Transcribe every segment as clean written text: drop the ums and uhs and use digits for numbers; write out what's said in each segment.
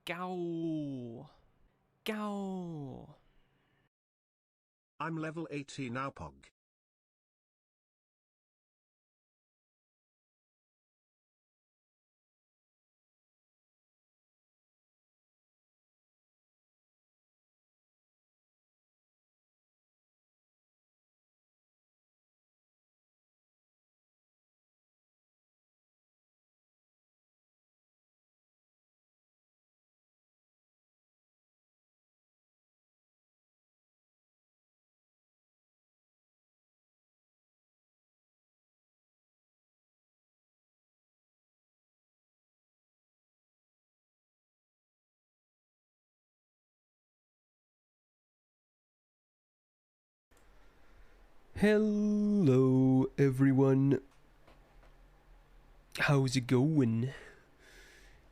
Go. Go. I'm level 80 now, Pog. Hello everyone, how's it going?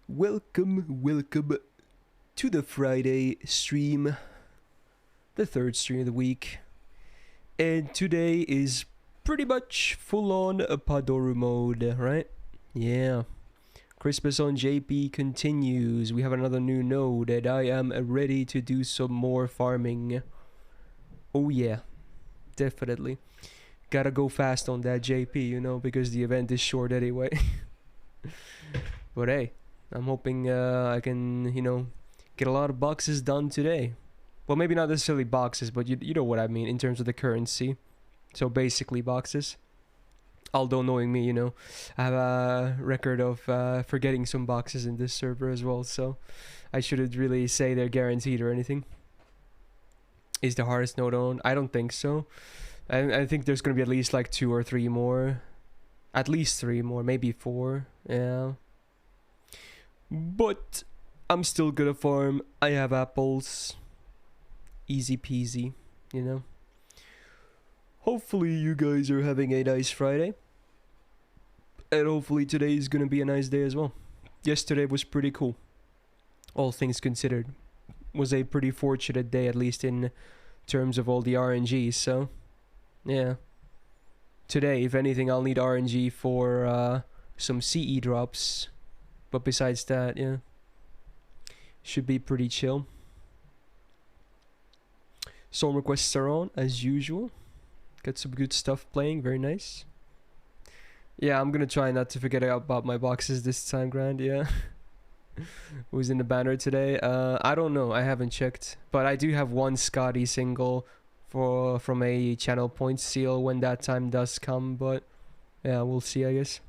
Welcome to the Friday stream, the third stream of the week, and today is pretty much full on a Padoru mode, right? Yeah, Christmas on JP continues. We have another new node and I am ready to do some more farming. Oh yeah, definitely. Gotta go fast on that JP, you know, because the event is short anyway. But hey, I'm hoping I can, you know, get a lot of boxes done today. Well, maybe not necessarily boxes, but you know what I mean in terms of the currency. So basically boxes. Although knowing me, you know, I have a record of forgetting some boxes in this server as well. So I shouldn't really say they're guaranteed or anything. Is the hardest node on? I don't think so. I think there's gonna be at least like 2 or 3 more. At least 3 more, maybe 4. Yeah. But I'm still gonna farm. I have apples. Easy peasy, you know. Hopefully you guys are having a nice Friday. And hopefully today is gonna be a nice day as well. Yesterday was pretty cool. All things considered. Was a pretty fortunate day, at least in terms of all the RNGs, so yeah. Today, if anything, I'll need RNG for some CE drops. But besides that, yeah. Should be pretty chill. Some requests are on, as usual. Got some good stuff playing, very nice. Yeah, I'm gonna try not to forget about my boxes this time, Grand, yeah. Who's in the banner today? I don't know, I haven't checked. But I do have one Scotty single from a channel point seal when that time does come, but yeah, we'll see, I guess.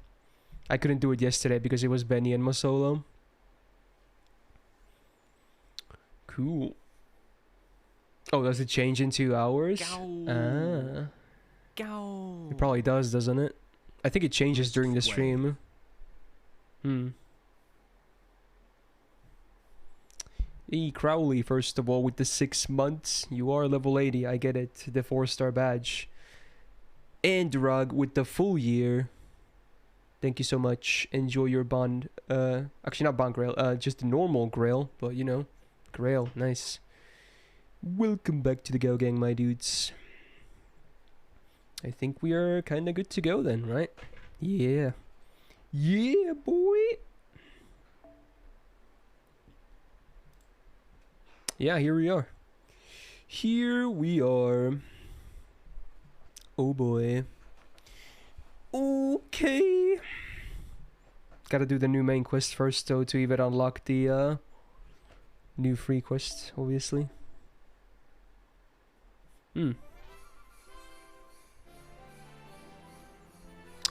I couldn't do it yesterday because it was Benny and my solo. Cool. Oh, does it change in 2 hours? Ah. It probably does, doesn't it? I think it changes during the stream. E. Crowley, first of all, with the 6 months. You are level 80, I get it. The 4-star badge. And Rug with the full year. Thank you so much. Enjoy your bond. Actually, not bond grail. Just the normal grail, but you know. Grail, nice. Welcome back to the Go Gang, my dudes. I think we are kind of good to go then, right? Yeah. Yeah, boy. Yeah, here we are. Here we are. Oh boy. Okay. Gotta do the new main quest first though to even unlock the new free quest, obviously.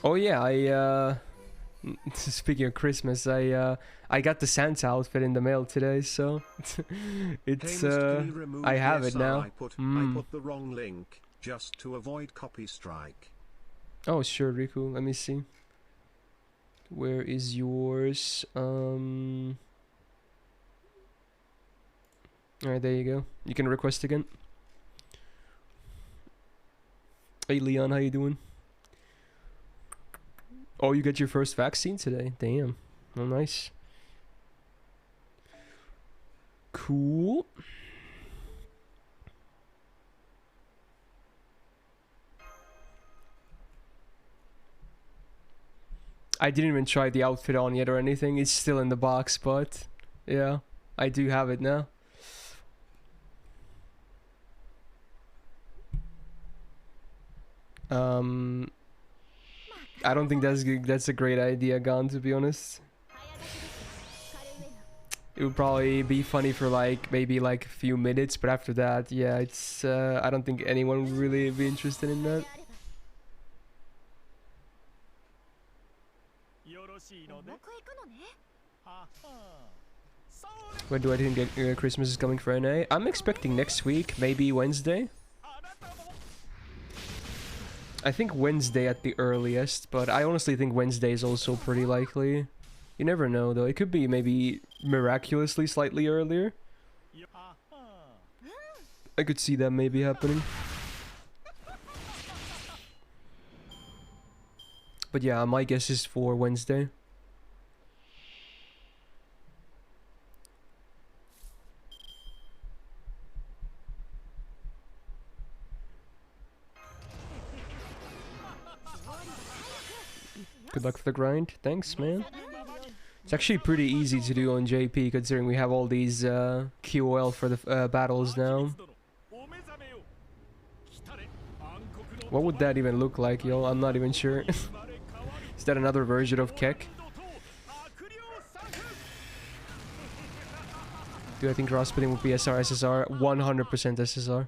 Oh yeah, speaking of Christmas, I got the Santa outfit in the mail today, so it's I have it now. I put the wrong link just to avoid copy strike. Oh sure, Riku. Let me see. Where is yours? Alright, there you go. You can request again. Hey Leon, how you doing? Oh, you got your first vaccine today. Damn. Oh, nice. Cool. I didn't even try the outfit on yet or anything. It's still in the box, but yeah. I do have it now. I don't think that's a great idea, Gon, to be honest. It would probably be funny for like maybe like a few minutes, but after that, yeah, it's I don't think anyone would really be interested in that. When do I think Christmas is coming for NA? I'm expecting next week, maybe Wednesday. I think Wednesday at the earliest, but I honestly think Wednesday is also pretty likely. You never know though, it could be maybe miraculously slightly earlier. I could see that maybe happening. But yeah, my guess is for Wednesday. Good luck for the grind. Thanks, man. It's actually pretty easy to do on JP considering we have all these QOL for the battles now. What would that even look like, yo? I'm not even sure. Is that another version of Kek? Do I think cross-splitting would be SR, SSR? 100% SSR.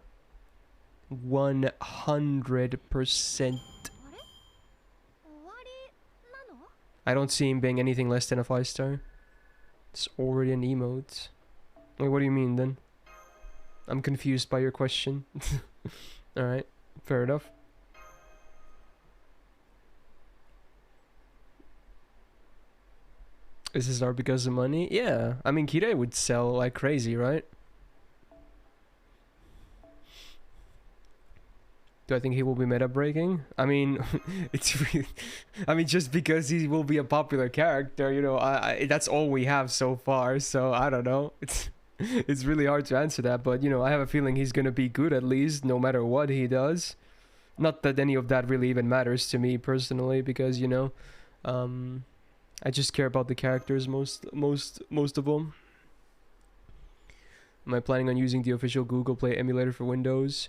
100%. I don't see him being anything less than a 5-star. It's already an emote. Wait, what do you mean then? I'm confused by your question. Alright, fair enough. SSR because of money? Yeah, I mean Kirei would sell like crazy, right? Do I think he will be meta breaking? I mean, it's really, I mean, just because he will be a popular character, you know, that's all we have so far. So I don't know. It's really hard to answer that, but you know, I have a feeling he's gonna be good at least, no matter what he does. Not that any of that really even matters to me personally, because you know, I just care about the characters most of them. Am I planning on using the official Google Play emulator for Windows?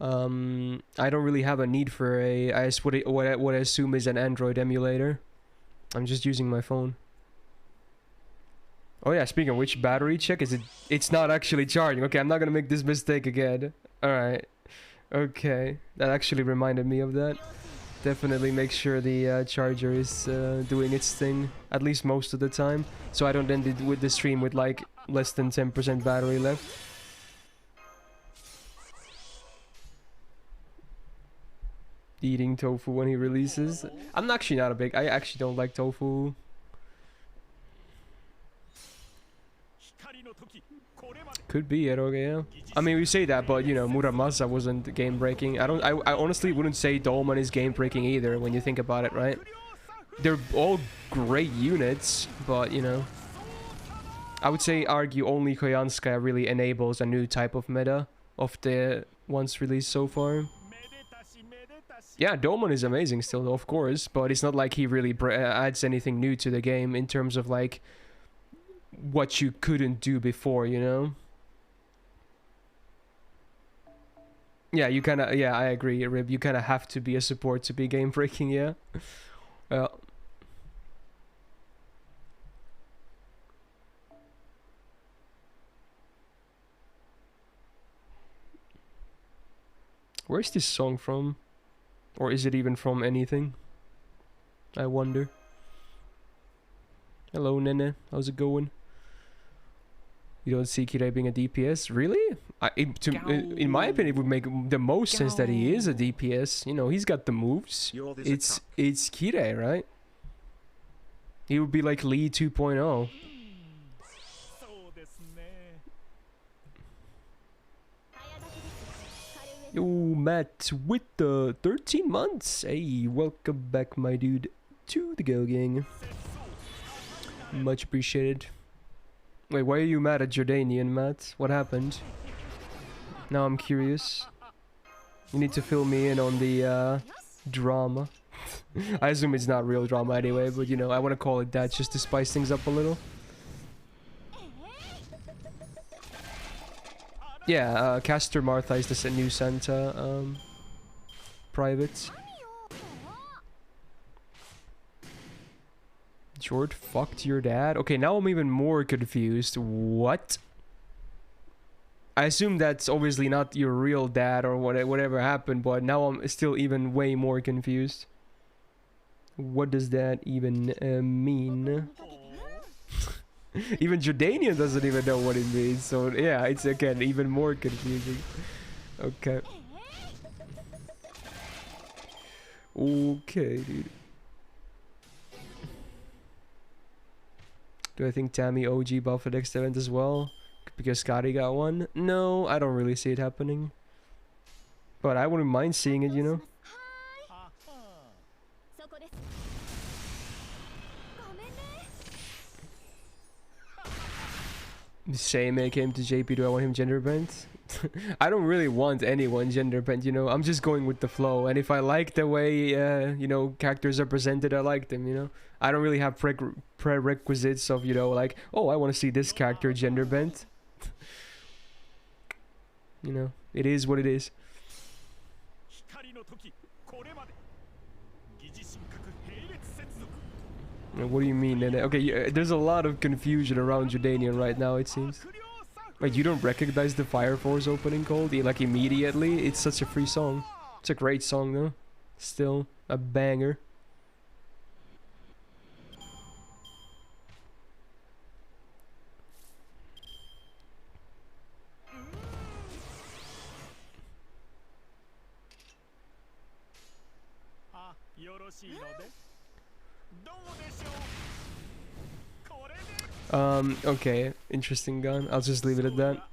I don't really have a need for what I assume is an Android emulator. I'm just using my phone. Oh yeah, speaking of which, battery check, it's not actually charging. Okay, I'm not gonna make this mistake again. Alright. Okay, that actually reminded me of that. Definitely make sure the charger is doing its thing, at least most of the time, so I don't end it with the stream with like less than 10% battery left. Eating tofu when he releases. I'm actually not a big... I actually don't like tofu. Could be Eroge, yeah. I mean, we say that, but you know, Muramasa wasn't game breaking. I honestly wouldn't say Dolman is game breaking either when you think about it, right? They're all great units, but you know, I would say argue only Koyanskaya really enables a new type of meta of the ones released so far. Yeah, Dolman is amazing still, of course, but it's not like he really adds anything new to the game in terms of like what you couldn't do before, you know? Yeah, you kind of... Yeah, I agree, Rib. You kind of have to be a support to be game breaking, yeah? Well... Where's this song from? Or is it even from anything? I wonder. Hello, Nene. How's it going? You don't see Kirei being a DPS? Really? In my opinion, it would make the most sense that he is a DPS. You know, he's got the moves. It's Kirei, right? He would be like Lee 2.0. Yo, Matt with the 13 months. Hey, welcome back, my dude, to the Go Gang. Much appreciated. Wait, why are you mad at Jordanian, Matt? What happened? Now I'm curious. You need to fill me in on the drama. I assume it's not real drama anyway, but you know, I want to call it that just to spice things up a little. Yeah, Castor Martha is the new Santa private. Jord fucked your dad? Okay, now I'm even more confused. What? I assume that's obviously not your real dad or whatever happened, but now I'm still even way more confused. What does that even mean? Even Jordanian doesn't even know what it means, so yeah, it's again even more confusing. Okay. Okay, dude. Do I think Tammy OG buff for next event as well? Because Scotty got one? No, I don't really see it happening. But I wouldn't mind seeing it, you know? Same came to JP, do I want him gender bent? I don't really want anyone gender bent, you know? I'm just going with the flow, and if I like the way, you know, characters are presented, I like them, you know? I don't really have prerequisites of, you know, like, oh, I want to see this character gender bent. You know, it is what it is. What do you mean? Okay, there's a lot of confusion around Jordanian right now, it seems. Wait, you don't recognize the Fire Force opening call? Like immediately? It's such a free song. It's a great song though. Still a banger. Okay, interesting gun. I'll just leave it at that.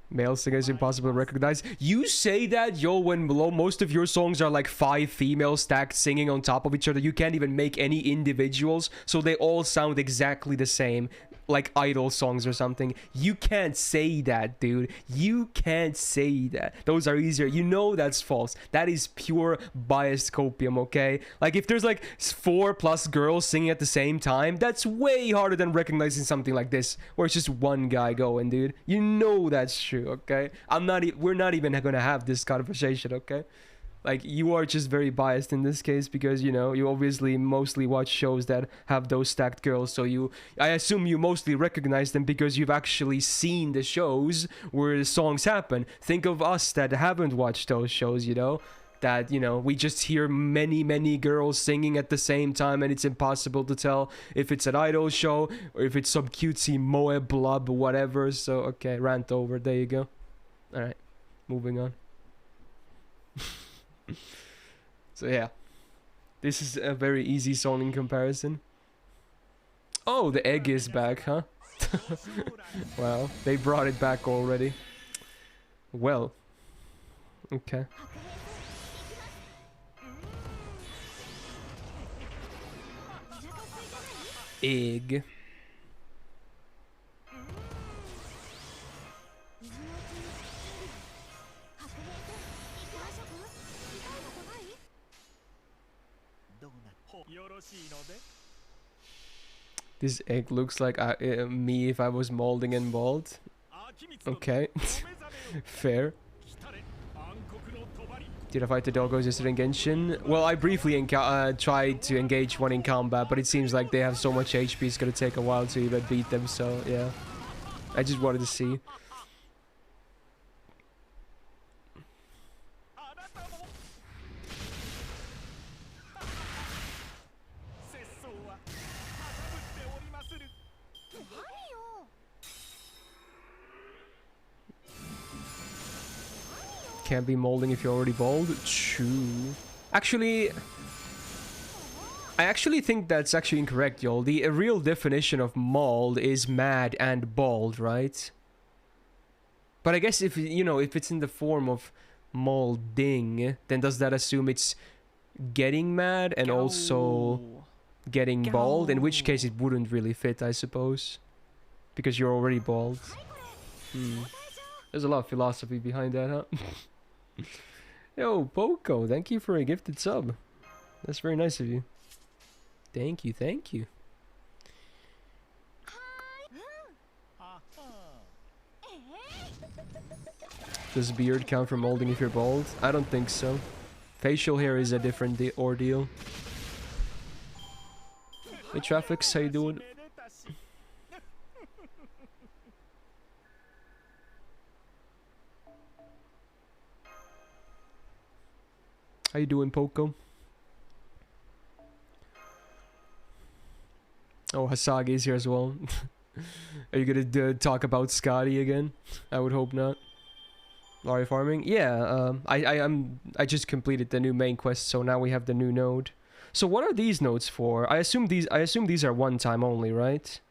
Male singers impossible to recognize. You say that, yo, when below most of your songs are like 5 females stacked singing on top of each other. You can't even make any individuals, so they all sound exactly the same. Like idol songs or something. You can't say that, dude. You can't say that. Those are easier. You know that's false. That is pure biased copium, okay? Like if there's like 4+ girls singing at the same time, that's way harder than recognizing something like this, where it's just one guy going, dude. You know that's true, okay? We're not even gonna have this conversation, okay? Like, you are just very biased in this case because, you know, you obviously mostly watch shows that have those stacked girls. So I assume you mostly recognize them because you've actually seen the shows where the songs happen. Think of us that haven't watched those shows, you know? That, you know, we just hear many girls singing at the same time and it's impossible to tell if it's an idol show or if it's some cutesy moe blub whatever. So, okay, rant over. There you go. Alright, moving on. So yeah, this is a very easy song in comparison. Oh, the egg is back, huh? Wow, they brought it back already. Well, okay. Egg. This egg looks like me if I was molding and bald. Okay. Fair. Did I fight the doggos yesterday in Genshin? Well, I briefly tried to engage one in combat, but it seems like they have so much HP it's gonna take a while to even beat them, so yeah. I just wanted to see. Can't be molding if you're already bald. True. Actually, I actually think that's actually incorrect, y'all. The real definition of mold is mad and bald, right? But I guess if, you know, if it's in the form of molding, then does that assume it's getting mad and also getting bald? In which case it wouldn't really fit, I suppose. Because you're already bald. There's a lot of philosophy behind that, huh? Yo, Poco, thank you for a gifted sub. That's very nice of you. Thank you, thank you. Does beard count for molding if you're bald? I don't think so. Facial hair is a different ordeal. Hey Traffics, how you doing? How you doing, Poco? Oh, Hasagi is here as well. Are you gonna talk about Scotty again? I would hope not. Lari farming? Yeah, I just completed the new main quest, so now we have the new node. So what are these nodes for? I assume these are one time only, right?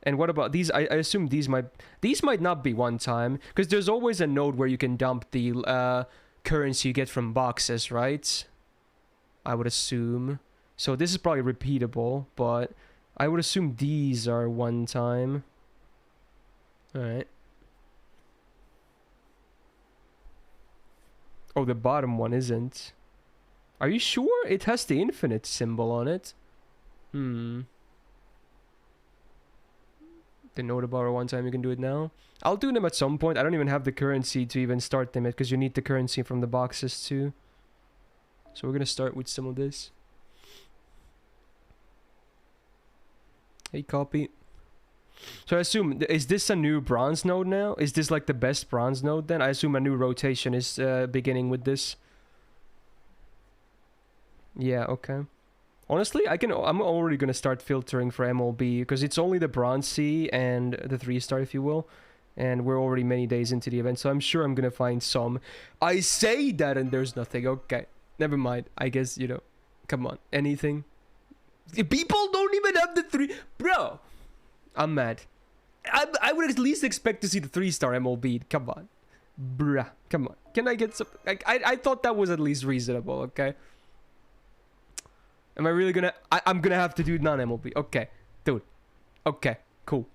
And what about these? I assume these might not be one time, because there's always a node where you can dump the currency you get from boxes, right? I would assume. So this is probably repeatable, but I would assume these are one time. Alright. Oh, the bottom one isn't. Are you sure? It has the infinite symbol on it. The node about one time, you can do it now. I'll do them at some point. I don't even have the currency to even start them yet, because you need the currency from the boxes too. So we're gonna start with some of this. Hey, copy. So I assume, is this a new bronze node now? Is this like the best bronze node then? I assume a new rotation is beginning with this. Yeah, okay. Honestly, I'm already gonna start filtering for MLB, because it's only the bronze C and the 3-star, if you will. And we're already many days into the event, so I'm sure I'm gonna find some. I say that and there's nothing. Okay, never mind. I guess, you know, come on, anything. People don't even have the 3... Bro, I'm mad. I would at least expect to see the 3-star MLB. Come on. Bruh, come on. Can I get some... I thought that was at least reasonable, okay? Am I really gonna... I'm gonna have to do non-MLB. Okay, dude. Okay, cool.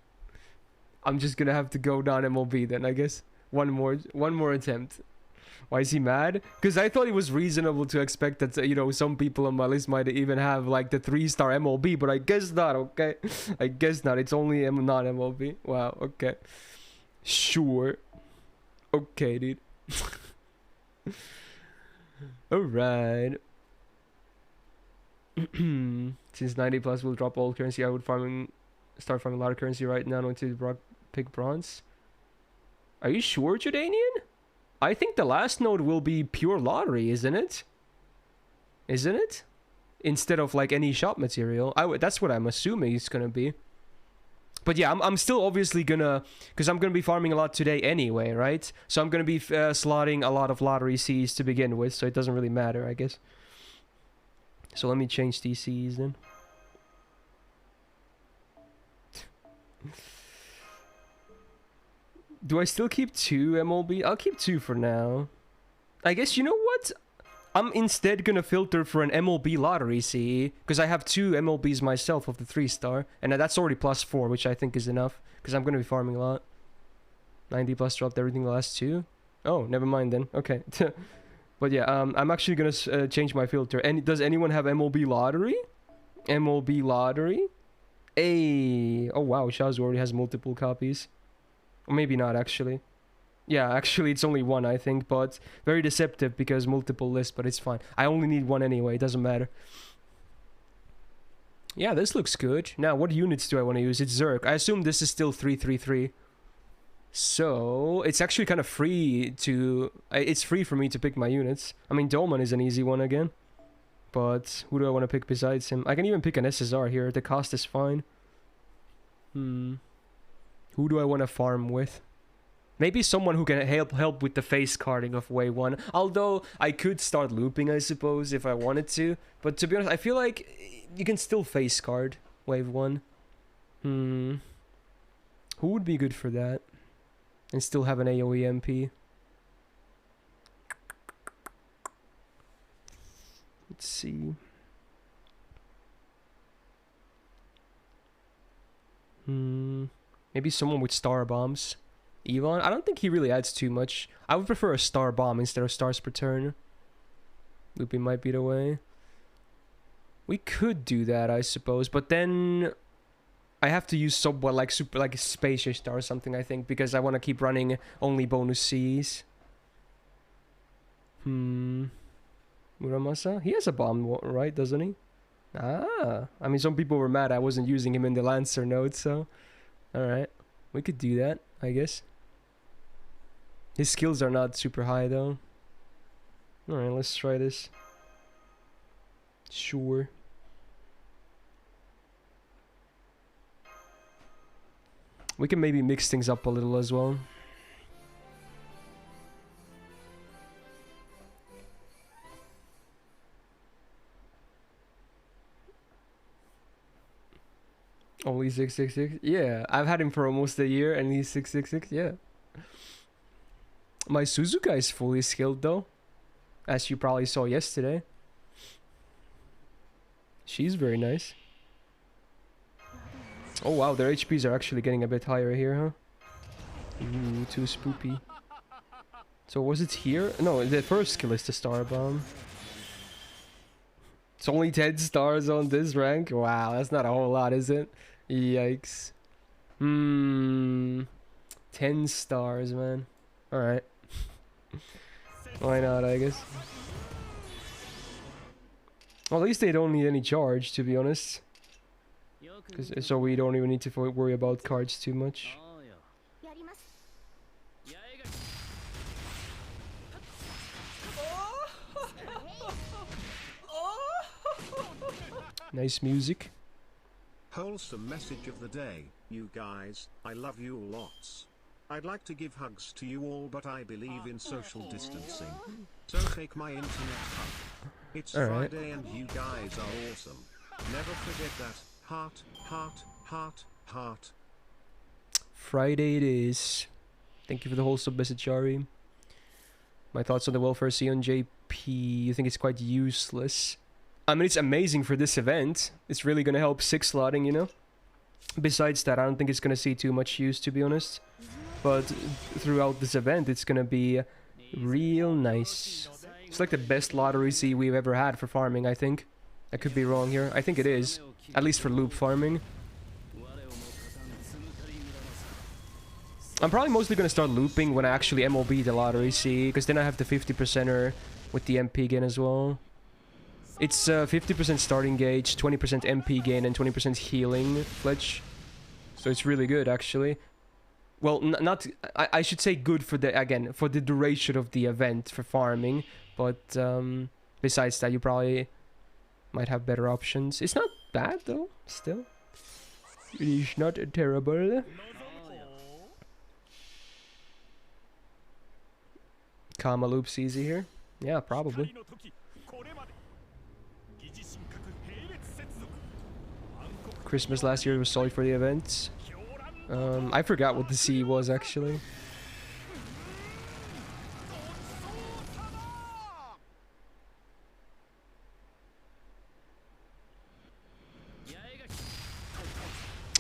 I'm just gonna have to go non-MLB then, I guess. One more attempt. Why is he mad? Because I thought it was reasonable to expect that, you know, some people on my list might even have, like, the 3-star MLB, but I guess not, okay? I guess not. It's only non-MLB. Wow, okay. Sure. Okay, dude. Alright. Since 90 plus will drop all currency, I would start farming a lot of currency right now to pick bronze. Are you sure, Jordanian? I think the last node will be pure lottery, isn't it? Isn't it? Instead of like any shop material. That's what I'm assuming it's gonna be. But yeah, I'm still obviously gonna... Because I'm gonna be farming a lot today anyway, right? So I'm gonna be slotting a lot of lottery Cs to begin with, so it doesn't really matter, I guess. So let me change these Cs then. Do I still keep 2 MLB? I'll keep 2 for now. I guess, you know what? I'm instead gonna filter for an MLB lottery C, because I have 2 MLBs myself of the 3-star, and that's already +4, which I think is enough, because I'm gonna be farming a lot. 90 plus dropped everything the last 2? Oh, never mind then. Okay. But yeah, I'm actually gonna change my filter. And does anyone have MLB lottery? MLB lottery? Hey! Oh wow, Shazu already has multiple copies. Or maybe not, actually. Yeah, actually, it's only 1, I think, but very deceptive because multiple lists, but it's fine. I only need 1 anyway, it doesn't matter. Yeah, this looks good. Now, what units do I want to use? It's Zerk. I assume this is still 333. So, it's actually kind of free to... It's free for me to pick my units. I mean, Dolman is an easy one again. But who do I want to pick besides him? I can even pick an SSR here. The cost is fine. Who do I want to farm with? Maybe someone who can help with the face carding of Wave 1. Although, I could start looping, I suppose, if I wanted to. But to be honest, I feel like you can still face card Wave 1. Who would be good for that? And still have an AoE MP? Let's see. Maybe someone with star bombs. Yvonne? I don't think he really adds too much. I would prefer a star bomb instead of stars per turn. Looping might be the way. We could do that, I suppose, but then I have to use like a spacious star or something, I think, because I want to keep running only bonus Cs. Muramasa? He has a bomb, right? Doesn't he? Ah, I mean, some people were mad I wasn't using him in the Lancer node, so... Alright, we could do that, I guess. His skills are not super high, though. Alright, let's try this. Sure. We can maybe mix things up a little as well. Only 666? Yeah, I've had him for almost a year and he's 666, yeah. My Suzuka is fully skilled though, as you probably saw yesterday. She's very nice. Oh wow, their HPs are actually getting a bit higher here, huh? Ooh, too spoopy. So was it here? No, the first skill is the Star Bomb. It's only 10 stars on this rank? Wow, that's not a whole lot, is it? Yikes. 10 stars, man. Alright. Why not, I guess. Well, at least they don't need any charge, to be honest. So we don't even need to worry about cards too much. Nice music. Wholesome message of the day, you guys, I love you lots. I'd like to give hugs to you all, but I believe in social distancing. So take my internet hug. It's Alright. Friday and you guys are awesome. Never forget that. Heart, heart, heart, heart. Friday it is. Thank you for the wholesome message, Ari. My thoughts on the welfare on JP. You think it's quite useless? I mean, it's amazing for this event. It's really gonna help 6-slotting, you know? Besides that, I don't think it's gonna see too much use, to be honest. But throughout this event, it's gonna be real nice. It's like the best lottery C we've ever had for farming, I think. I could be wrong here. I think it is. At least for loop farming. I'm probably mostly gonna start looping when I actually MOB the lottery C, because then I have the 50%er with the MP gain as well. It's 50% starting gauge, 20% MP gain, and 20% healing pledge. So it's really good, actually. Well, not... I should say good for the... Again, for the duration of the event for farming. But besides that, you probably might have better options. It's not bad, though, still. It is not terrible. Kama loops easy here? Yeah, probably. Christmas last year was solid for the events. I forgot what the C was actually.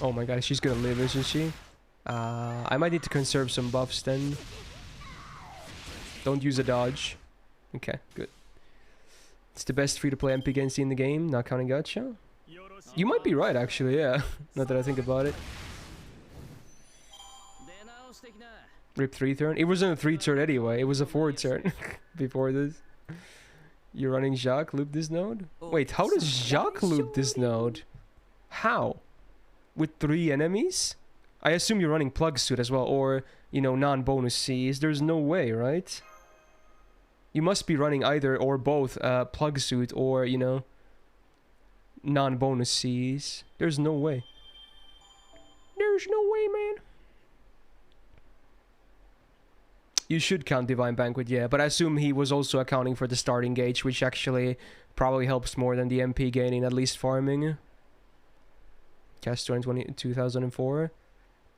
Oh my god, she's gonna live, isn't she? I might need to conserve some buffs then. Don't use a dodge. Okay, good. It's the best free-to-play MP against in the game, not counting gacha. You might be right, actually, yeah. Not that I think about it. Rip 3 turn? It wasn't a 3 turn anyway, it was a 4 turn before this. You're running Jacques loop this node? Wait, how does Jacques loop this node? How? With 3 enemies? I assume you're running plug suit as well, or, you know, non-bonus Cs. There's no way, right? You must be running either or both plug suit or, you know, non-bonus Cs. There's no way. There's no way, man. You should count Divine Banquet, yeah, but I assume he was also accounting for the starting gauge, which actually probably helps more than the MP gaining, at least farming. Cast 2004.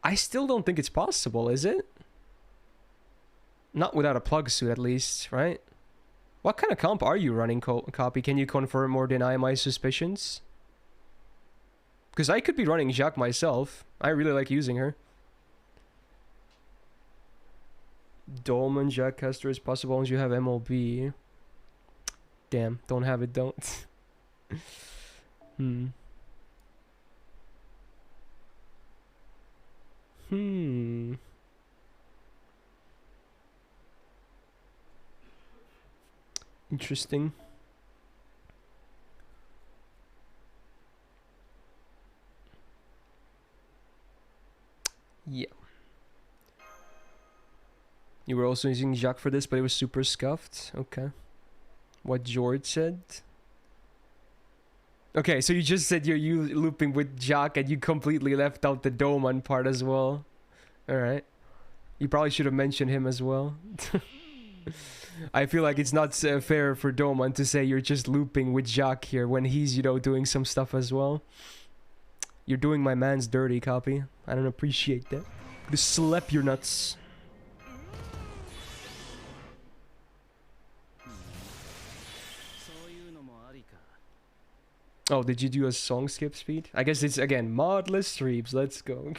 I still don't think it's possible, is it? Not without a plug suit, at least, right? What kind of comp are you running, Copy? Can you confirm or deny my suspicions? Because I could be running Jacques myself. I really like using her. Dolman Jacques caster is possible once you have MLB. Damn, don't have it, don't. Interesting. Yeah. You were also using Jacques for this, but it was super scuffed. Okay. What George said. Okay, so you just said you're looping with Jacques and you completely left out the Doman part as well. Alright. You probably should have mentioned him as well. I feel like it's not fair for Doman to say you're just looping with Jacques here when he's, you know, doing some stuff as well. You're doing my man's dirty, copy. I don't appreciate that. Just slap your nuts. Oh, did you do a song skip speed? I guess it's, again, modless streams. Let's go.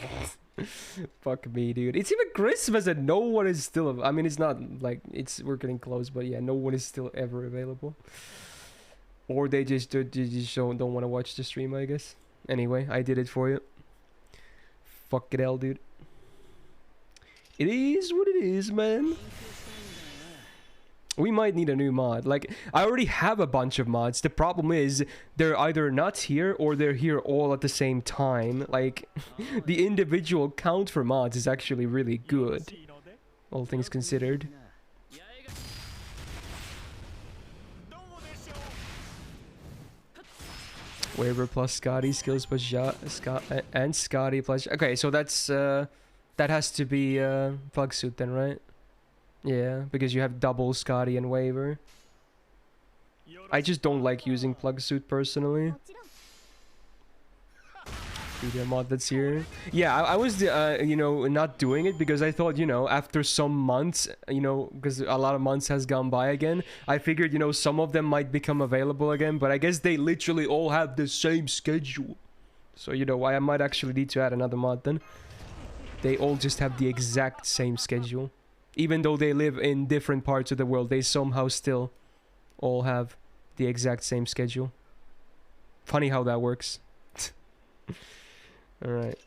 Fuck me, dude. It's even Christmas and no one is still... I mean, it's not like... We're getting close, but yeah, no one is still ever available. Or they just don't want to watch the stream, I guess. Anyway, I did it for you. Fuck it, hell, dude. It is what it is, man. We might need a new mod. Like, I already have a bunch of mods. The problem is, they're either not here or they're here all at the same time. Like, the individual count for mods is actually really good. All things considered. Waver plus Scotty, skills plus and Scotty plus... Okay, so that's... that has to be Plug Suit then, right? Yeah, because you have double Scotty and Waver. I just don't like using Plug Suit personally. The mod that's here. Yeah, I was, you know, not doing it because I thought, you know, after some months, you know, because a lot of months has gone by again, I figured, you know, some of them might become available again, but I guess they literally all have the same schedule. So, you know, I might actually need to add another mod then. They all just have the exact same schedule. Even though they live in different parts of the world, they somehow still all have the exact same schedule. Funny how that works. Alright.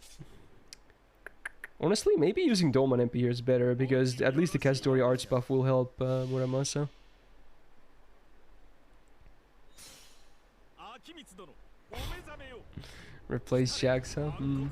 Honestly, maybe using Doman MP here is better, because at least the Kastori arts buff will help Muramasa. Replace Jaxa?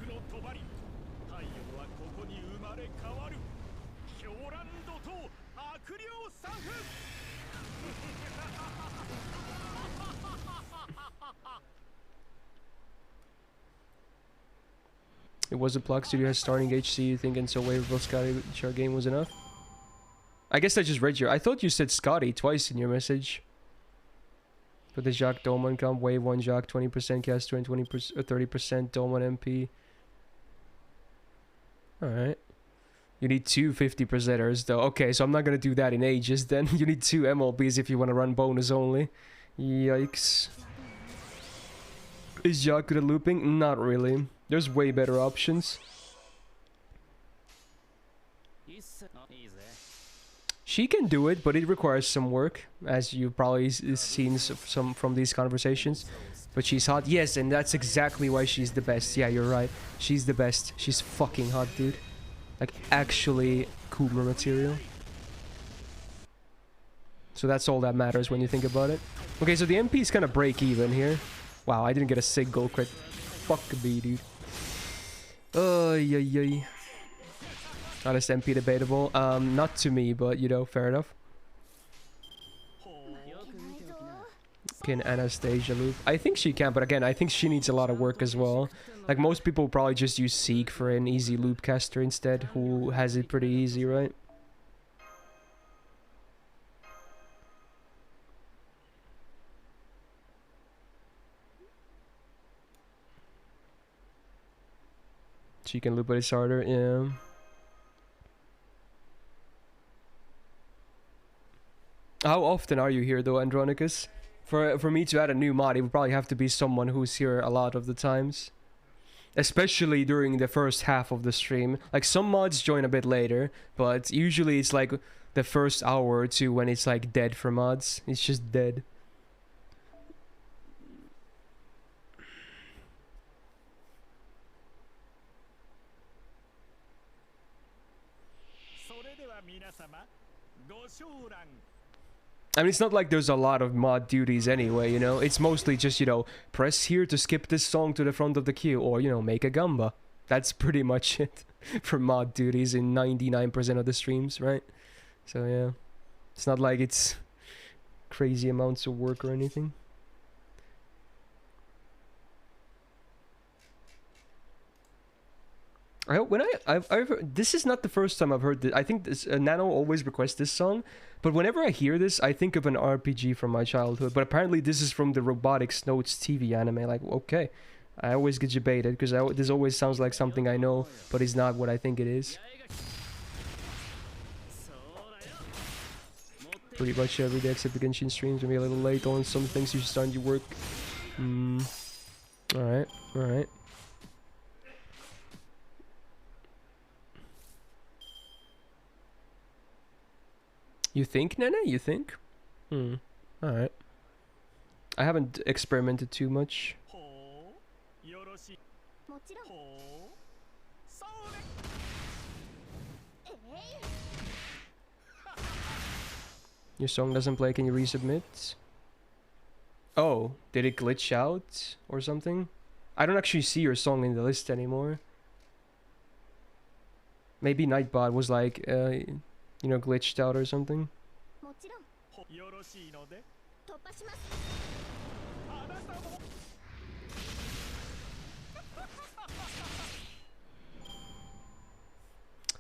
It was a Plug Studio has starting HC, you think, and so Waverville Scotty chart game was enough? I guess I just read your... I thought you said Scotty twice in your message. But the Jacques Doman comp, Wave 1 Jacques, 20% caster and 20% or 30% Doman MP. Alright. You need two 50%ers though. Okay, so I'm not gonna do that in ages then. You need two MLBs if you want to run bonus only. Yikes. Is Jacques good at looping? Not really. There's way better options. She can do it, but it requires some work, as you've probably seen some from these conversations. But she's hot. Yes, and that's exactly why she's the best. Yeah, you're right. She's the best. She's fucking hot, dude. Like, actually Coomer material. So that's all that matters when you think about it. Okay, so the MP's kind of break even here. Wow, I didn't get a single crit. Fuck me, dude. Yay. Not as MP debatable. Not to me, but you know, fair enough. Can Anastasia loop? I think she can, but again, I think she needs a lot of work as well. Like, most people probably just use Seek for an easy loop caster instead, who has it pretty easy, right? She can loop, but it's harder, yeah. How often are you here though, Andronicus? For me to add a new mod, it would probably have to be someone who's here a lot of the times. Especially during the first half of the stream. Like, some mods join a bit later, but usually it's like the first hour or two when it's like dead for mods. It's just dead. I mean, it's not like there's a lot of mod duties anyway, you know? It's mostly just, you know, press here to skip this song to the front of the queue, or, you know, make a gamba. That's pretty much it for mod duties in 99% of the streams, right? So, yeah. It's not like it's crazy amounts of work or anything. I hope when I've heard, this is not the first time I've heard this. I think this Nano always requests this song, but whenever I hear this, I think of an RPG from my childhood. But apparently, this is from the Robotics Notes TV anime. Like, okay, I always get debated because this always sounds like something I know, but it's not what I think it is. Pretty much every day except the Genshin streams. Maybe a little late on some things. You should start your work. All right, all right. You think, Nene? You think? Alright. I haven't experimented too much. Your song doesn't play, can you resubmit? Oh, did it glitch out or something? I don't actually see your song in the list anymore. Maybe Nightbot was like, you know, glitched out or something.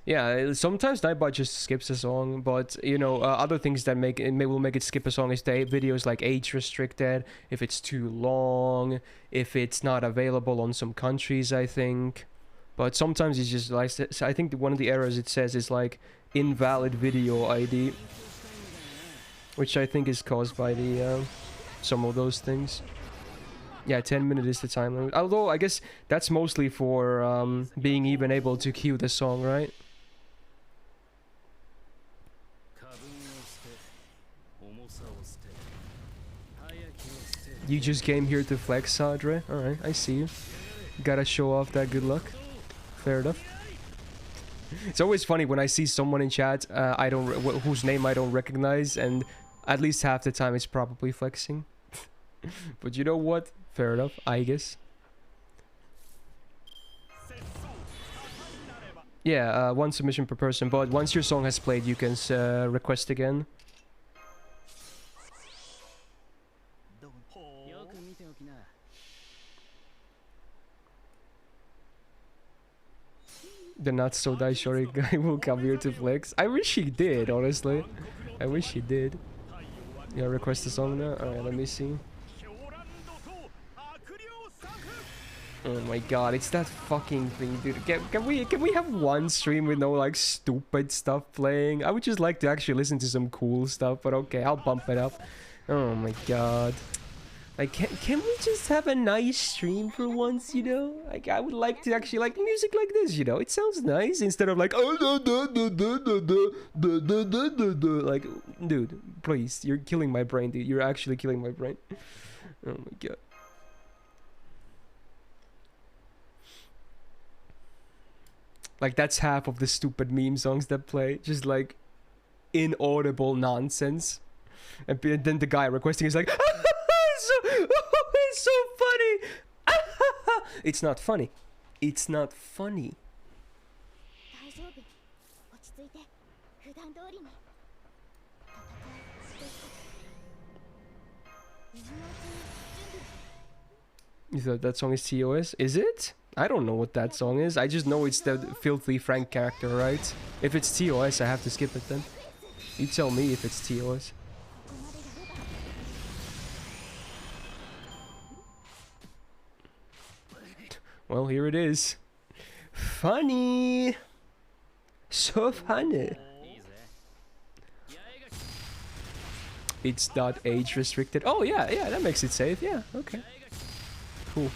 Yeah, sometimes Nightbot just skips a song, but you know, other things that will make it skip a song is the videos like age restricted, if it's too long, if it's not available on some countries, I think. But sometimes it's just like, I think one of the errors it says is like invalid video ID, which I think is caused by the some of those things. Yeah, 10 minutes is the time limit. Although I guess that's mostly for being even able to queue the song, right? You just came here to flex, Sadre. Alright, I see you. Gotta show off that good luck. Fair enough. It's always funny when I see someone in chat whose name I don't recognize, and at least half the time it's probably flexing. But you know what? Fair enough, I guess. Yeah, one submission per person, but once your song has played, you can request again. The not so daishori guy will come here to flex. I wish he did, honestly. I wish he did. Yeah, request a song now. Alright, let me see. Oh my god, it's that fucking thing, dude. Can we have one stream with no like stupid stuff playing? I would just like to actually listen to some cool stuff, but okay, I'll bump it up. Oh my god. Like, can we just have a nice stream for once, you know? Like, I would like to actually like music like this, you know? It sounds nice instead of like, like, dude, please, you're killing my brain, dude. You're actually killing my brain. Oh my god. Like, that's half of the stupid meme songs that play. Just like inaudible nonsense. And then the guy requesting is like, it's so funny. It's not funny. It's not funny. You thought that song is TOS? Is it? I don't know what that song is. I just know it's the Filthy Frank character, right? If it's TOS, I have to skip it then. You tell me if it's TOS. Well, here it is. Funny. So funny. It's not age restricted. Oh, yeah, yeah, that makes it safe. Yeah, okay. Cool.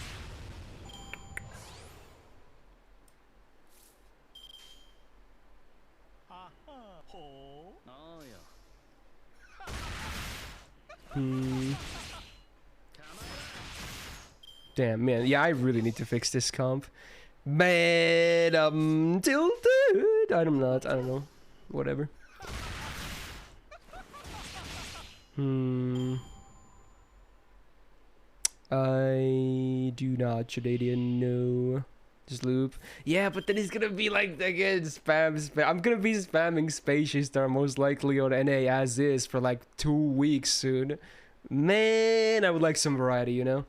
Damn, man. Yeah, I really need to fix this comp. Man, I'm tilted. I'm not. I don't know. Whatever. Hmm. I do not, Jordanian, no. Just loop. Yeah, but then he's gonna be like, again, spam. I'm gonna be spamming Spacious Star most likely on NA as is for like 2 weeks soon. Man, I would like some variety, you know?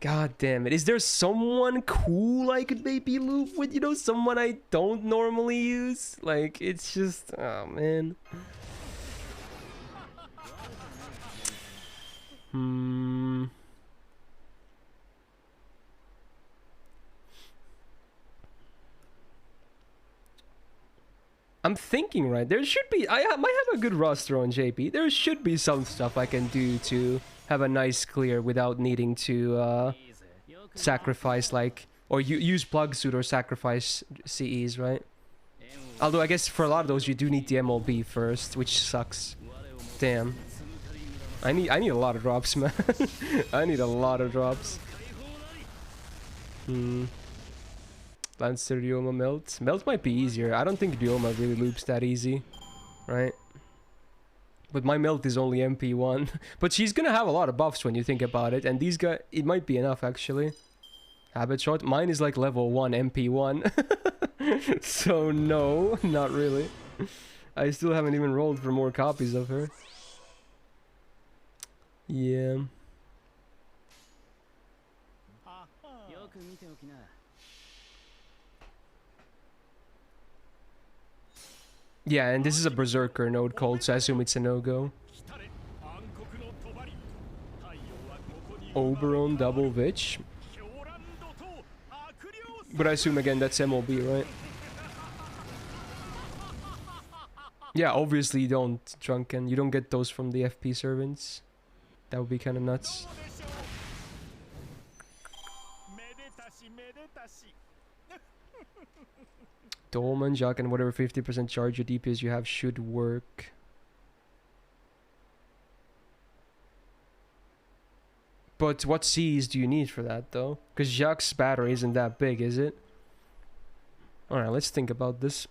God damn it. Is there someone cool I could maybe loop with, you know? Someone I don't normally use? Like, it's just, oh man. Hmm. I'm thinking, right? There should be... might have a good roster on JP. There should be some stuff I can do to have a nice clear without needing to sacrifice, like... Or use plug suit or sacrifice CEs, right? Although I guess for a lot of those you do need the MLB first, which sucks. Damn. I need a lot of drops, man. I need a lot of drops. Lancer Ryoma Melt. Melt might be easier. I don't think Ryoma really loops that easy. Right? But my Melt is only MP1. But she's gonna have a lot of buffs when you think about it. And these guys... It might be enough, actually. Habit Shot. Mine is like level 1 MP1. So no, not really. I still haven't even rolled for more copies of her. Yeah. Yeah, and this is a Berserker node called, so I assume it's a no-go. Oberon double Vitch. But I assume again that's MLB, right? Yeah, obviously you don't, Drunken. You don't get those from the FP servants. That would be kind of nuts. Dolman, Jock, and whatever 50% charge or DPS you have should work. But what Cs do you need for that, though? Because Jacques' battery isn't that big, is it? Alright, let's think about this.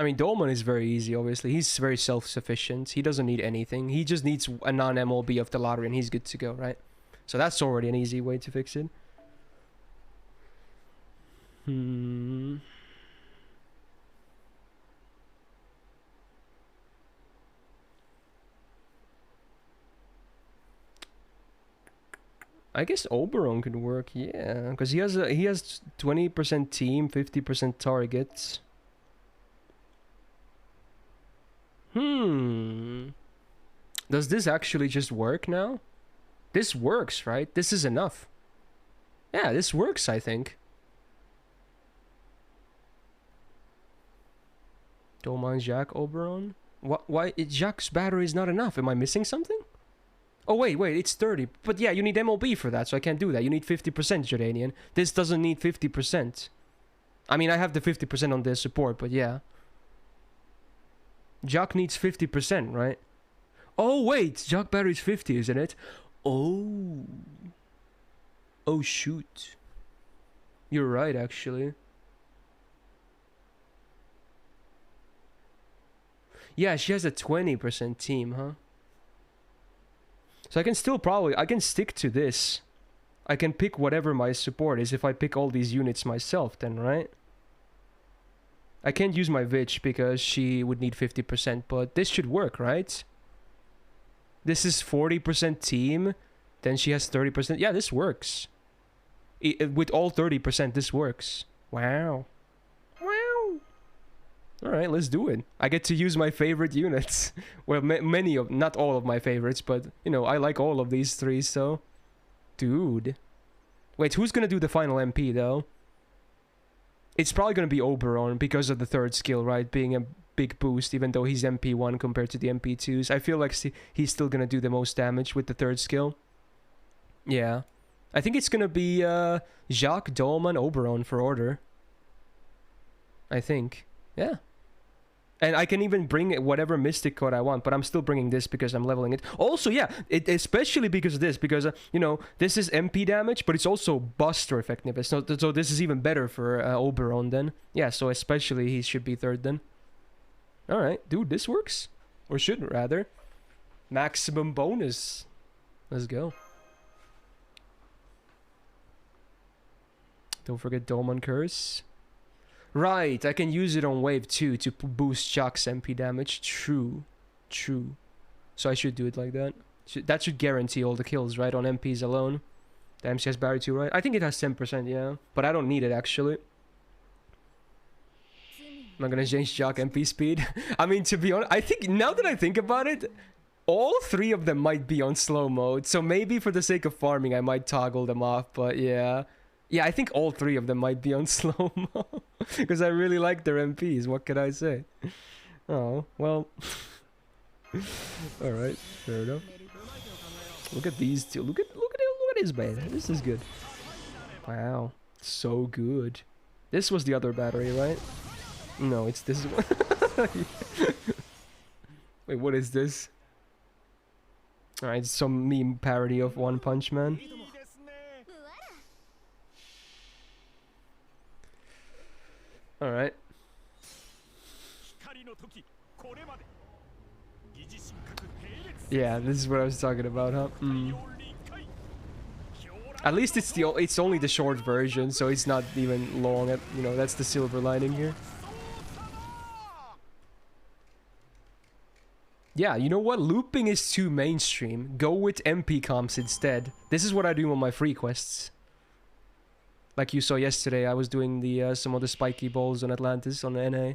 I mean, Dolman is very easy, obviously. He's very self-sufficient. He doesn't need anything. He just needs a non-MLB of the lottery and he's good to go, right? So that's already an easy way to fix it. I guess Oberon could work, yeah. Because he has 20% team, 50% targets. Does this actually just work now? This works, right? This is enough. Yeah, this works, I think. Dolman, Jacques, Oberon? Why? Jacques' battery is not enough. Am I missing something? Oh, wait, it's 30. But yeah, you need MLB for that, so I can't do that. You need 50% Jordanian. This doesn't need 50%. I mean, I have the 50% on the support, but yeah. Jock needs 50%, right? Oh, wait! Jock battery's 50, isn't it? Oh. Oh, shoot. You're right, actually. Yeah, she has a 20% team, huh? So I can still I can stick to this. I can pick whatever my support is if I pick all these units myself then, right? I can't use my Vitch because she would need 50%, but this should work, right? This is 40% team, then she has 30%. Yeah, this works. With all 30%, this works. Wow. Wow. Alright, let's do it. I get to use my favorite units. Well, many of... Not all of my favorites, but, you know, I like all of these three, so... Dude. Wait, who's gonna do the final MP, though? It's probably gonna be Oberon because of the third skill, right? Being a big boost, even though he's MP1 compared to the MP2s. I feel like he's still gonna do the most damage with the third skill. Yeah. I think it's gonna be Jacques, Dolman, Oberon for order. I think. Yeah. And I can even bring whatever Mystic code I want, but I'm still bringing this because I'm leveling it. Also, yeah, especially because of this, because, you know, this is MP damage, but it's also Buster effectiveness. So this is even better for Oberon then. Yeah, so especially he should be third then. Alright, dude, this works. Or should, rather. Maximum bonus. Let's go. Don't forget Dolman Curse. Right, I can use it on wave 2 to boost Chuck's MP damage. True. True. So I should do it like that. That should guarantee all the kills, right? On MPs alone. The MC has barrier 2, right? I think it has 10%, yeah. But I don't need it, actually. I'm not gonna change Chuck MP speed. I mean, to be honest, I think, now that I think about it, all 3 of them might be on slow mode. So maybe for the sake of farming, I might toggle them off, but yeah. Yeah, I think all 3 of them might be on slow-mo. Because I really like their MPs, what can I say? Oh, well. Alright, fair enough. Look at these two. Look at his man. This is good. Wow. So good. This was the other battery, right? No, it's this one. Wait, what is this? Alright, some meme parody of One Punch Man. Alright. Yeah, this is what I was talking about, huh? Mm. At least it's only the short version, so it's not even long. You know, that's the silver lining here. Yeah, you know what? Looping is too mainstream. Go with MP comps instead. This is what I do on my free quests. Like you saw yesterday, I was doing the some of the spiky balls on Atlantis on the NA.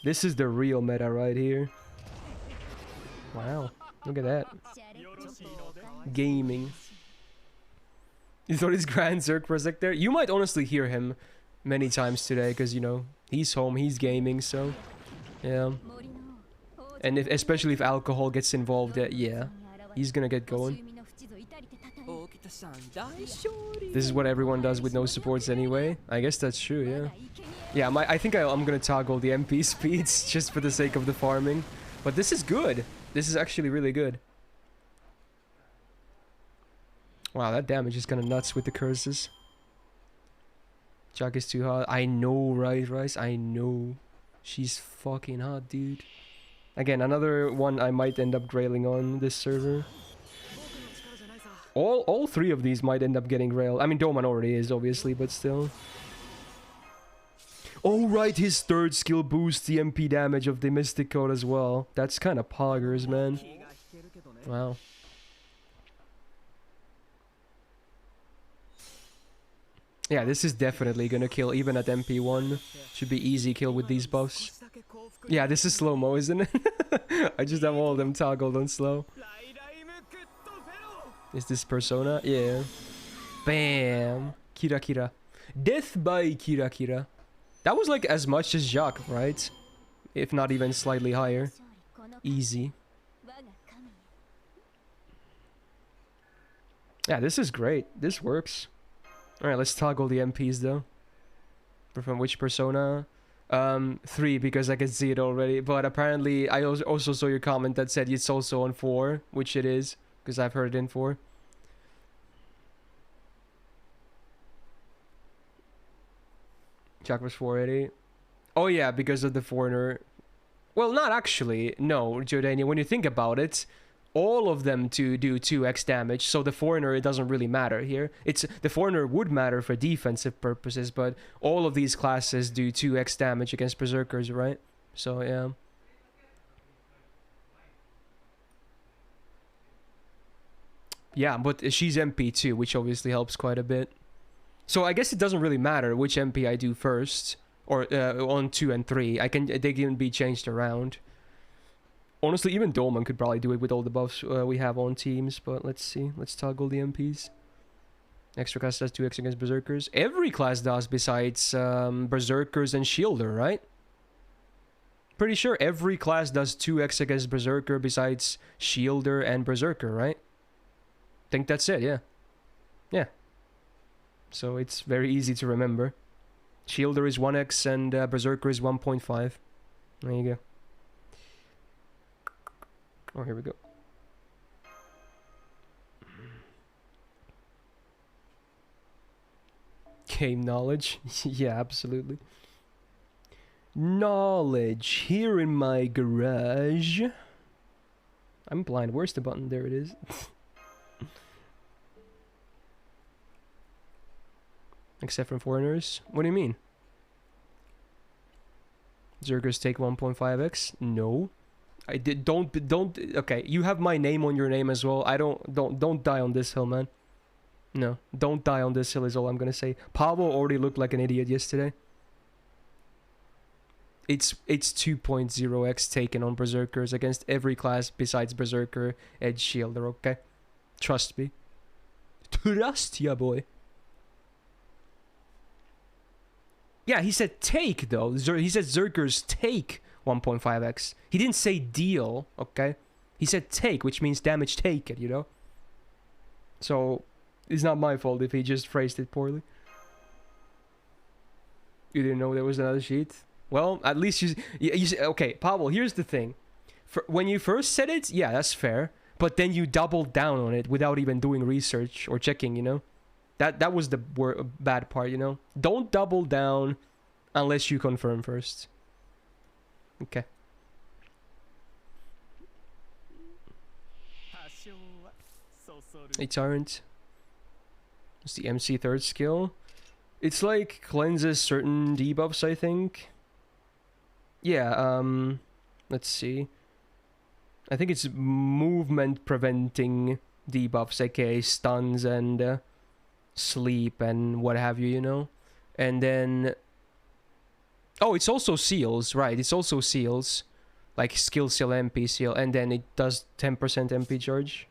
This is the real meta right here. Wow, look at that. Gaming. You thought he's Grand Zerk Prosec there? You might honestly hear him many times today, because, you know, he's home, he's gaming, so... Yeah. And especially if alcohol gets involved, yeah, he's gonna get going. This is what everyone does with no supports anyway. I guess that's true, yeah. Yeah, I think I'm gonna toggle the MP speeds just for the sake of the farming. But this is good. This is actually really good. Wow, that damage is kind of nuts with the curses. Chuck is too hot. I know, right, Rice? I know. She's fucking hot, dude. Again, another one I might end up grailing on this server. All 3 of these might end up getting railed. I mean, Doman already is, obviously, but still. Oh, right, his 3rd skill boosts the MP damage of the Mystic Code as well. That's kind of poggers, man. Wow. Yeah, this is definitely gonna kill even at MP1. Should be easy kill with these buffs. Yeah, this is slow-mo, isn't it? I just have all of them toggled on slow. Is this Persona? Yeah. Bam! Kira Kira. Death by Kira Kira. That was like as much as Jacques, right? If not even slightly higher. Easy. Yeah, this is great. This works. Alright, let's toggle the MPs though. From which Persona? 3, because I can see it already. But apparently, I also saw your comment that said it's also on 4, which it is. Because I've heard it in 4. Jack was 480. Oh yeah, because of the Foreigner. Well, not actually. No, Jordania, when you think about it, all of them to do 2x damage, so the Foreigner, it doesn't really matter here. The Foreigner would matter for defensive purposes, but all of these classes do 2x damage against Berserkers, right? So, yeah. Yeah, but she's MP too, which obviously helps quite a bit. So I guess it doesn't really matter which MP I do first, or on 2 and 3. They can be changed around. Honestly, even Dolman could probably do it with all the buffs we have on teams, but let's see. Let's toggle the MPs. Extra class does 2x against Berserkers. Every class does besides Berserkers and Shielder, right? Pretty sure every class does 2x against Berserker besides Shielder and Berserker, right? Think that's it, yeah. Yeah. So it's very easy to remember. Shielder is 1x and Berserker is 1.5. There you go. Oh, here we go. Game knowledge. Yeah, absolutely. Knowledge here in my garage. I'm blind. Where's the button? There it is. Except from foreigners. What do you mean? Zergers take 1.5x? No. I did. Don't. Okay, you have my name on your name as well. I don't die on this hill, man. No, don't die on this hill is all I'm gonna say. Pablo already looked like an idiot yesterday. It's 2.0x taken on Berserkers against every class besides Berserker, Edge Shielder, okay? Trust me. Trust ya, boy. Yeah, he said take, though. He said Zerkers take 1.5x. He didn't say deal, okay? He said take, which means damage taken, you know? So, it's not my fault if he just phrased it poorly. You didn't know there was another sheet? Well, at least you okay, Pablo, here's the thing. When you first said it, yeah, that's fair. But then you doubled down on it without even doing research or checking, you know? That was the bad part, you know? Don't double down unless you confirm first. Okay. A Tyrant. It's the MC third skill. It's like cleanses certain debuffs, I think. Yeah, let's see. I think it's movement preventing debuffs, aka stuns and sleep and what have you, you know? And then... Oh, it's also seals, right? It's also seals. Like skill seal, MP seal, and then it does 10% MP charge.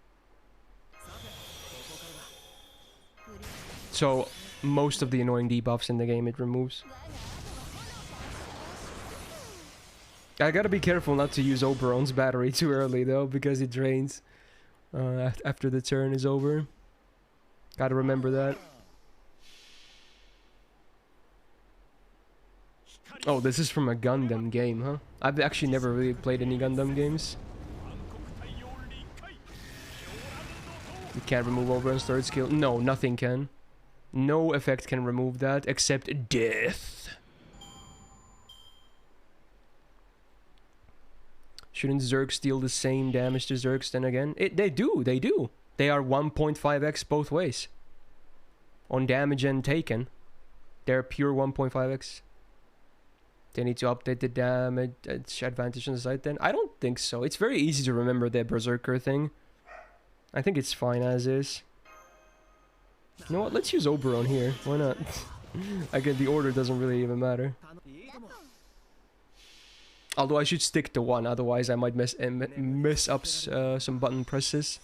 So, most of the annoying debuffs in the game it removes. I gotta be careful not to use Oberon's battery too early though, because it drains after the turn is over. Gotta remember that. Oh, this is from a Gundam game, huh? I've actually never really played any Gundam games. You can't remove Oberon's third skill. No, nothing can. No effect can remove that except death. Shouldn't Zergs deal the same damage to Zergs then again? They do. They are 1.5x both ways. On damage and taken. They're pure 1.5x. They need to update the damage advantage on the side then? I don't think so. It's very easy to remember the Berserker thing. I think it's fine as is. You know what? Let's use Oberon here. Why not? Again, the order doesn't really even matter. Although I should stick to one, otherwise I might mess up some button presses.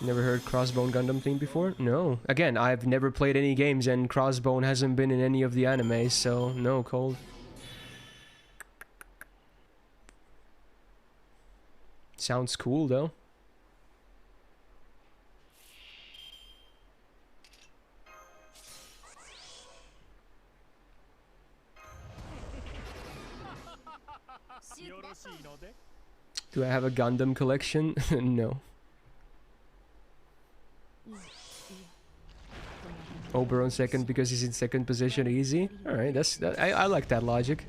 Never heard Crossbone Gundam theme before? No. Again, I've never played any games and Crossbone hasn't been in any of the animes, so no, cold. Sounds cool though. Do I have a Gundam collection? No. Oberon second because he's in second position, easy. Alright, I like that logic.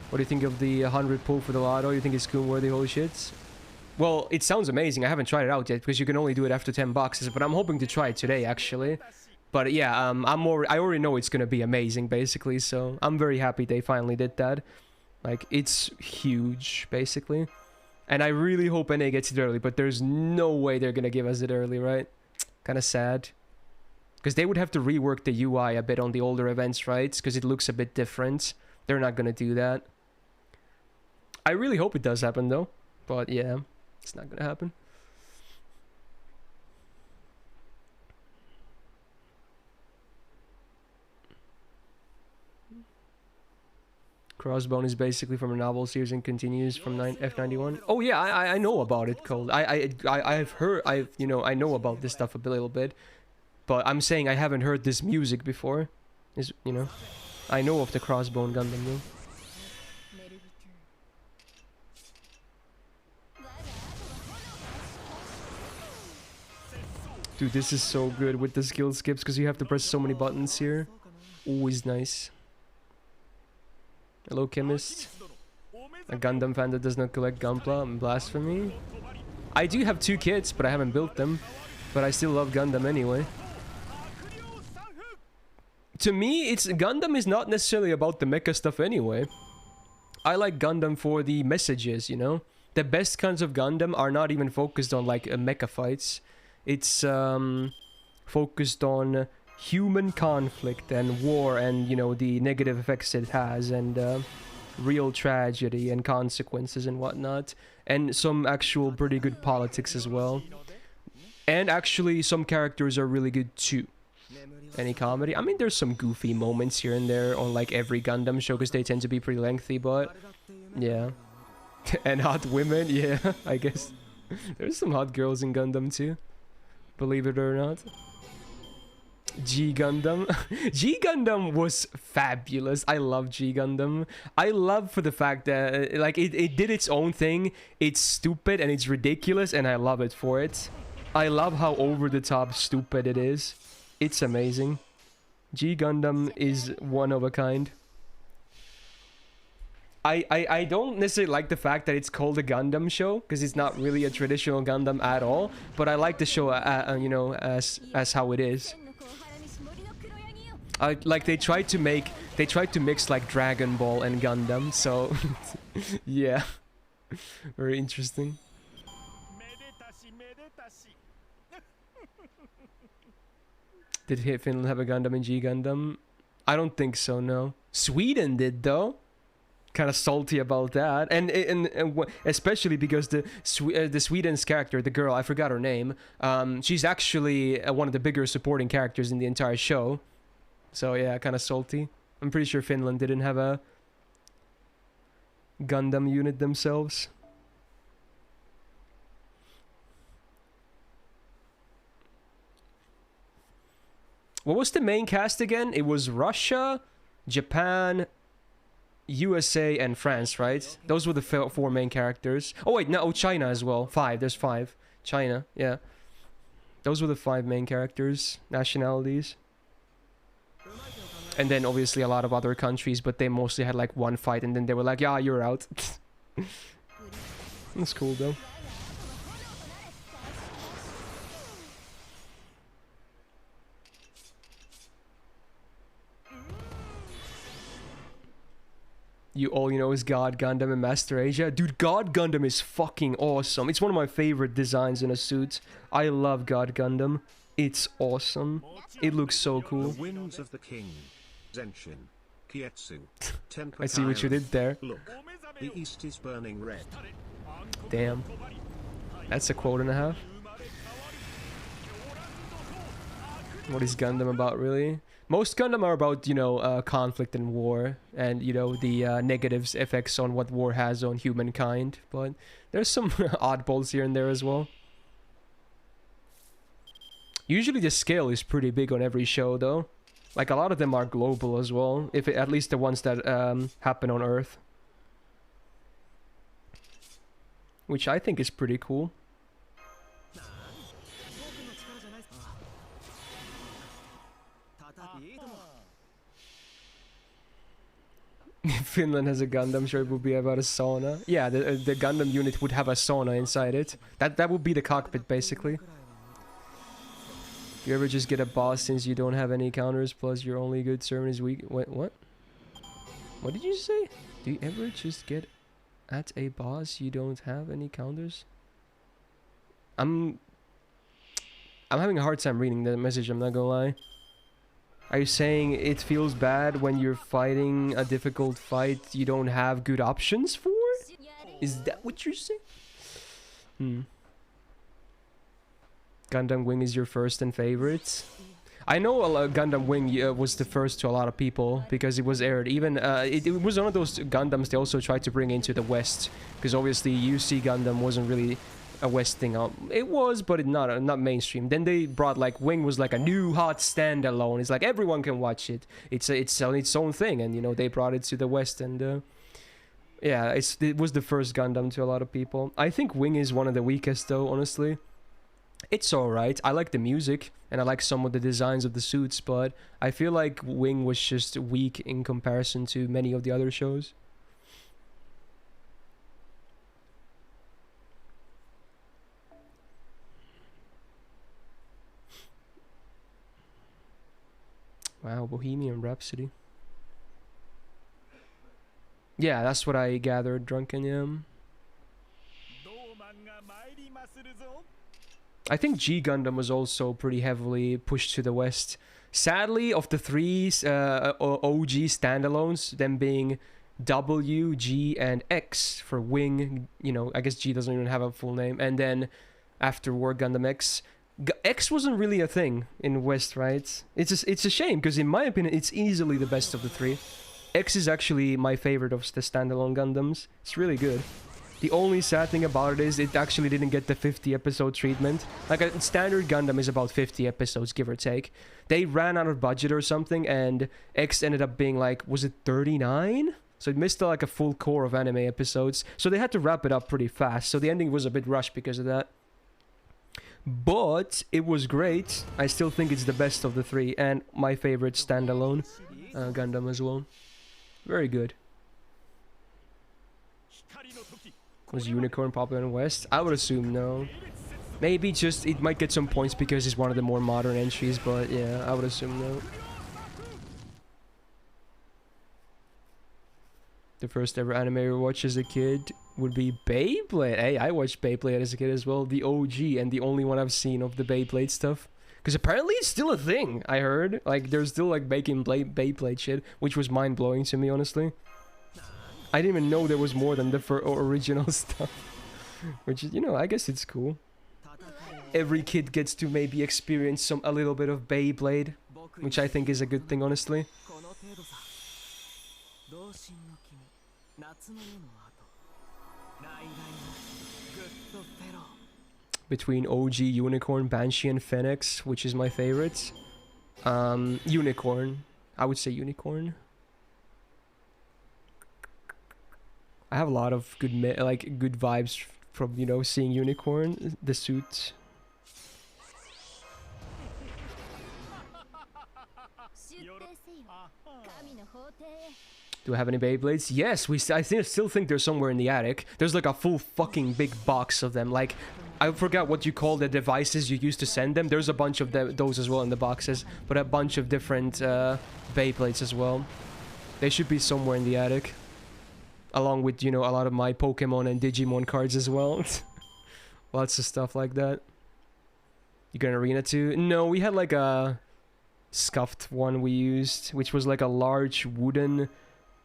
What do you think of the 100 pull for the lotto? You think it's cool worthy? Holy shit. Well, it sounds amazing. I haven't tried it out yet because you can only do it after 10 boxes, but I'm hoping to try it today actually. But yeah, I already know it's gonna be amazing basically, so I'm very happy they finally did that. Like, it's huge, basically. And I really hope NA gets it early, but there's no way they're gonna give us it early, right? Kinda sad. Because they would have to rework the UI a bit on the older events, right? Because it looks a bit different. They're not gonna do that. I really hope it does happen, though. But yeah, it's not gonna happen. Crossbone is basically from a novel series and continues from F91. Oh yeah, I know about it, Cold. I've heard, I know about this stuff a little bit. But I'm saying I haven't heard this music before. Is, you know, I know of the Crossbone Gundam though. Dude, this is so good with the skill skips because you have to press so many buttons here. Always nice. Hello, Chemist. A Gundam fan that does not collect Gunpla and blasphemy. I do have 2 kits, but I haven't built them. But I still love Gundam anyway. To me, Gundam is not necessarily about the mecha stuff anyway. I like Gundam for the messages, you know? The best kinds of Gundam are not even focused on like mecha fights. It's focused on human conflict and war and, you know, the negative effects it has and real tragedy and consequences and whatnot. And some actual pretty good politics as well. And actually some characters are really good too. Any comedy? I mean, there's some goofy moments here and there on like every Gundam show because they tend to be pretty lengthy, but yeah. And hot women, yeah, I guess. There's some hot girls in Gundam too. Believe it or not. G Gundam. G Gundam was fabulous. I love G Gundam. I love for the fact that like it did its own thing. It's stupid and it's ridiculous and I love it for it. I love how over the top stupid it is. It's amazing. G Gundam is one of a kind. I don't necessarily like the fact that it's called a Gundam show because it's not really a traditional Gundam at all. But I like the show, you know, as how it is. Like they tried to mix like Dragon Ball and Gundam. So yeah, very interesting. Did Finland have a Gundam in G Gundam? I don't think so. No, Sweden did though. Kind of salty about that, and especially because the Sweden's character, the girl, I forgot her name, she's actually one of the bigger supporting characters in the entire show. So yeah, kind of salty. I'm pretty sure Finland didn't have a Gundam unit themselves. What was the main cast again? It was Russia, Japan, USA and France, right? Those were the 4 main characters. Oh wait, no, China as well. 5, there's 5. China, yeah. Those were the 5 main characters, nationalities. And then obviously a lot of other countries, but they mostly had like 1 fight and then they were like, yeah, you're out. That's cool though. All you know is God Gundam and Master Asia. Dude, God Gundam is fucking awesome. It's one of my favorite designs in a suit. I love God Gundam. It's awesome. It looks so cool. The winds of the king. Zenshin. Kietsu. I see what you did there. Look. The east is burning red. Damn. That's a quote and a half. What is Gundam about, really? Most Gundam are about, you know, conflict and war, and, you know, the negatives effects on what war has on humankind, but there's some oddballs here and there as well. Usually the scale is pretty big on every show, though. Like, a lot of them are global as well, at least the ones that happen on Earth. Which I think is pretty cool. If Finland has a Gundam, sure it would be about a sauna. Yeah, the Gundam unit would have a sauna inside it. That would be the cockpit, basically. You ever just get a boss since you don't have any counters, plus your only good servant is weak? What? What did you say? Do you ever just get at a boss you don't have any counters? I'm having a hard time reading the message, I'm not gonna lie. Are you saying it feels bad when you're fighting a difficult fight you don't have good options for? Is that what you're saying? Gundam Wing is your first and favorite? I know Gundam Wing was the first to a lot of people because it was aired. Even it was one of those Gundams they also tried to bring into the West, because obviously UC Gundam wasn't really a West thing. It was, but not mainstream. Then they brought like Wing was like a new hot standalone. It's like everyone can watch it. It's on its own thing, and you know they brought it to the West, and yeah, it was the first Gundam to a lot of people. I think Wing is one of the weakest though, honestly. It's alright. I like the music and I like some of the designs of the suits, but I feel like Wing was just weak in comparison to many of the other shows. Wow, Bohemian Rhapsody. Yeah, that's what I gathered, Drunken Yam. I think G Gundam was also pretty heavily pushed to the West. Sadly, of the three OG standalones, them being W, G, and X for Wing, you know, I guess G doesn't even have a full name, and then after War Gundam X, X wasn't really a thing in West, right? It's a shame, because in my opinion, it's easily the best of the three. X is actually my favorite of the standalone Gundams. It's really good. The only sad thing about it is it actually didn't get the 50 episode treatment. Like a standard Gundam is about 50 episodes, give or take. They ran out of budget or something, and X ended up being like, was it 39? So it missed like a full core of anime episodes. So they had to wrap it up pretty fast. So the ending was a bit rushed because of that. But it was great. I still think it's the best of the three, and my favorite standalone Gundam as well. Very good. Was Unicorn popular in the West? I would assume no. Maybe just it might get some points because it's one of the more modern entries, but yeah, I would assume no. The first ever anime I watched as a kid would be Beyblade. Hey, I watched Beyblade as a kid as well. The OG and the only one I've seen of the Beyblade stuff. Because apparently it's still a thing, I heard. Like, they're still like making Beyblade shit, which was mind-blowing to me, honestly. I didn't even know there was more than the original stuff. Which, you know, I guess it's cool. Every kid gets to maybe experience a little bit of Beyblade, which I think is a good thing, honestly. Between OG, Unicorn, Banshee, and Phoenix, which is my favorite. Unicorn. I would say Unicorn. I have a lot of good vibes from, you know, seeing Unicorn, the suit. Do I have any Beyblades? Yes, I still think they're somewhere in the attic. There's like a full fucking big box of them. Like, I forgot what you call the devices you use to send them. There's a bunch of those as well in the boxes, but a bunch of different Beyblades as well. They should be somewhere in the attic. Along with, you know, a lot of my Pokemon and Digimon cards as well. Lots of stuff like that. You got an arena too? No, we had like a scuffed one we used, which was like a large wooden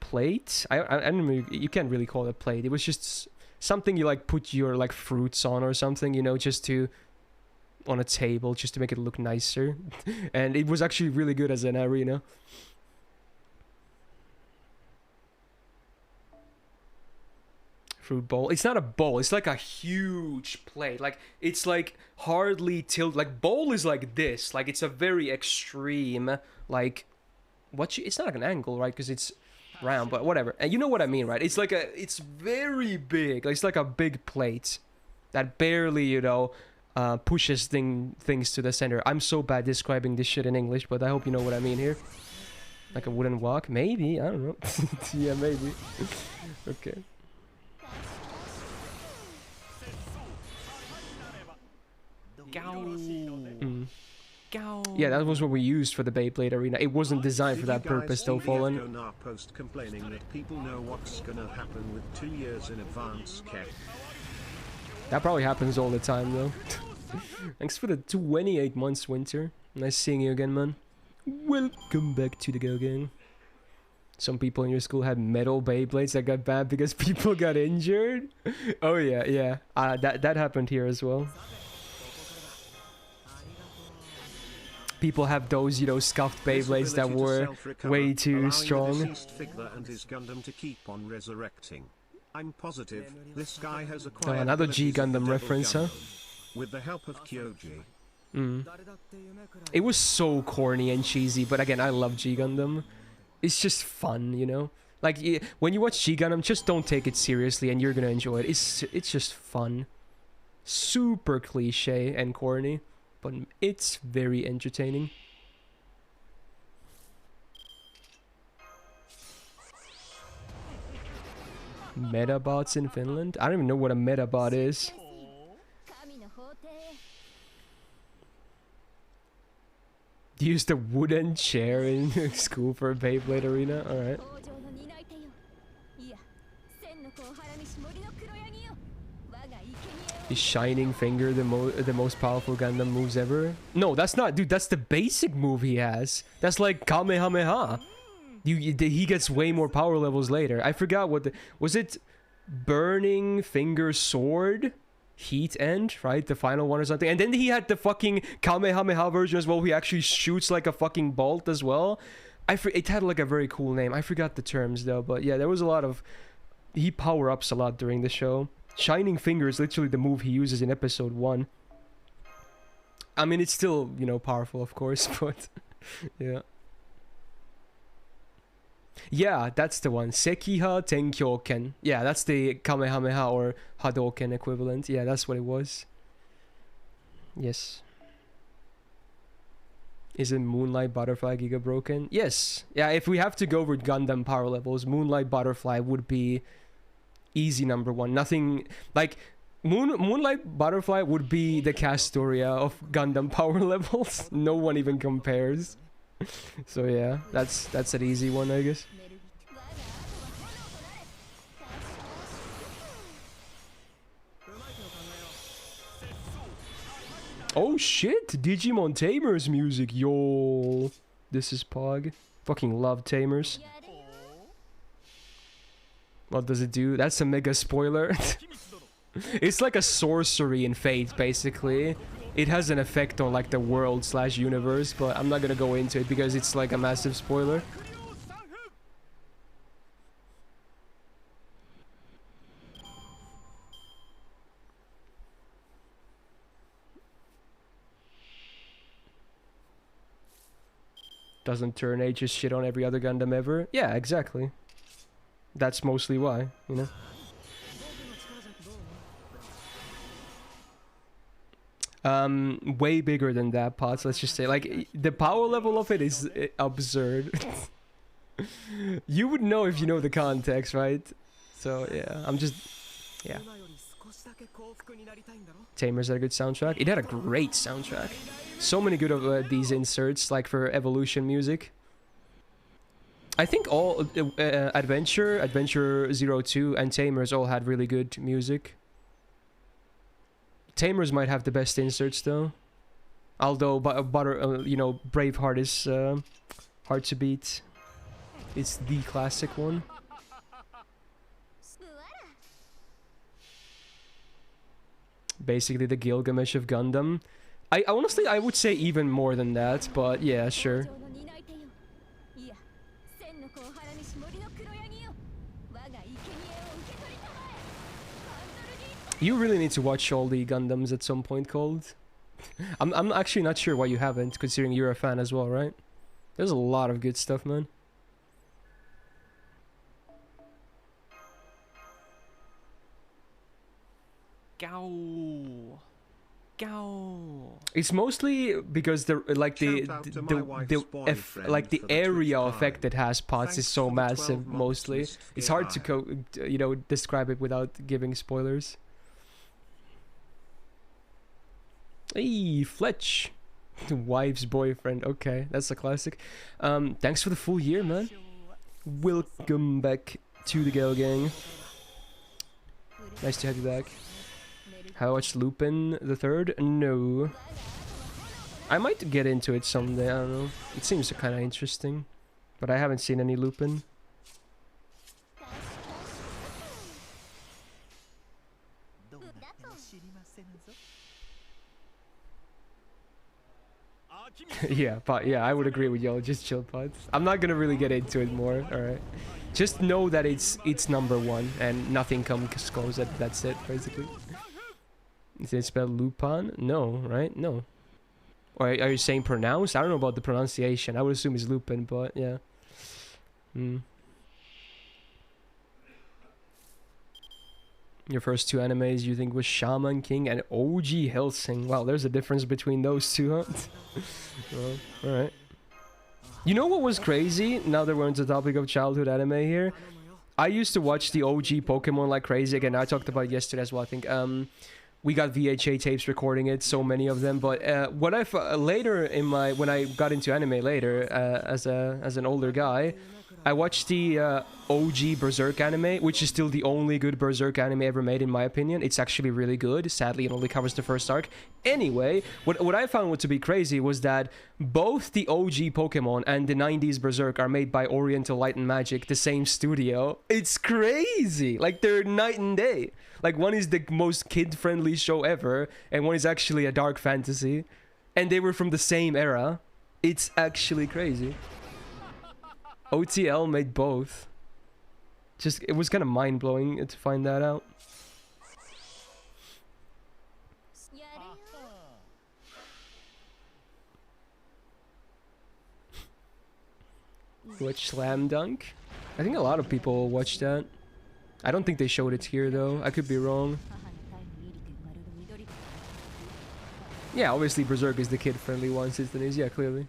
plate. I don't know, you can't really call it a plate. It was just something you like put your like fruits on or something, you know, just to on a table just to make it look nicer. And it was actually really good as an arena. Fruit bowl. It's not a bowl. It's like a huge plate. Like, it's like hardly tilted. Like, bowl is like this. Like, it's a very extreme, like, it's not like an angle, right? Because it's round, but whatever. And you know what I mean, right? It's like it's very big. Like, it's like a big plate that barely, you know, pushes things to the center. I'm so bad describing this shit in English, but I hope you know what I mean here. Like a wooden walk? Maybe. I don't know. Yeah, maybe. Okay. Yeah, that was what we used for the Beyblade arena. It wasn't designed for that purpose, though, Fallen. Post complaining that people know what's gonna happen with 2 years in advance, Kev. That probably happens all the time, though. Thanks for the 28 months, Winter. Nice seeing you again, man. Welcome back to the Go Gang. Some people in your school had metal Beyblades that got banned because people got injured. Oh yeah, yeah. That happened here as well. People have those, you know, scuffed Beyblades that were way too strong. And Is Gundam to keep on resurrecting. I'm positive this guy has acquired another G abilities of the Gundam Devil reference, huh? Gundam. With the help of Kyoji. It was so corny and cheesy, but again, I love G Gundam. It's just fun, you know? Like, when you watch G Gundam, just don't take it seriously and you're gonna enjoy it. It's just fun. Super cliche and corny, but it's very entertaining. Metabots in Finland? I don't even know what a metabot is. Use the wooden chair in school for a Beyblade arena? Alright. Is Shining Finger the most powerful Gundam moves ever? No, that's not, dude. That's the basic move he has. That's like Kamehameha. He gets way more power levels later. I forgot what was it. Burning Finger Sword, Heat End, right? The final one or something. And then he had the fucking Kamehameha version as well. He actually shoots like a fucking bolt as well. It had like a very cool name. I forgot the terms though. But yeah, there was a lot of. He power ups a lot during the show. Shining Finger is literally the move he uses in episode 1. I mean, it's still, you know, powerful, of course, but yeah. Yeah, that's the one. Sekiha Tenkyoken. Yeah, that's the Kamehameha or Hadouken equivalent. Yeah, that's what it was. Yes. Is it Moonlight Butterfly Giga Broken? Yes. Yeah, if we have to go with Gundam power levels, Moonlight Butterfly would be easy #1. Nothing like Moonlight Butterfly would be the Castoria of Gundam power levels. No one even compares. So yeah, that's an easy one, I guess. Oh shit, Digimon Tamers music, yo. This is Pog. Fucking love Tamers. What does it do? That's a mega spoiler. It's like a sorcery in Fate, basically. It has an effect on like the world / universe, but I'm not gonna go into it because it's like a massive spoiler. Doesn't turn H's shit on every other Gundam ever? Yeah, exactly. That's mostly why, you know? Way bigger than that, Pots, let's just say. Like, the power level of it is absurd. You would know if you know the context, right? So, yeah, I'm just... Yeah. Tamers had a good soundtrack. It had a great soundtrack. So many good of these inserts, like for Evolution music. I think all Adventure 02, and Tamers all had really good music. Tamers might have the best inserts though. Although, you know, Braveheart is hard to beat. It's the classic one. Basically the Gilgamesh of Gundam. I honestly, I would say even more than that, but yeah, sure. You really need to watch all the Gundams at some point, Cold. I'm actually not sure why you haven't, considering you're a fan as well, right? There's a lot of good stuff, man. Gow. Gow. It's mostly because the area effect it has, Pots, is so massive. Mostly, it's hard to you know, describe it without giving spoilers. Hey, Fletch, wife's boyfriend. Okay, that's a classic. Thanks for the full year, man. Welcome back to the Gale Gang. Nice to have you back. Have I watched Lupin the Third? No. I might get into it someday, I don't know. It seems kind of interesting. But I haven't seen any Lupin. Yeah, but yeah, I would agree with y'all. Just chill pods. I'm not gonna really get into it more. All right, just know that it's number one and nothing comes close. That's it basically. Is it spelled Lupin? No, right? No. Or are you saying pronounced? I don't know about the pronunciation. I would assume it's Lupin, but yeah. Hmm. Your first two animes you think was Shaman King and OG Hellsing. Wow, there's a difference between those two, huh? Well, alright. You know what was crazy? Now that we're on the topic of childhood anime here. I used to watch the OG Pokemon like crazy. Again, I talked about it yesterday as well, I think. We got VHA tapes recording it, so many of them. But what I later in my when I got into anime later as an older guy, I watched the OG Berserk anime, which is still the only good Berserk anime ever made in my opinion. It's actually really good. Sadly, it only covers the first arc. Anyway, what I found to be crazy was that both the OG Pokemon and the 90s Berserk are made by Oriental Light and Magic, the same studio. It's crazy. Like they're night and day. Like one is the most kid-friendly show ever, and one is actually a dark fantasy. And they were from the same era. It's actually crazy. OTL made both. Just, it was kind of mind-blowing to find that out. Watch Slam Dunk? I think a lot of people watch that. I don't think they showed it here though. I could be wrong. Yeah, obviously Berserk is the kid-friendly one, Sistanies. Yeah, clearly.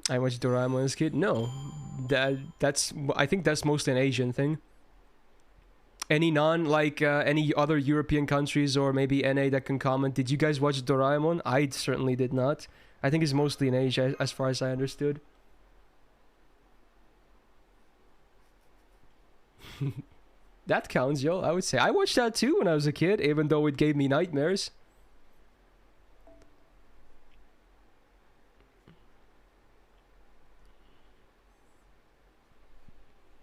I watched Doraemon as a kid. No, that's. I think that's mostly an Asian thing. Any any other European countries or maybe NA that can comment? Did you guys watch Doraemon? I certainly did not. I think it's mostly in Asia, as far as I understood. That counts, yo. I would say I watched that too when I was a kid, even though it gave me nightmares.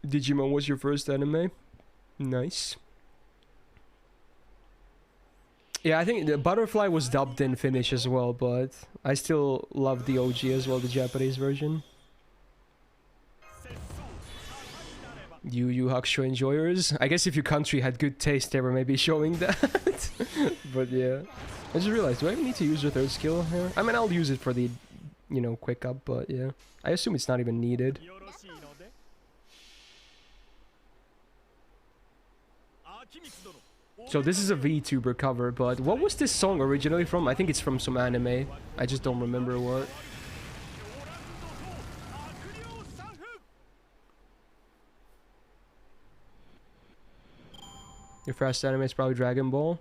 Digimon was your first anime? Nice. Yeah, I think the Butterfly was dubbed in Finnish as well, but I still love the OG as well, the Japanese version. Yu Hakusho enjoyers? I guess if your country had good taste, they were maybe showing that. But yeah. I just realized, do I even need to use the third skill here? I mean, I'll use it for the, you know, quick up, but yeah. I assume it's not even needed. So this is a VTuber cover, but what was this song originally from? I think it's from some anime. I just don't remember what. Your first anime is probably Dragon Ball.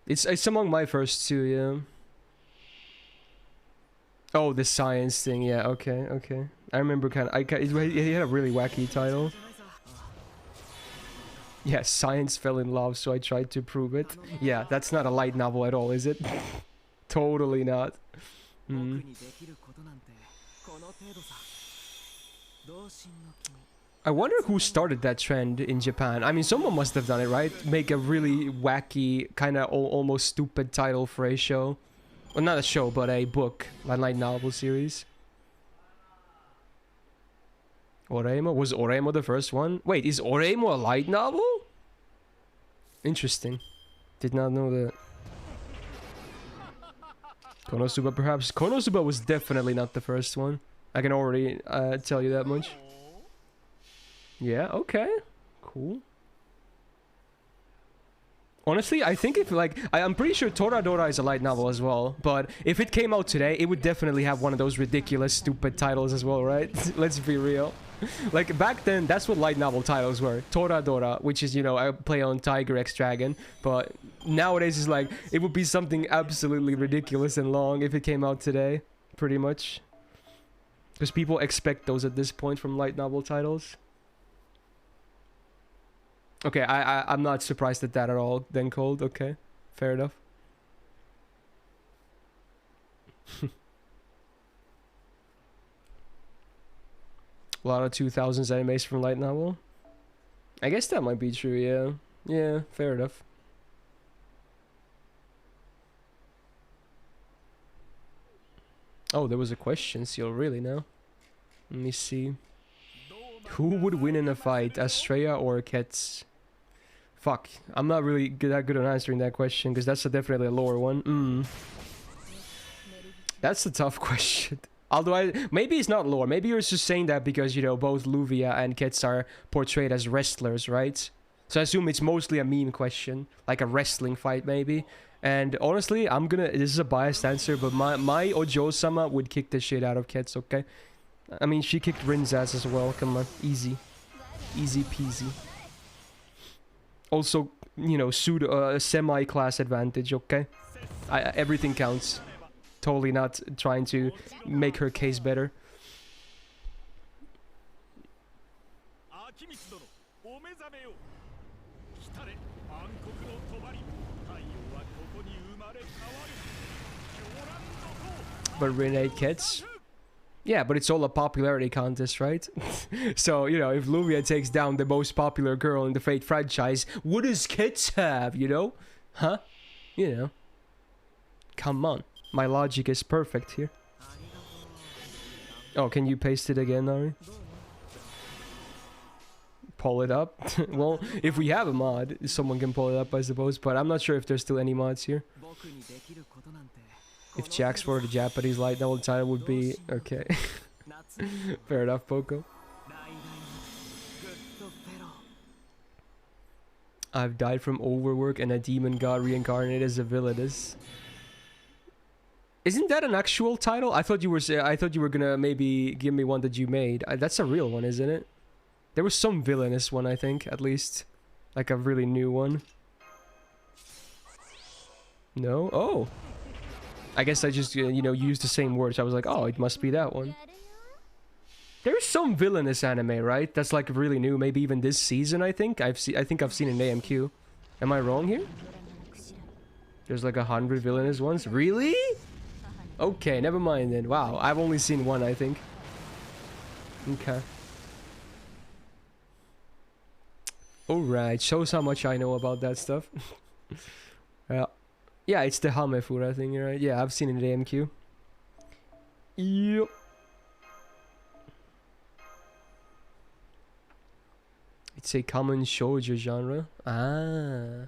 It's among my first two, yeah. Oh, the science thing, yeah, okay, okay. I remember he had a really wacky title. Yeah, science fell in love, so I tried to prove it. Yeah, that's not a light novel at all, is it? Totally not. Mm. I wonder who started that trend in Japan. I mean, someone must have done it, right? Make a really wacky, kind of almost stupid title for a show. Well, not a show, but a book. A light novel series. Oreimo? Was Oreimo the first one? Wait, is Oreimo a light novel? Interesting. Did not know that. Konosuba perhaps? Konosuba was definitely not the first one. I can already tell you that much. Yeah, okay. Cool. Honestly, I think if like... I'm pretty sure Toradora is a light novel as well. But if it came out today, it would definitely have one of those ridiculous, stupid titles as well, right? Let's be real. Like, back then, that's what light novel titles were. Toradora, which is, you know, I play on Tiger X Dragon. But nowadays, it's like... It would be something absolutely ridiculous and long if it came out today. Pretty much. Because people expect those at this point from light novel titles. Okay, I'm not surprised at that at all, then Cold. Okay, fair enough. A lot of 2000s animes from light novel. I guess that might be true, yeah. Yeah, fair enough. Oh, there was a question seal, really, now? Let me see. Who would win in a fight, Astrea or Kets? Fuck, I'm not really that good on answering that question, because that's definitely a lore one. That's a tough question. Although maybe it's not lore. Maybe you're just saying that because, you know, both Luvia and Kets are portrayed as wrestlers, right? So I assume it's mostly a meme question, like a wrestling fight maybe. And honestly, this is a biased answer, but my Ojo-sama would kick the shit out of Kets, okay? I mean, she kicked Rin's ass as well. Come on, easy. Easy peasy. Also, you know, semi-class advantage, okay? Everything counts. Totally not trying to make her case better. But Renee Kets? Yeah, but it's all a popularity contest, right? So, you know, if Luvia takes down the most popular girl in the Fate franchise, what does Kets have, you know? Huh? You know. Come on. My logic is perfect here. Oh, can you paste it again, Ari? Pull it up? Well, if we have a mod, someone can pull it up, I suppose. But I'm not sure if there's still any mods here. If Jax were the Japanese light novel title would be... Okay. Fair enough, Poco. I've died from overwork and a demon got reincarnated as a villainess. Isn't that an actual title? I thought you were gonna maybe give me one that you made. That's a real one, isn't it? There was some villainous one, I think, at least. Like a really new one. No? Oh! I guess I just, you know, used the same words. I was like, oh, it must be that one. There's some villainous anime, right? That's like really new. Maybe even this season, I think. I think I've seen an AMQ. Am I wrong here? There's like 100 villainous ones? Really? Okay, never mind then. Wow, I've only seen one, I think. Okay. Alright, shows how much I know about that stuff. Yeah. Yeah, it's the Hamefura thing, right? Yeah, I've seen it in AMQ. Yep. It's a common shoujo genre. Ah.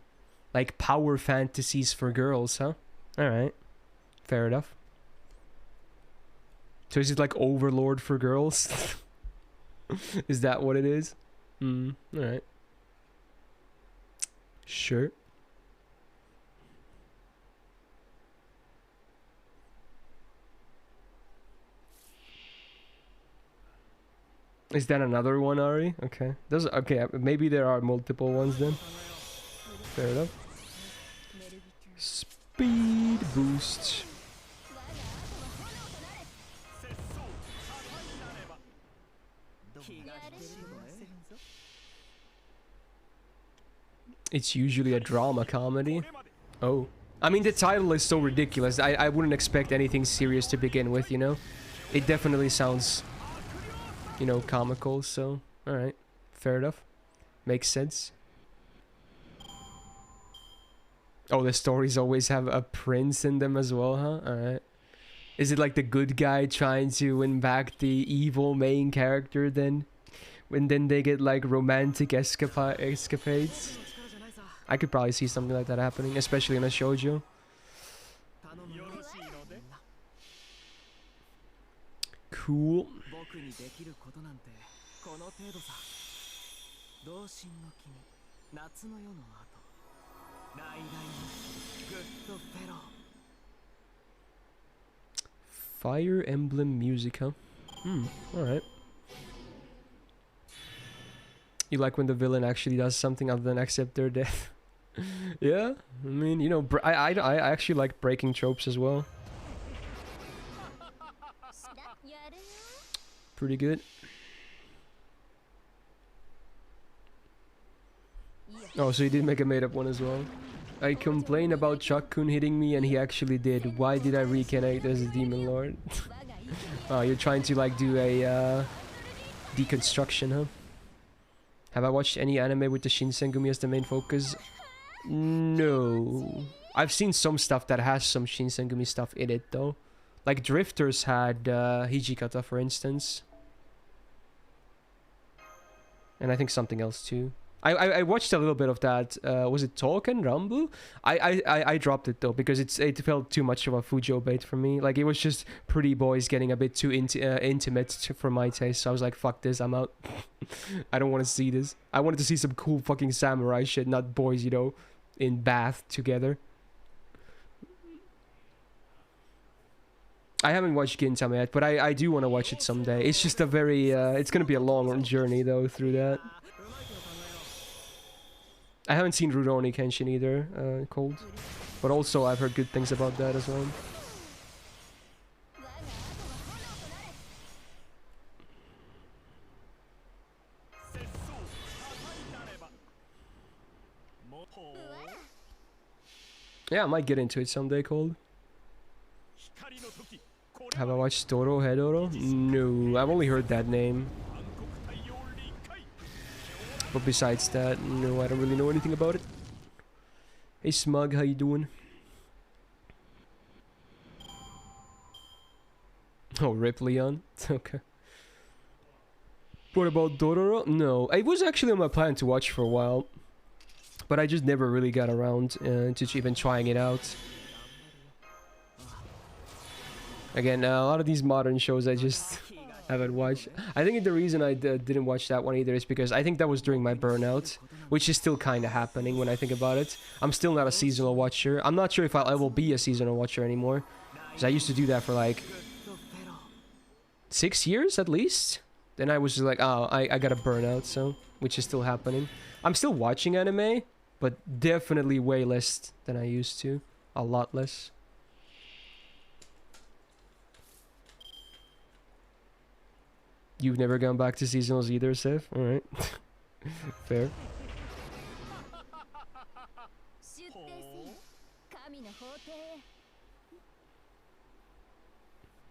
Like power fantasies for girls, huh? Alright. Fair enough. So is it like Overlord for girls? Is that what it is? Alright. Sure. Is that another one, Ari? Okay. Okay, maybe there are multiple ones then. Fair enough. Speed boost. It's usually a drama comedy. Oh. I mean, the title is so ridiculous. I wouldn't expect anything serious to begin with, you know? It definitely sounds, you know, comical, so... Alright. Fair enough. Makes sense. Oh, the stories always have a prince in them as well, huh? Alright. Is it like the good guy trying to win back the evil main character then? And then they get like romantic escapades? I could probably see something like that happening, especially in a shoujo. Cool. Fire Emblem music, huh? Alright. You like when the villain actually does something other than accept their death? Yeah? I mean, you know, I actually like breaking tropes as well. Pretty good. Oh, so he did make a made-up one as well. I complained about Chuck-kun hitting me and he actually did. Why did I reconnect as a Demon Lord? Oh, you're trying to like do a deconstruction, huh? Have I watched any anime with the Shinsengumi as the main focus? No. I've seen some stuff that has some Shinsengumi stuff in it though. Like Drifters had Hijikata, for instance. And I think something else too. I watched a little bit of that. Was it Token Rambu? I dropped it though because it felt too much of a Fujo bait for me. Like it was just pretty boys getting a bit too intimate for my taste. So I was like, fuck this, I'm out. I don't want to see this. I wanted to see some cool fucking samurai shit, not boys, you know, in bath together. I haven't watched Gintama yet, but I do want to watch it someday. It's just a very it's gonna be a long journey though through that. I haven't seen Rurouni Kenshin either, Cold. But also I've heard good things about that as well. Yeah, I might get into it someday, Cold. Have I watched Toro Hedoro? No, I've only heard that name. But besides that, no, I don't really know anything about it. Hey Smug, how you doing? Oh, rip Leon. Okay. What about Dororo? No, it was actually on my plan to watch for a while. But I just never really got around to even trying it out. Again, a lot of these modern shows I just haven't watched. I think the reason I didn't watch that one either is because I think that was during my burnout, which is still kind of happening when I think about it. I'm still not a seasonal watcher. I'm not sure if I will be a seasonal watcher anymore, because I used to do that for like 6 years at least. Then I was just like, oh, I got a burnout, so which is still happening. I'm still watching anime, but definitely way less than I used to. A lot less. You've never gone back to seasonals either, Seth? Alright. Fair.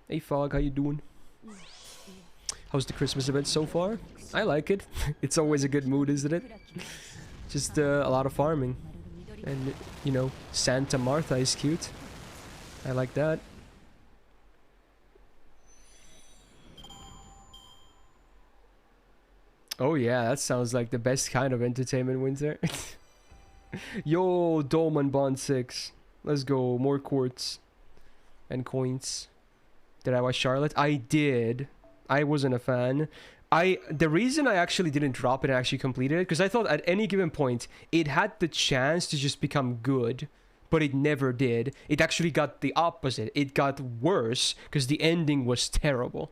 Hey Fog, how you doing? How's the Christmas event so far? I like it. It's always a good mood, isn't it? Just a lot of farming. And, you know, Santa Martha is cute. I like that. Oh yeah, that sounds like the best kind of entertainment winter. Yo, Dolman Bond 6. Let's go, more quartz. And coins. Did I watch Charlotte? I did. I wasn't a fan. The reason I actually didn't drop it and actually completed it, because I thought at any given point, it had the chance to just become good, but it never did. It actually got the opposite. It got worse, because the ending was terrible.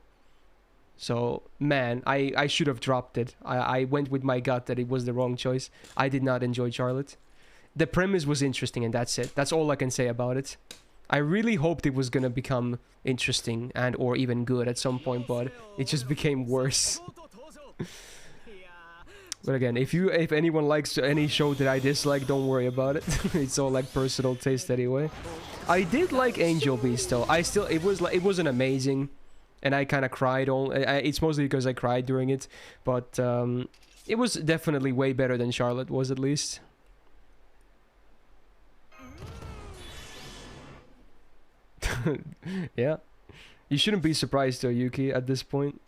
So, man, I should have dropped it. I went with my gut that it was the wrong choice. I did not enjoy Charlotte. The premise was interesting and that's it. That's all I can say about it. I really hoped it was gonna become interesting and or even good at some point, but it just became worse. But again, if anyone likes any show that I dislike, don't worry about it. It's all like personal taste anyway. I did like Angel Beast though. It wasn't amazing. And I kind of cried. It's mostly because I cried during it. But it was definitely way better than Charlotte was, at least. Yeah. You shouldn't be surprised though, Yuki, at this point.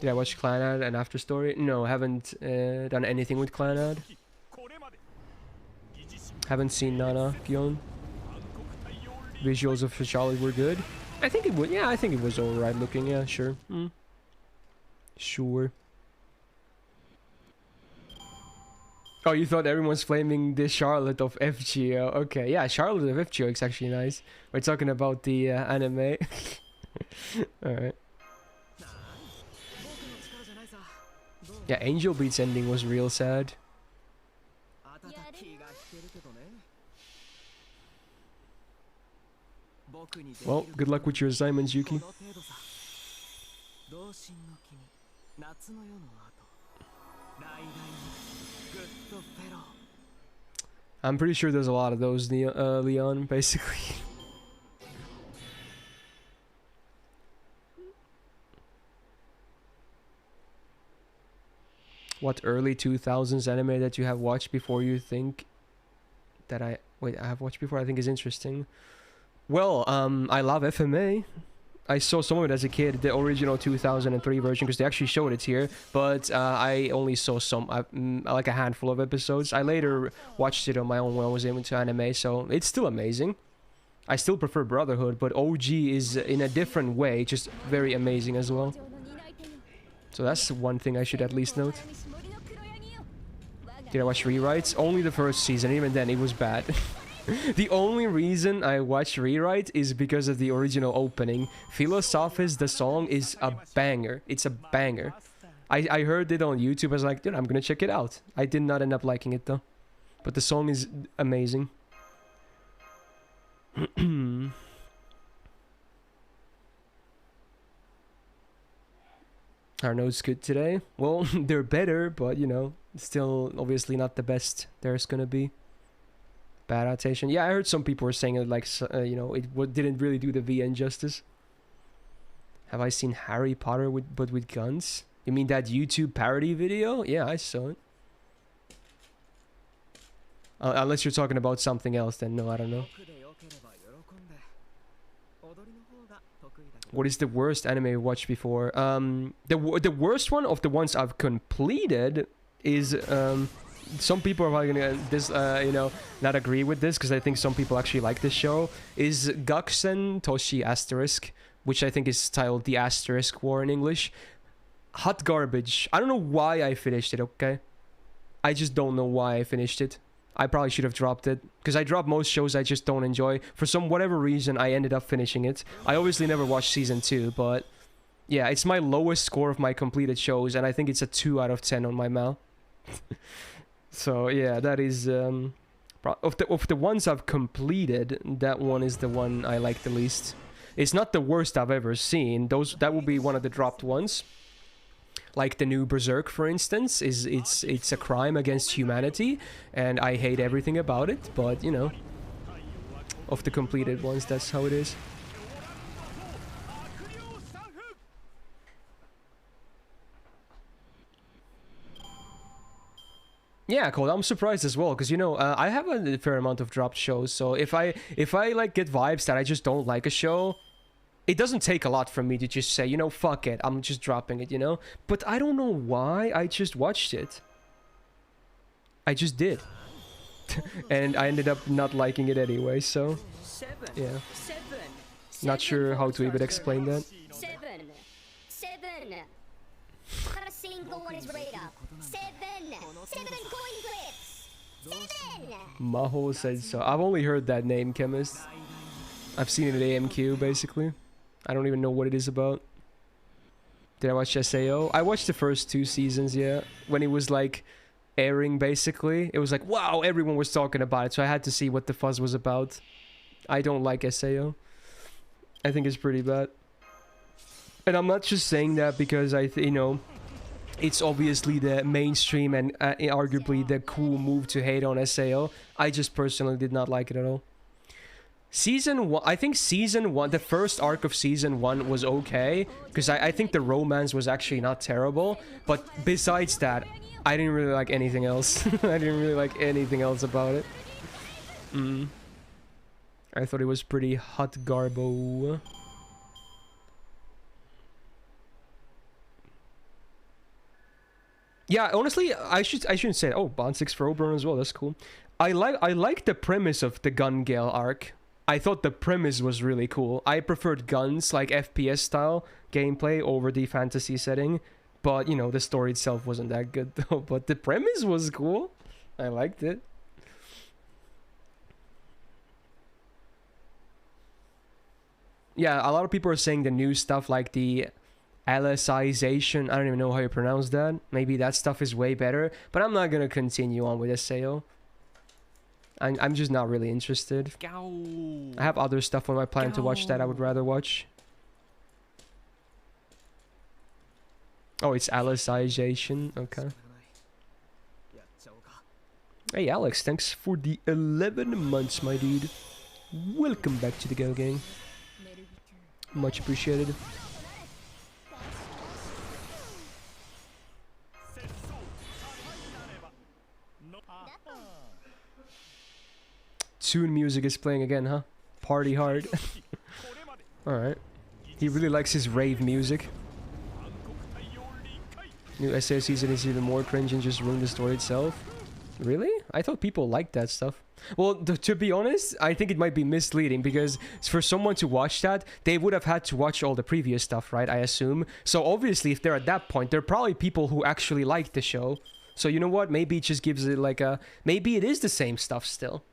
Did I watch Clanad and After Story? No, haven't done anything with Clanad. Haven't seen Nana Gion. Visuals of Charlotte were good. I think it would. Yeah, I think it was alright looking. Yeah, sure. Sure. Oh, you thought everyone's flaming this Charlotte of FGO. Okay, yeah, Charlotte of FGO is actually nice. We're talking about the anime. Alright. Yeah, Angel Beats ending was real sad. Well, good luck with your assignments, Yuki. I'm pretty sure there's a lot of those, Leon, basically. What early 2000s anime that you have watched before you think that I have watched before I think is interesting? Well, I love FMA. I saw some of it as a kid, the original 2003 version, because they actually showed it here. But I only saw some, like a handful of episodes. I later watched it on my own when I was into anime, so it's still amazing. I still prefer Brotherhood, but OG is in a different way, just very amazing as well. So that's one thing I should at least note. Did I watch rewrites? Only the first season, even then it was bad. The only reason I watched Rewrite is because of the original opening. Philosophis, the song, is a banger. It's a banger. I heard it on YouTube. I was like, dude, I'm gonna check it out. I did not end up liking it though. But the song is amazing. Our notes good today. Well, they're better, but you know, still obviously not the best there's gonna be. Bad adaptation. Yeah, I heard some people were saying it like, you know, it didn't really do the VN justice. Have I seen Harry Potter but with guns? You mean that YouTube parody video? Yeah, I saw it. Unless you're talking about something else, then no, I don't know. What is the worst anime you watched before? The worst one of the ones I've completed is some people are probably gonna you know, not agree with this, because I think some people actually like this show, is Gakusen Toshi Asterisk, which I think is titled The Asterisk War in English. Hot garbage. I don't know why I finished it, okay? I just don't know why I finished it. I probably should have dropped it, because I drop most shows I just don't enjoy. For whatever reason, I ended up finishing it. I obviously never watched season 2, but yeah, it's my lowest score of my completed shows, and I think it's a 2 out of 10 on my MAL. So yeah, that is of the ones I've completed, that one is the one I like the least. It's not the worst I've ever seen. That will be one of the dropped ones. Like the new Berserk, for instance, it's a crime against humanity, and I hate everything about it. But you know, of the completed ones, that's how it is. Yeah, Cole, I'm surprised as well, because you know, I have a fair amount of dropped shows, so if I like get vibes that I just don't like a show, it doesn't take a lot from me to just say, you know, fuck it, I'm just dropping it, you know? But I don't know why, I just watched it. I just did. And I ended up not liking it anyway, so yeah. Not sure how to even explain that. Maho said so. I've only heard that name, Chemist. I've seen it at AMQ, basically. I don't even know what it is about. Did I watch SAO? I watched the first 2 seasons, yeah. When it was like airing, basically. It was like, wow, everyone was talking about it, so I had to see what the fuzz was about. I don't like SAO. I think it's pretty bad. And I'm not just saying that because you know, it's obviously the mainstream and arguably the cool move to hate on SAO. I just personally did not like it at all. Season 1, I think Season 1, the first arc of Season 1 was okay, because I think the romance was actually not terrible, but besides that, I didn't really like anything else. I didn't really like anything else about it. I thought it was pretty hot garbo. Yeah, honestly, I shouldn't say it. Oh, Bond 6 for Oberon as well, that's cool. I like the premise of the Gun Gale arc. I thought the premise was really cool. I preferred guns, like FPS style gameplay, over the fantasy setting. But, you know, the story itself wasn't that good though. But the premise was cool. I liked it. Yeah, a lot of people are saying the new stuff like the LSization, I don't even know how you pronounce that. Maybe that stuff is way better. But I'm not going to continue on with SAO. I'm just not really interested. I have other stuff on my plan to watch that I would rather watch. Oh, it's Alicization. Okay. Hey, Alex, thanks for the 11 months, my dude. Welcome back to the Go Gang. Much appreciated. Tune music is playing again, huh? party hard. Alright. He really likes his rave music. New SAO season is even more cringe and just ruined the story itself. Really? I thought people liked that stuff. Well, to be honest, I think it might be misleading because for someone to watch that, they would have had to watch all the previous stuff, right? I assume. So obviously, if they're at that point, there are probably people who actually like the show. So you know what? Maybe it just gives it like a... Maybe it is the same stuff still.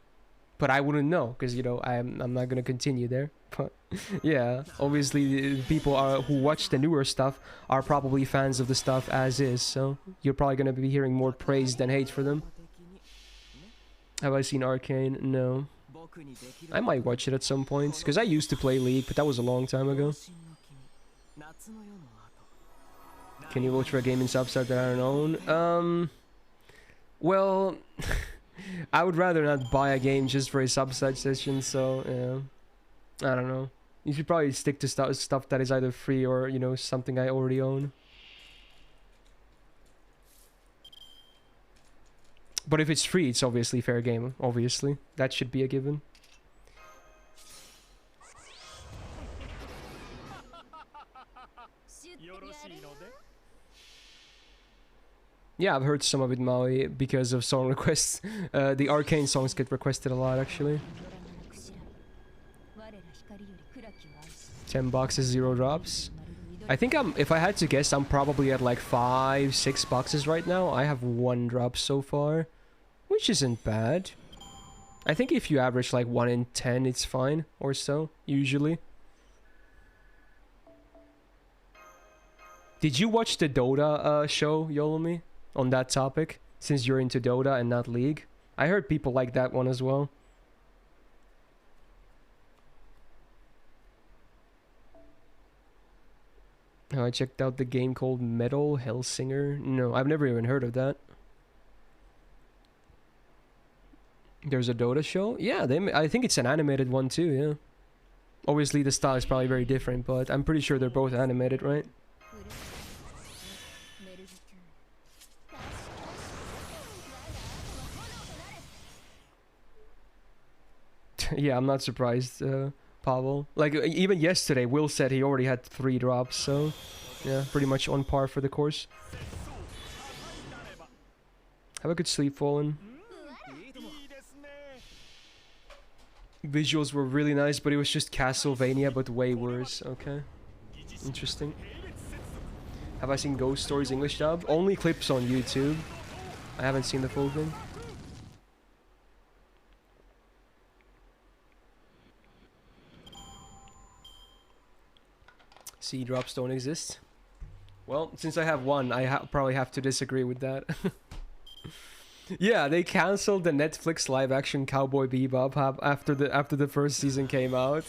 But I wouldn't know because, you know, I'm not going to continue there. But yeah, obviously people who watch the newer stuff are probably fans of the stuff as is. So you're probably going to be hearing more praise than hate for them. Have I seen Arcane? No. I might watch it at some point, because I used to play League, but that was a long time ago. Can you vote for a gaming subset that I don't own? Well, I would rather not buy a game just for a subset session, so, yeah. I don't know. You should probably stick to stuff that is either free or, you know, something I already own. But if it's free, it's obviously fair game. Obviously. That should be a given. Yeah, I've heard some of it, Maui, because of song requests. The Arcane songs get requested a lot, actually. 10 boxes, 0 drops. I think if I had to guess, I'm probably at like 5, 6 boxes right now. I have 1 drop so far. Which isn't bad. I think if you average like 1 in 10, it's fine or so, usually. Did you watch the Dota show, Yolomi, on that topic? Since you're into Dota and not League. I heard people like that one as well. Oh, I checked out the game called Metal Hellsinger. No, I've never even heard of that. There's a Dota show? Yeah, I think it's an animated one too, yeah. Obviously the style is probably very different, but I'm pretty sure they're both animated, right? Yeah, I'm not surprised, Pavel. Like, even yesterday, Will said he already had 3 drops, so... Yeah, pretty much on par for the course. Have a good sleep, Fallen. Visuals were really nice, but it was just Castlevania, but way worse. Okay. Interesting. Have I seen Ghost Stories English dub? Only clips on YouTube. I haven't seen the full thing. C drops don't exist. Well, since I have 1, I probably have to disagree with that. Yeah, they canceled the Netflix live-action Cowboy Bebop after the first season came out.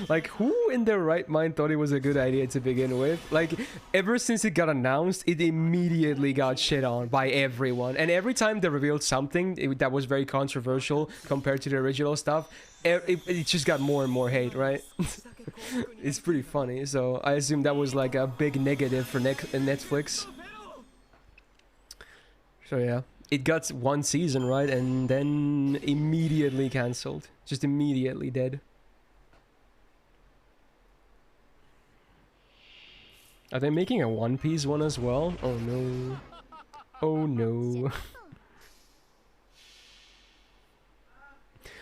Like, who in their right mind thought it was a good idea to begin with? Like, ever since it got announced, it immediately got shit on by everyone. And every time they revealed something that was very controversial compared to the original stuff, it just got more and more hate, right? It's pretty funny. So I assume that was like a big negative for Netflix. So yeah. It got 1 season, right? And then immediately cancelled. Just immediately dead. Are they making a One Piece one as well? Oh no. Oh no.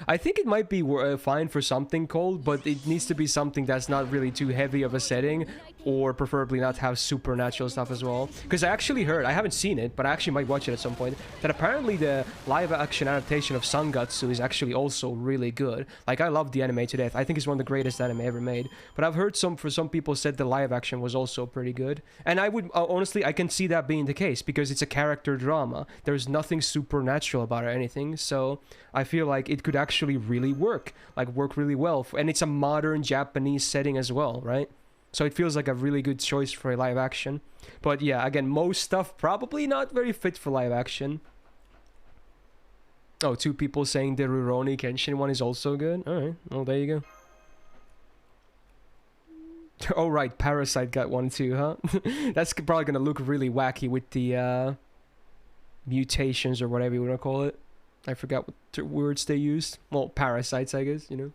I think it might be fine for something cold, but it needs to be something that's not really too heavy of a setting, or preferably not have supernatural stuff as well. Because I actually heard, I haven't seen it, but I actually might watch it at some point, that apparently the live-action adaptation of Sangatsu is actually also really good. Like, I love the anime to death. I think it's one of the greatest anime ever made. But I've heard some people said the live-action was also pretty good. And I would, honestly, I can see that being the case, because it's a character drama. There's nothing supernatural about it or anything, so I feel like it could actually really work really well, and it's a modern Japanese setting as well, right? So it feels like a really good choice for a live action. But yeah, again, most stuff probably not very fit for live action. Oh, 2 people saying the Rurouni Kenshin one is also good. Alright, well there you go. Oh right, Parasite got one too, huh? That's probably gonna look really wacky with the mutations or whatever you want to call it. I forgot what words they used. Well, parasites, I guess, you know.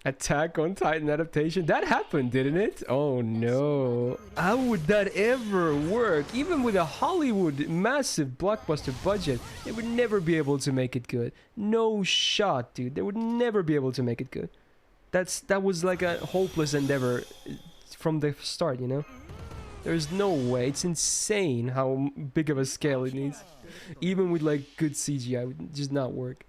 Attack on Titan adaptation? That happened, didn't it? Oh no. How would that ever work? Even with a Hollywood massive blockbuster budget, they would never be able to make it good. No shot, dude. They would never be able to make it good. That was like a hopeless endeavor from the start, you know? There's no way. It's insane how big of a scale it needs. Even with like good CGI, it would just not work.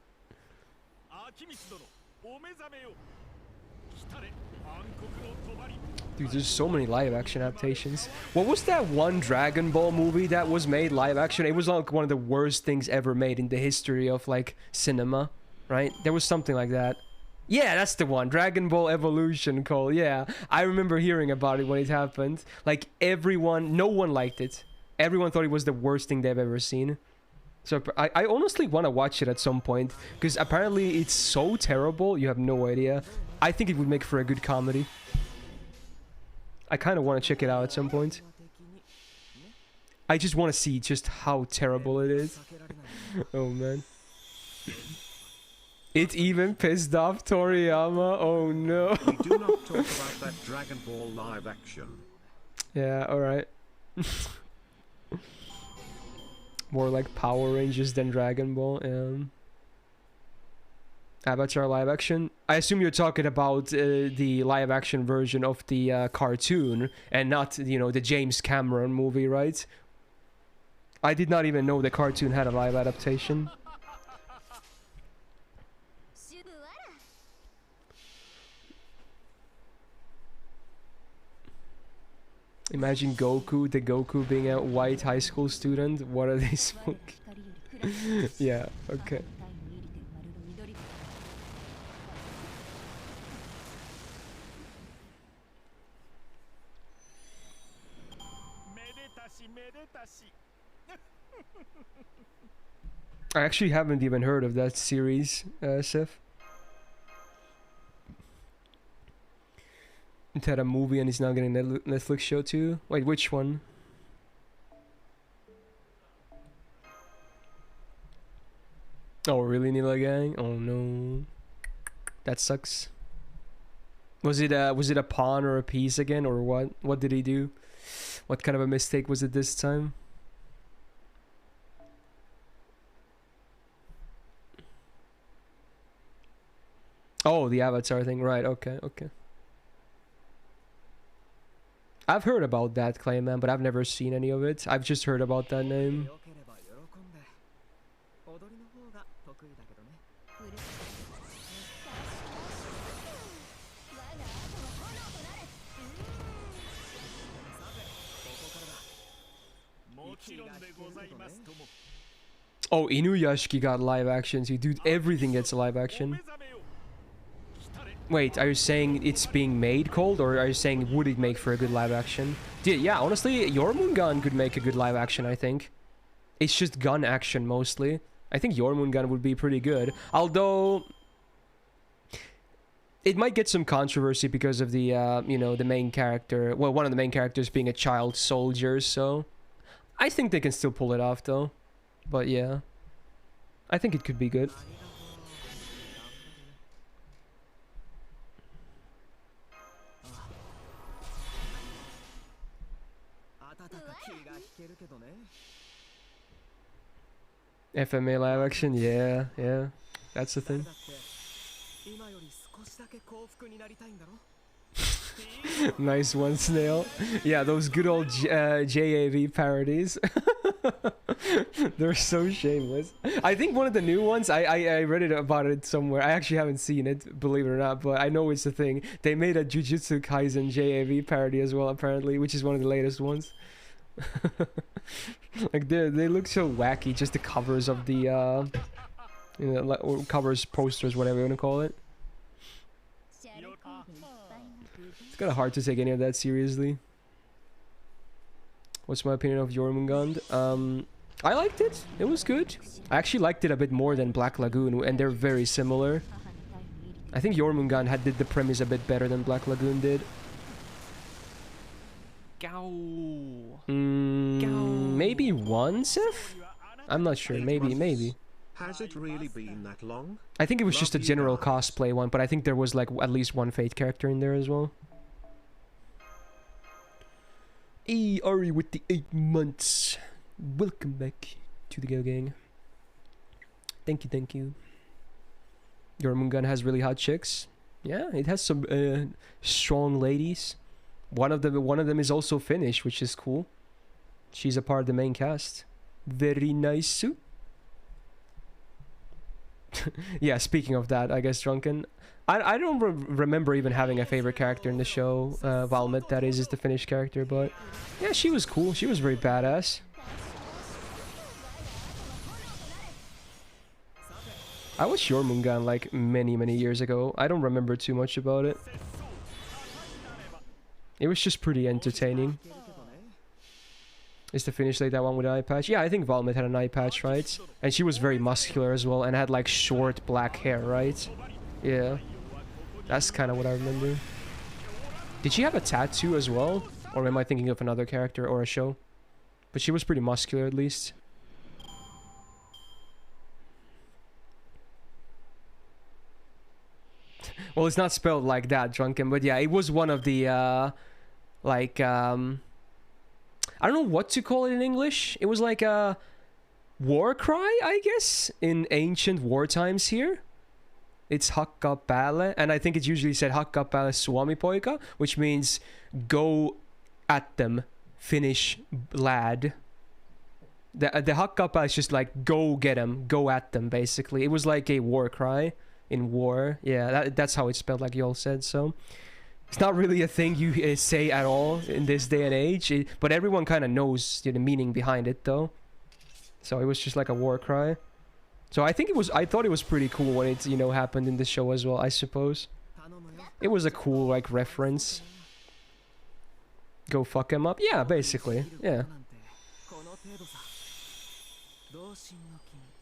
Dude, there's so many live action adaptations. What was that one Dragon Ball movie that was made live action? It was like one of the worst things ever made in the history of like cinema, right? There was something like that. Yeah, that's the one. Dragon Ball Evolution call. Yeah, I remember hearing about it when it happened. Like everyone, no one liked it. Everyone thought it was the worst thing they've ever seen. So I honestly want to watch it at some point because apparently it's so terrible. You have no idea. I think it would make for a good comedy. I kind of want to check it out at some point. I just want to see just how terrible it is. Oh man. It even pissed off Toriyama. Oh no. We do not talk about that Dragon Ball live action. Yeah, alright. More like Power Rangers than Dragon Ball. Avatar live action. I assume you're talking about the live action version of the cartoon and not, you know, the James Cameron movie, right? I did not even know the cartoon had a live adaptation. Imagine Goku, the Goku being a white high school student. What are they smoking? Yeah, okay. I actually haven't even heard of that series, Seth. It had a movie and it's now getting a Netflix show too. Wait, which one? Oh, really, Nila Gang? Oh no, that sucks. Was it a pawn or a piece again, or what? What did he do? What kind of a mistake was it this time? Oh, the Avatar thing, right? Okay, okay. I've heard about that claim, man, but I've never seen any of it. I've just heard about that name. Oh, Inuyashiki got live action too. Dude, everything gets a live action. Wait, are you saying it's being made cold, or are you saying would it make for a good live action? Dude, yeah, honestly, Jormungand could make a good live action, I think. It's just gun action mostly. I think Jormungand would be pretty good. Although it might get some controversy because of the, you know, the main character. Well, one of the main characters being a child soldier, so I think they can still pull it off, though. But yeah, I think it could be good. FMA live action, yeah, yeah, that's the thing. Nice one, Snail. Yeah, those good old JAV parodies. They're so shameless. I think one of the new ones, I read it about it somewhere. I actually haven't seen it, believe it or not, but I know it's a thing. They made a Jujutsu Kaisen JAV parody as well, apparently, which is one of the latest ones. Like they look so wacky, just the covers of the you know, covers, posters, whatever you want to call it. It's kind of hard to take any of that seriously. What's my opinion of Jormungand? I liked it. It was good. I actually liked it a bit more than Black Lagoon, and they're very similar. I think Jormungand did the premise a bit better than Black Lagoon did. Maybe one, Seth? I'm not sure. Maybe. Has it really been that long? I think it was just a Love you general guys. cosplay one, but I think there was like at least one Fate character in there as well. Hey, Ari with the 8 months. Welcome back to the Go Gang. Thank you, thank you. Jormungand has really hot chicks. Yeah, it has some strong ladies. One of them is also Finnish, which is cool. She's a part of the main cast. Very nice. Yeah, speaking of that, I guess Drunken. I don't remember even having a favorite character in the show. Valmet, that is the Finnish character, but yeah, she was cool. She was very badass. I watched Jormungand like many years ago. I don't remember too much about it. It was just pretty entertaining. Is the Finnish like that one with an eye patch? Yeah, I think Valmet had an eye patch, right? And she was very muscular as well and had like short black hair, right? Yeah. That's kind of what I remember. Did she have a tattoo as well? Or am I thinking of another character or a show? But she was pretty muscular at least. Well, it's not spelled like that, Drunken, but yeah, it was one of the, like, I don't know what to call it in English. It was like a war cry, I guess, in ancient war times here. It's Hakka Päälle, and I think it usually said Hakka Päälle Suomi Poika, which means go at them, Finnish lad. The Hakka Päälle is just like go get them, go at them, basically. It was like a war cry in war. Yeah, that's how it's spelled, like y'all said, so... It's not really a thing you say at all in this day and age, but everyone kind of knows the meaning behind it, though. So it was just like a war cry. So I think I thought it was pretty cool when it, you know, happened in the show as well, I suppose. It was a cool, like, reference. Go fuck him up? Yeah, basically, yeah.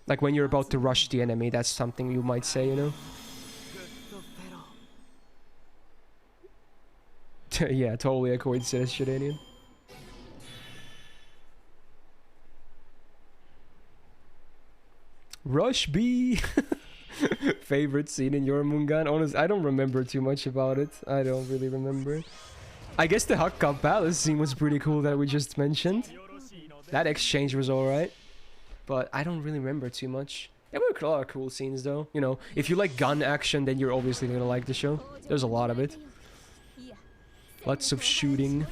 Like when you're about to rush the enemy, that's something you might say, you know? Yeah, totally a coincidence, Shadanian. Rush B! Favorite scene in Jormungand? Honestly, I don't remember too much about it. I don't really remember. I guess the Hakka Palace scene was pretty cool that we just mentioned. That exchange was alright. But I don't really remember too much. There were a lot of cool scenes though. You know, if you like gun action, then you're obviously gonna like the show. There's a lot of it. Lots of shooting.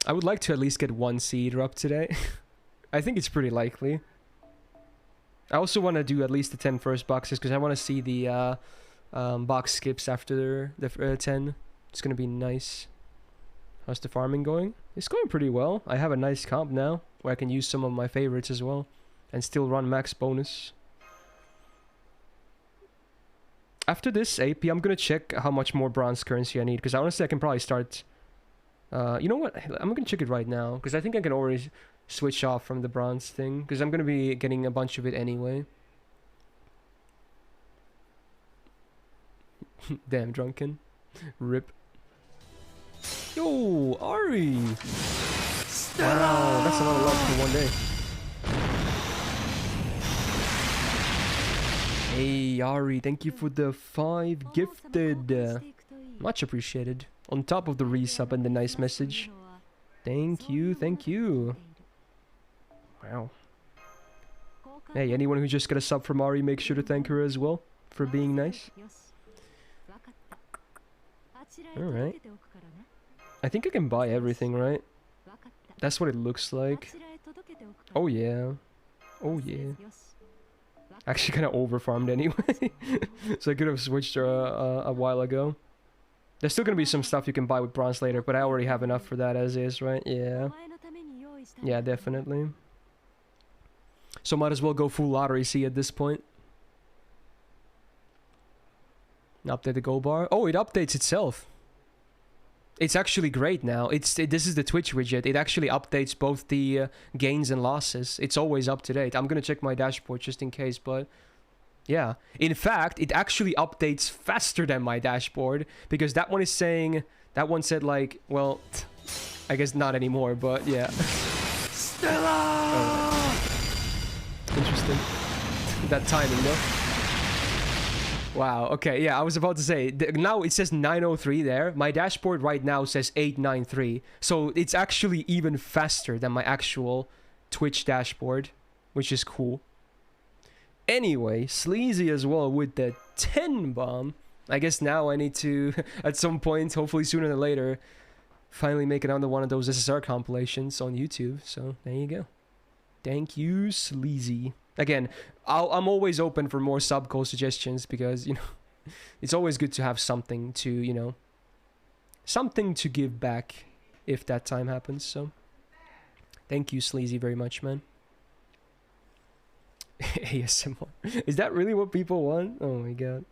I would like to at least get one seed up today. I think it's pretty likely. I also want to do at least the 10 first boxes because I want to see the box skips after the 10. It's going to be nice. How's the farming going? It's going pretty well. I have a nice comp now where I can use some of my favorites as well and still run max bonus. After this AP, I'm going to check how much more bronze currency I need because honestly I can probably start... you know what? I'm going to check it right now because I think I can already switch off from the bronze thing because I'm going to be getting a bunch of it anyway. Damn, Drunken. Rip. Yo, Ari! Wow, that's a lot of love for one day. Hey, Ari, thank you for the 5 gifted. Much appreciated. On top of the resub and the nice message. Thank you, thank you. Wow. Hey, anyone who just got a sub from Ari, make sure to thank her as well for being nice. Alright. I think I can buy everything, right? That's what it looks like. Oh yeah. Oh yeah. Actually kind of overfarmed anyway. So I could have switched a while ago. There's still gonna be some stuff you can buy with bronze later, but I already have enough for that as is, right? Yeah. Yeah, definitely. So might as well go full lottery C at this point. Update the gold bar. Oh, it updates itself. It's actually great now. This is the Twitch widget. It actually updates both the gains and losses. It's always up to date. I'm gonna check my dashboard just in case, but Yeah. In fact, it actually updates faster than my dashboard because that one is saying, that one said like, well, I guess not anymore, but yeah. Stella! Interesting. That timing though. Wow, okay, yeah, I was about to say, now it says 903 there. My dashboard right now says 893. So it's actually even faster than my actual Twitch dashboard, which is cool. Anyway, Sleazy as well with the 10 bomb. I guess now I need to, at some point, hopefully sooner than later, finally make it onto one of those SSR compilations on YouTube. So there you go. Thank you, Sleazy. Again, I'm always open for more sub-goal suggestions because, you know, it's always good to have something to, you know, something to give back if that time happens. So thank you, Sleazy, very much, man. ASMR. Is that really what people want? Oh my god.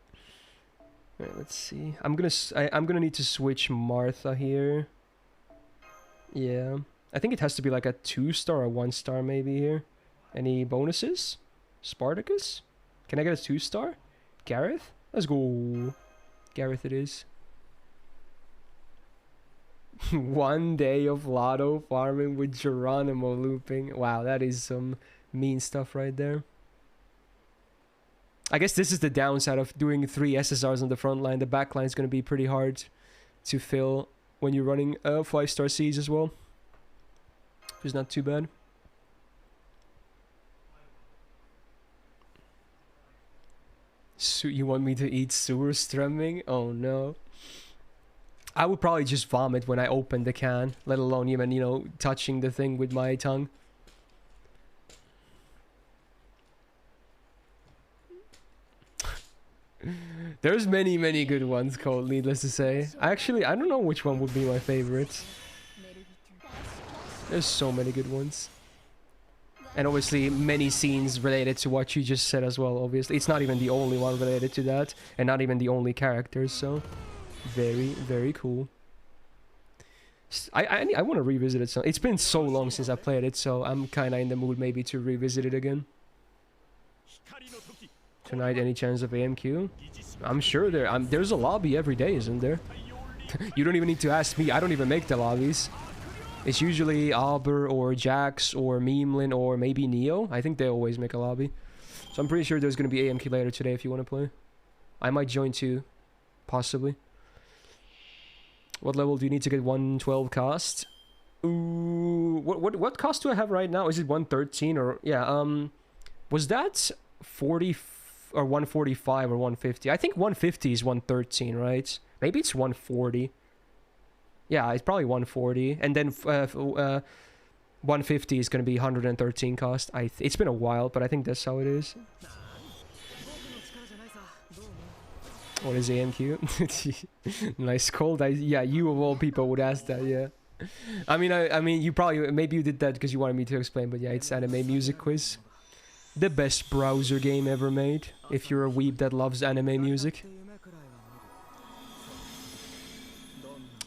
Alright, let's see. I'm gonna need to switch Martha here. Yeah. I think it has to be like a 2-star or 1-star maybe here. Any bonuses? Spartacus? Can I get a 2-star? Gareth? Let's go. Gareth it is. 1 day of lotto farming with Geronimo looping. Wow, that is some mean stuff right there. I guess this is the downside of doing 3 SSRs on the front line. The back line is going to be pretty hard to fill when you're running 5-star Cs as well. Which is not too bad. So you want me to eat surströmming? Oh no. I would probably just vomit when I open the can, let alone even, you know, touching the thing with my tongue. There's many good ones, Cole, needless to say. I don't know which one would be my favorite. There's so many good ones. And obviously many scenes related to what you just said as well, obviously. It's not even the only one related to that, and not even the only characters, so... Very cool. I want to revisit it. So it's been so long since I played it, so I'm kind of in the mood maybe to revisit it again. Tonight, any chance of AMQ? I'm sure there's a lobby every day, isn't there? You don't even need to ask me. I don't even make the lobbies. It's usually Albert or Jax or Memeland or maybe Neo. I think they always make a lobby. So I'm pretty sure there's going to be AMQ later today if you want to play. I might join too. Possibly. What level do you need to get 112 cost? Ooh, what cost do I have right now? Is it 113 or yeah? Was that 40 or 145 or 150? I think 150 is 113, right? Maybe it's 140. Yeah, it's probably 140, and then 150 is gonna be 113 cost. It's been a while, but I think that's how it is. What is AMQ? Nice cold. Yeah, you of all people would ask that. Yeah, I mean, you probably maybe you did that because you wanted me to explain. But yeah, it's anime music quiz, the best browser game ever made. If you're a weeb that loves anime music.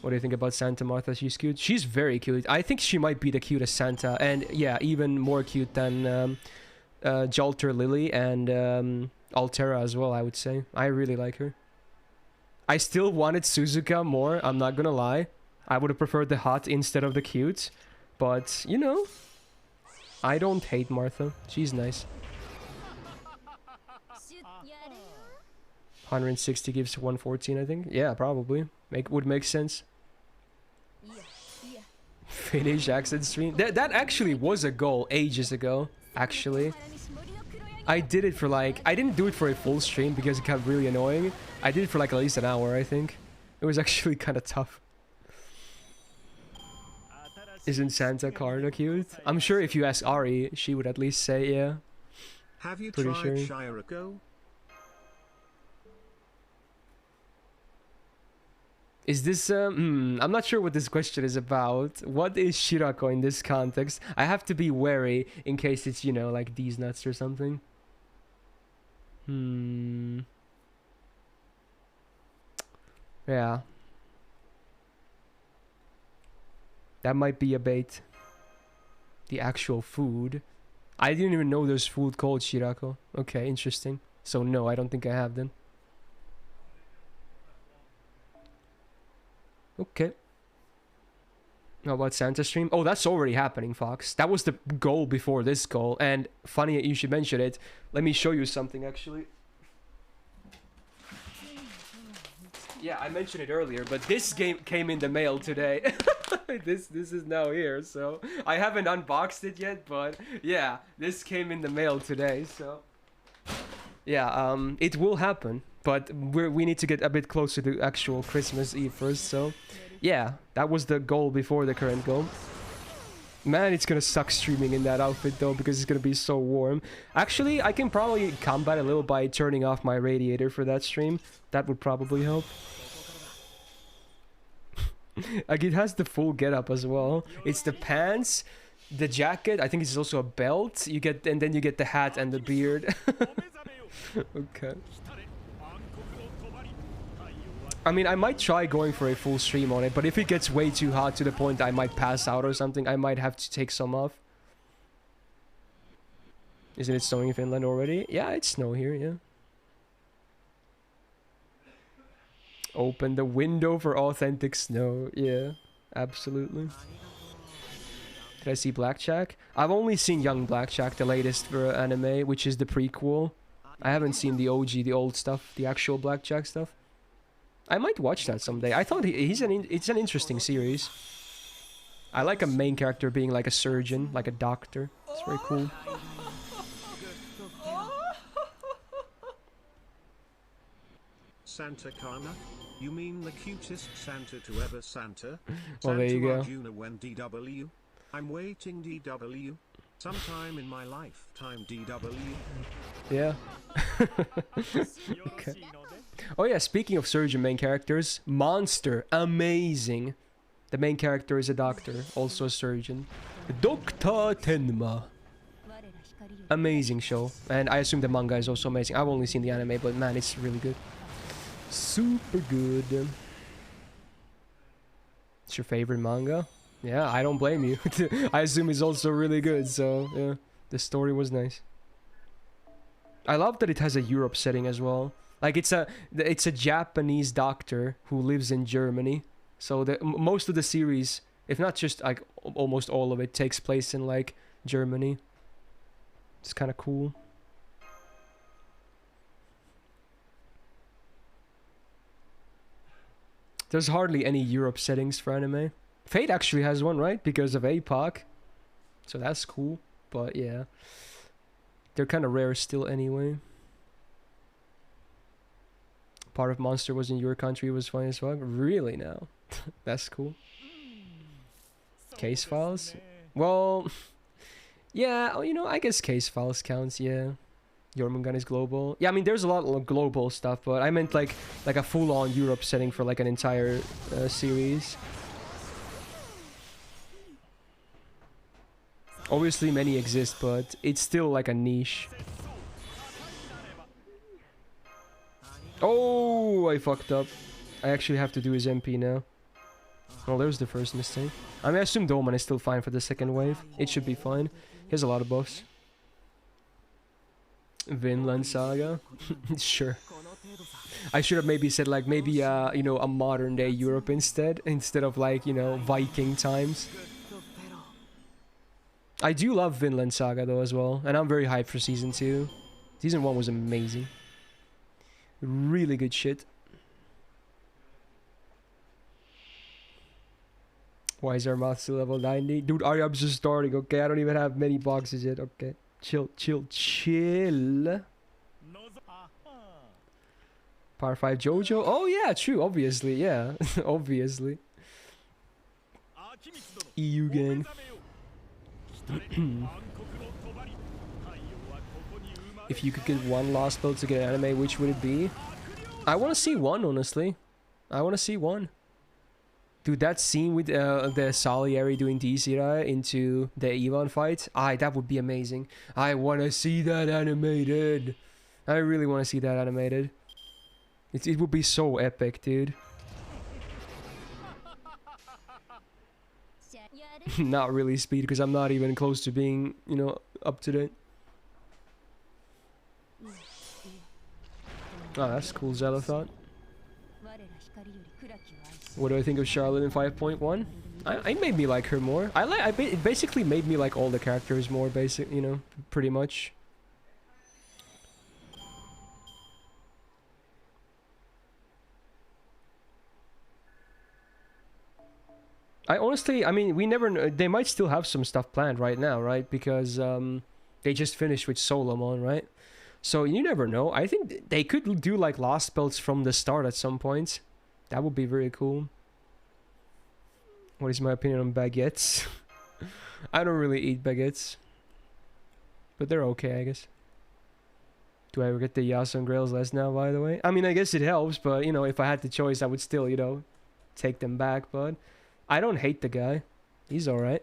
What do you think about Santa Martha? She's cute. She's very cute. I think she might be the cutest Santa, and yeah, even more cute than Jolter Lily and Altera as well. I would say I really like her. I still wanted Suzuka more, I'm not gonna lie. I would have preferred the hot instead of the cute. But, you know, I don't hate Martha. She's nice. 160 gives 114, I think. Yeah, probably. Would make sense. Finish accent stream. That actually was a goal ages ago, actually. I did it for like... I didn't do it for a full stream because it got really annoying. I did it for like at least an hour, I think. It was actually kind of tough. Isn't Santa Carno cute? I'm sure if you ask Ari, she would at least say yeah. Have you tried Shirako? Is this, I'm not sure what this question is about. What is Shirako in this context? I have to be wary in case it's, you know, like these nuts or something. Yeah. That might be a bait. The actual food. I didn't even know there's food called Shirako. Okay, interesting. So no, I don't think I have them. Okay. How about Santa stream? Oh, that's already happening, Fox. That was the goal before this goal. And funny you should mention it. Let me show you something, actually. Yeah, I mentioned it earlier, but this game came in the mail today. This is now here, so I haven't unboxed it yet, but yeah, this came in the mail today, so yeah, it will happen, but we need to get a bit closer to actual Christmas Eve first, so yeah, that was the goal before the current goal. Man, it's gonna suck streaming in that outfit though, because it's gonna be so warm. Actually, I can probably combat a little by turning off my radiator for that stream. That would probably help. Like, it has the full getup as well. It's the pants, the jacket, I think it's also a belt. You get, and then you get the hat and the beard. Okay. I mean, I might try going for a full stream on it, but if it gets way too hot to the point I might pass out or something, I might have to take some off. Isn't it snowing in Finland already? Yeah, it's snow here, yeah. Open the window for authentic snow. Yeah, absolutely. Did I see Blackjack? I've only seen Young Blackjack, the latest anime, which is the prequel. I haven't seen the OG, the old stuff, the actual Blackjack stuff. I might watch that someday. I thought it's an interesting series. I like a main character being like a surgeon, like a doctor. It's very cool. Santa Kana? You mean the cutest Santa to ever Santa? Well, there you go. Arjuna when DW? I'm waiting DW. Sometime in my lifetime DW. Yeah. Okay. Oh yeah, speaking of surgeon main characters, Monster, amazing. The main character is a doctor, also a surgeon. Dr. Tenma. Amazing show. And I assume the manga is also amazing. I've only seen the anime, but man, it's really good. Super good. It's your favorite manga? Yeah, I don't blame you. I assume it's also really good, so yeah. The story was nice. I love that it has a Europe setting as well. Like, it's a Japanese doctor who lives in Germany. So most of the series, if not just like almost all of it, takes place in like Germany. It's kind of cool. There's hardly any Europe settings for anime. Fate actually has one, right? Because of APOC. So that's cool. But yeah. They're kind of rare still anyway. Part of Monster was in your country, was funny as fuck. Really now? That's cool. Case files? Well, yeah, you know, I guess case files counts, yeah. Jormungand is global. Yeah, I mean, there's a lot of global stuff, but I meant like a full-on Europe setting for like an entire series. Obviously, many exist, but it's still like a niche. Oh, I fucked up. I actually have to do his MP now. Well, there's the first mistake. I mean, I assume Doman is still fine for the second wave. It should be fine. He has a lot of buffs. Vinland Saga? Sure. I should have maybe said like, maybe, you know, a modern day Europe instead of like, you know, Viking times. I do love Vinland Saga though as well, and I'm very hyped for Season 2. Season 1 was amazing. Really good shit. Why is our math still level 90? Dude, Aryab's just starting, okay? I don't even have many boxes yet, okay? Chill, chill, chill. Power 5 Jojo? Oh yeah, true, obviously, yeah. Obviously. EU gang. If you could get one last build to get an anime, which would it be? I want to see one, honestly. I want to see one. Dude, that scene with the Salieri doing Desira into the Ivan fight, that would be amazing. I want to see that animated. I really want to see that animated. It would be so epic, dude. Not really speed, because I'm not even close to being, you know, up to date. Oh, that's cool, Zellothot. What do I think of Charlotte in 5.1? It made me like her more. It basically made me like all the characters more, you know, pretty much. I mean, we never know. They might still have some stuff planned right now, right? Because they just finished with Solomon, right? So you never know. I think they could do like Lost Belts from the start at some point. That would be very cool. What is my opinion on baguettes? I don't really eat baguettes. But they're okay, I guess. Do I regret the Yasun Grails less now, by the way? I mean, I guess it helps, but, you know, if I had the choice, I would still, you know, take them back, but I don't hate the guy. He's alright.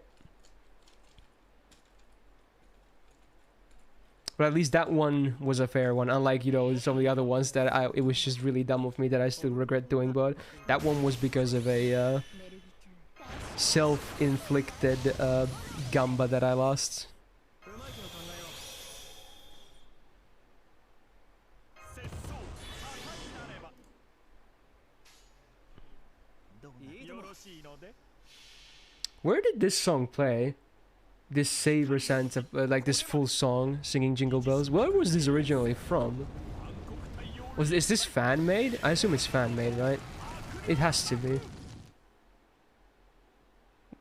But at least that one was a fair one, unlike, you know, some of the other ones that it was just really dumb of me that I still regret doing, but that one was because of a self-inflicted gamba that I lost. Where did this song play? This Saber Santa, like this full song singing Jingle Bells. Where was this originally from? Is this fan made? I assume it's fan made, right? It has to be.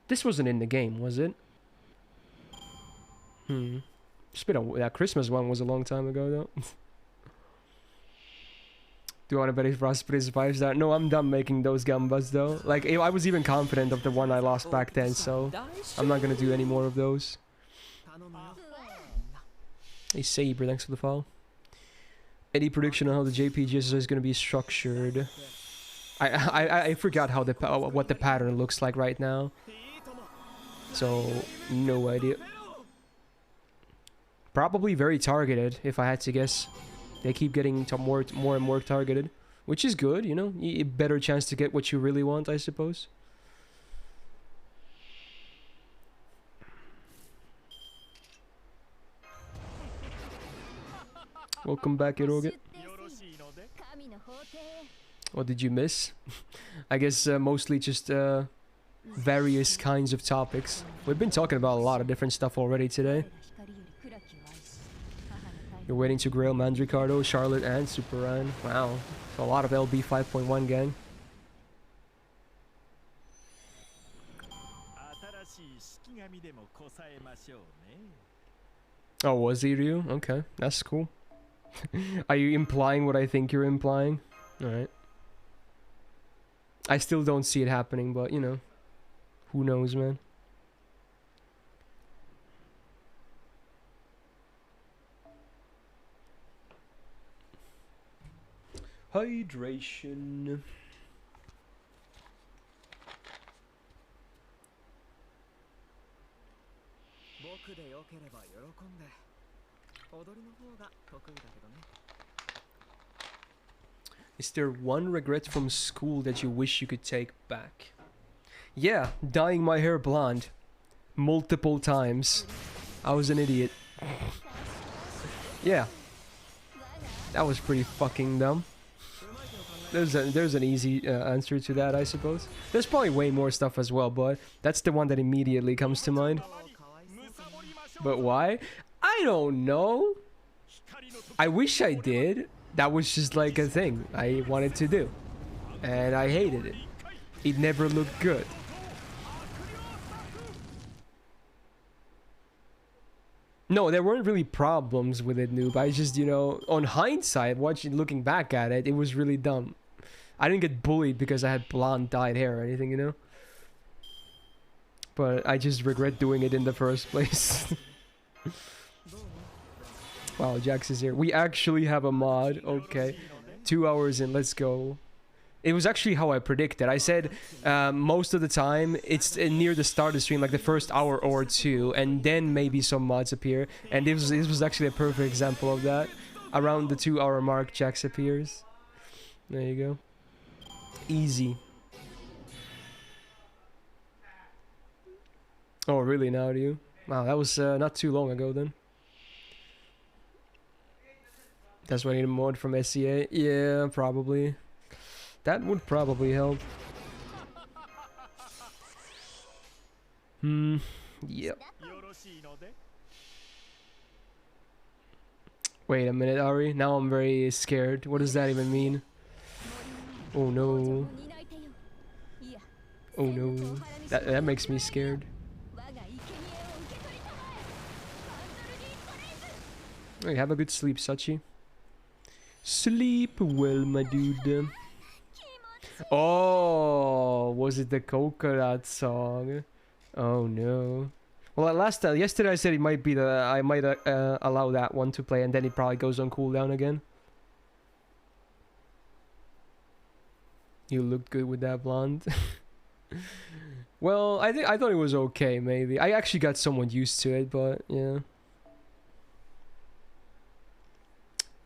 This wasn't in the game, was it? It's been that Christmas one was a long time ago, though. Do you want to bet if Raspberry survives that? No, I'm done making those gambas, though. Like, I was even confident of the one I lost back then, so I'm not gonna do any more of those. Hey, Saber, thanks for the follow. Any prediction on how the JPG is gonna be structured? I forgot how what the pattern looks like right now. So, no idea. Probably very targeted, if I had to guess. They keep getting more and more targeted, which is good, you know? A better chance to get what you really want, I suppose. Welcome back, Eroge. What did you miss? I guess mostly just various kinds of topics. We've been talking about a lot of different stuff already today. You're waiting to grail Mandricardo, Charlotte, and Superan. Wow. So a lot of LB 5.1 gang. Oh, was he Ryu? Okay, that's cool. Are you implying what I think you're implying? Alright. I still don't see it happening, but, you know. Who knows, man? Hydration. Is there one regret from school that you wish you could take back? Yeah, dyeing my hair blonde. Multiple times. I was an idiot. Yeah. That was pretty fucking dumb. There's an easy answer to that, I suppose. There's probably way more stuff as well, but that's the one that immediately comes to mind. But why? I don't know. I wish I did. That was just like a thing I wanted to do. And I hated it. It never looked good. No, there weren't really problems with it, noob. I just, you know, on hindsight, looking back at it, it was really dumb. I didn't get bullied because I had blonde dyed hair or anything, you know? But I just regret doing it in the first place. Wow, Jax is here. We actually have a mod. Okay. 2 hours in, let's go. It was actually how I predicted. I said most of the time it's near the start of the stream, like the first hour or two, and then maybe some mods appear. And this was actually a perfect example of that. Around the 2 hour mark, Jax appears. There you go. Easy. Oh, really now, do you? Wow, that was not too long ago then. That's why I need a mod from SCA. Yeah, probably. That would probably help. Yep. Wait a minute, Ari. Now I'm very scared. What does that even mean? Oh no. Oh no. That makes me scared. Hey, have a good sleep, Sachi. Sleep well, my dude. Oh, was it the coconut song? Oh no. Well, yesterday I said it might be I might allow that one to play, and then it probably goes on cooldown again. You looked good with that blonde. Well, I thought it was okay. Maybe I actually got somewhat used to it, but yeah.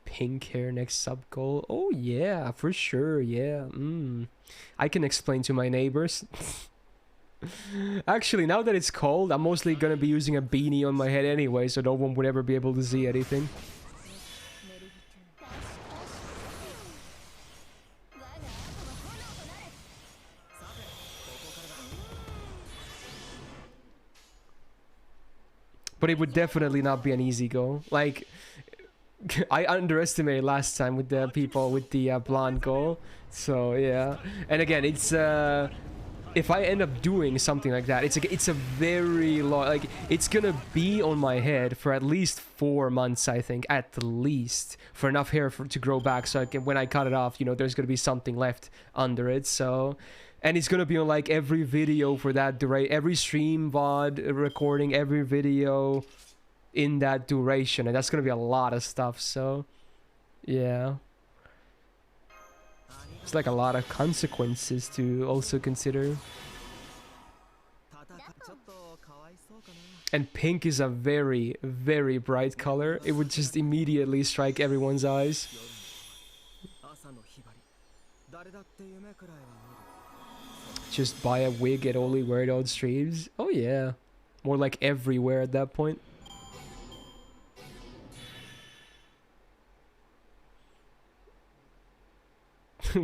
Pink hair next sub goal. Oh yeah, for sure. Yeah. I can explain to my neighbors. Actually, now that it's cold, I'm mostly gonna be using a beanie on my head anyway, so no one would ever be able to see anything. But it would definitely not be an easy goal. Like, I underestimated last time with the people with the blonde goal. So yeah, and again, it's if I end up doing something like that, it's a very long, like, it's gonna be on my head for at least 4 months, I think, at least, for enough hair to grow back, so when I cut it off, you know, there's gonna be something left under it. So, and it's gonna be on like every video for that duration, every stream VOD recording, every video in that duration, and that's gonna be a lot of stuff. So yeah, it's like a lot of consequences to also consider. And pink is a very, very bright color. It would just immediately strike everyone's eyes. Just buy a wig and only wear it on streams. Oh yeah, more like everywhere at that point.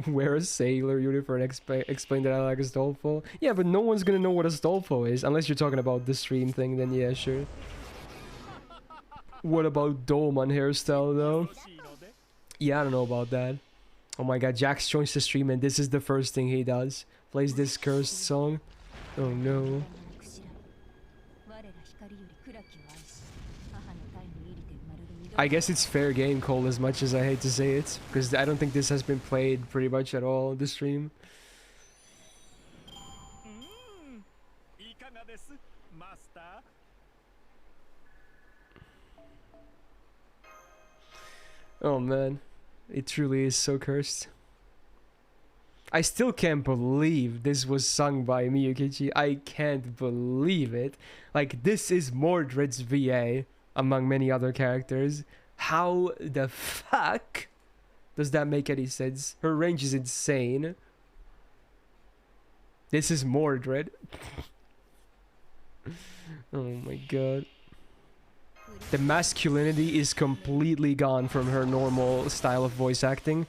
Wear a sailor uniform and explain that I like Astolfo. Yeah, but no one's gonna know what Astolfo is unless you're talking about the stream thing, then yeah, sure. What about Dolman hairstyle though? Yeah, I don't know about that. Oh my god, Jax joins the stream and this is the first thing he does. Plays this cursed song. Oh no. I guess it's fair game, Cole, as much as I hate to say it, because I don't think this has been played pretty much at all on the stream. Oh man, it truly is so cursed. I still can't believe this was sung by Miyukichi. I can't believe it. Like, this is Mordred's VA. Among many other characters. How the fuck does that make any sense? Her range is insane. This is Mordred. Oh my god. The masculinity is completely gone from her normal style of voice acting.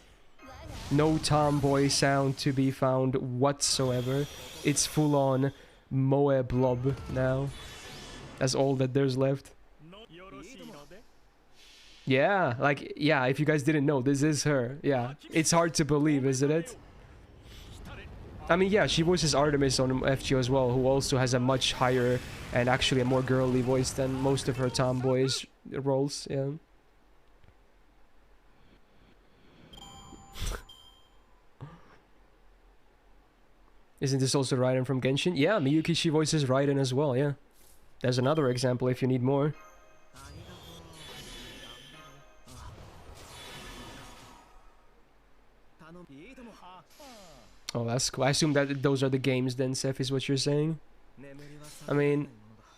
No tomboy sound to be found whatsoever. It's full on Moe blob now. That's all that there's left. Yeah, like, yeah, if you guys didn't know, this is her. Yeah, it's hard to believe, isn't it? I mean, yeah, she voices Artemis on FGO as well, who also has a much higher and actually a more girly voice than most of her tomboyish roles, yeah. Isn't this also Raiden from Genshin? Yeah, Miyuki, she voices Raiden as well, yeah. There's another example if you need more. Oh, that's cool. I assume that those are the games then, Seth, is what you're saying? I mean,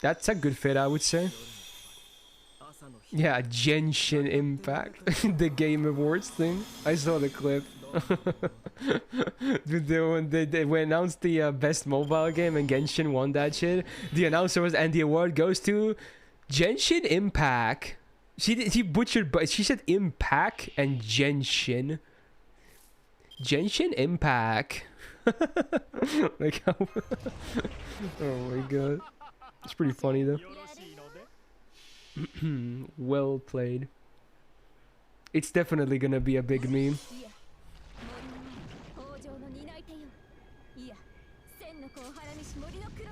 that's a good fit, I would say. Yeah, Genshin Impact. The Game Awards thing. I saw the clip. Dude, when they announced the best mobile game and Genshin won that shit, the announcer was, and the award goes to Genshin Impact. She butchered, but she said impact and Genshin. Genshin impact. Like how? Oh my god, it's pretty funny though. Well played. It's definitely gonna be a big meme.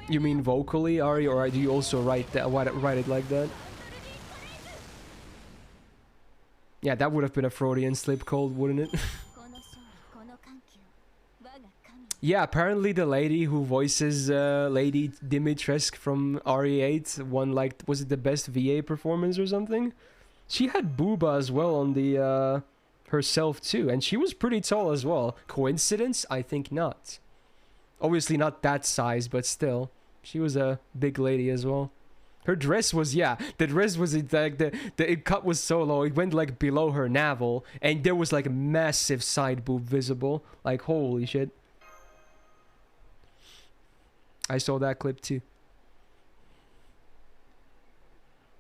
You mean vocally, Ari, or do you also write that? Write it like that? Yeah, that would have been a Freudian slip called, wouldn't it? Yeah, apparently the lady who voices Lady Dimitrescu from RE8 won, like, was it the best VA performance or something? She had booba as well on the herself too, and she was pretty tall as well. Coincidence? I think not. Obviously not that size, but still, she was a big lady as well. Her dress was, yeah, the dress was like the cut was so low, it went like below her navel, and there was like a massive side boob visible. Like, holy shit. I saw that clip too.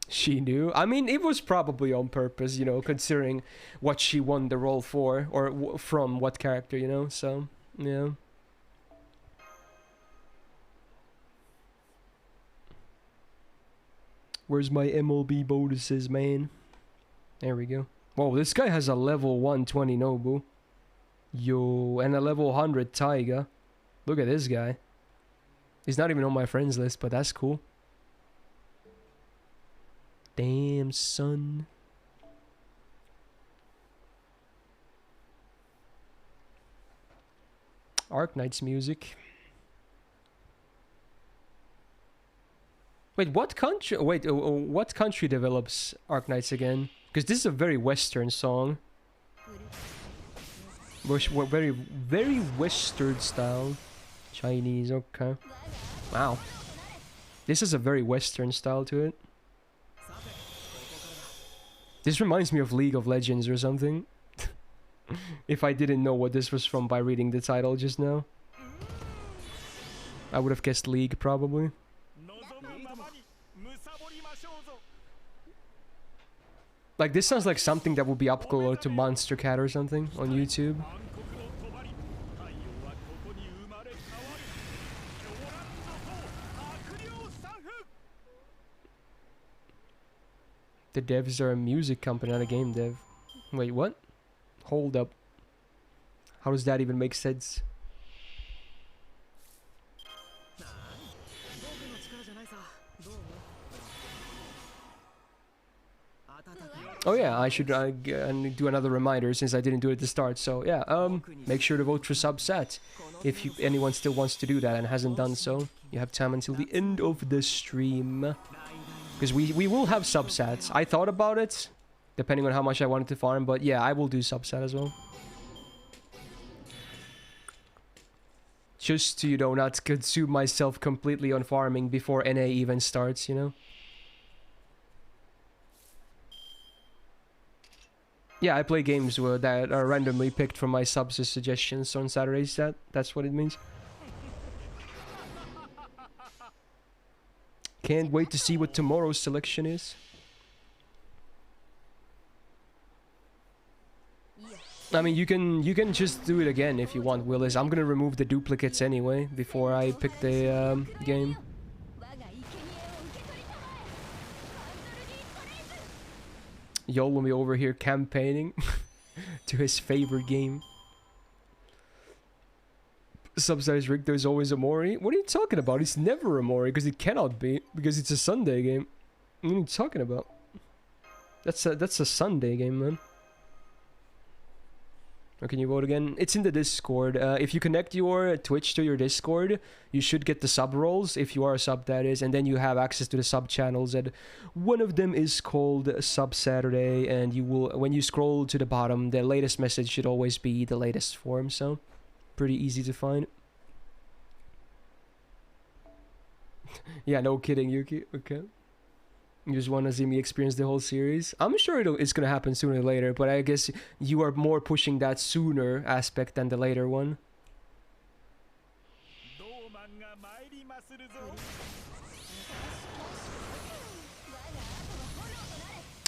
She knew. I mean, it was probably on purpose, you know, considering what she won the role for, or from what character, you know, so, yeah. Where's my MLB bonuses, man? There we go. Whoa, this guy has a level 120 Nobu. Yo, and a level 100 Taiga. Look at this guy. He's not even on my friends list, but that's cool. Damn, son. Arknight's music. Wait, what country? Wait, what country develops Arknights again? Because this is a very Western song. Very, very Western style. Chinese, okay. Wow. This is a very Western style to it. This reminds me of League of Legends or something. If I didn't know what this was from by reading the title just now. I would have guessed League, probably. Like, this sounds like something that would be uploaded to Monster Cat or something on YouTube. The devs are a music company, not a game dev. Wait, what? Hold up. How does that even make sense? Oh yeah, I should do another reminder since I didn't do it at the start. So yeah, make sure to vote for Subsat if anyone still wants to do that and hasn't done so. You have time until the end of the stream. Because we will have Subsats. I thought about it, depending on how much I wanted to farm, but yeah, I will do Subsat as well. Just to, you know, not consume myself completely on farming before NA even starts, you know? Yeah, I play games that are randomly picked from my subs' suggestions on Saturdays. That's what it means. Can't wait to see what tomorrow's selection is. I mean, you can just do it again if you want, Willis. I'm gonna remove the duplicates anyway before I pick the game. Y'all will be over here campaigning to his favorite game. Subsidized Rick, there's always a Mori. What are you talking about? It's never a Mori because it cannot be, because it's a Sunday game. What are you talking about? That's a Sunday game, man. Or can you vote again? It's in the Discord. If you connect your Twitch to your Discord, you should get the sub roles, if you are a sub, that is, and then you have access to the sub channels, and one of them is called Sub Saturday, and you will, when you scroll to the bottom, the latest message should always be the latest form, so pretty easy to find. Yeah, no kidding, Yuki. Okay. You just want to see me experience the whole series? I'm sure it's gonna happen sooner or later, but I guess you are more pushing that sooner aspect than the later one.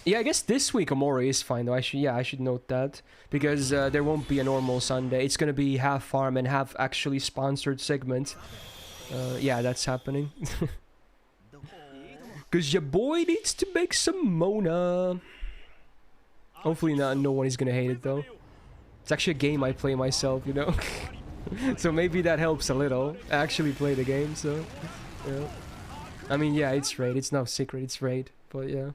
Yeah, I guess this week Omori is fine though. I should note that because there won't be a normal Sunday. It's gonna be half farm and half actually sponsored segment. Yeah, that's happening. Cause your boy needs to make some Mona. Hopefully no one is gonna hate it though. It's actually a game I play myself, you know. So maybe that helps a little. I actually play the game, so yeah. I mean, yeah, it's raid. It's not secret. It's raid, but yeah.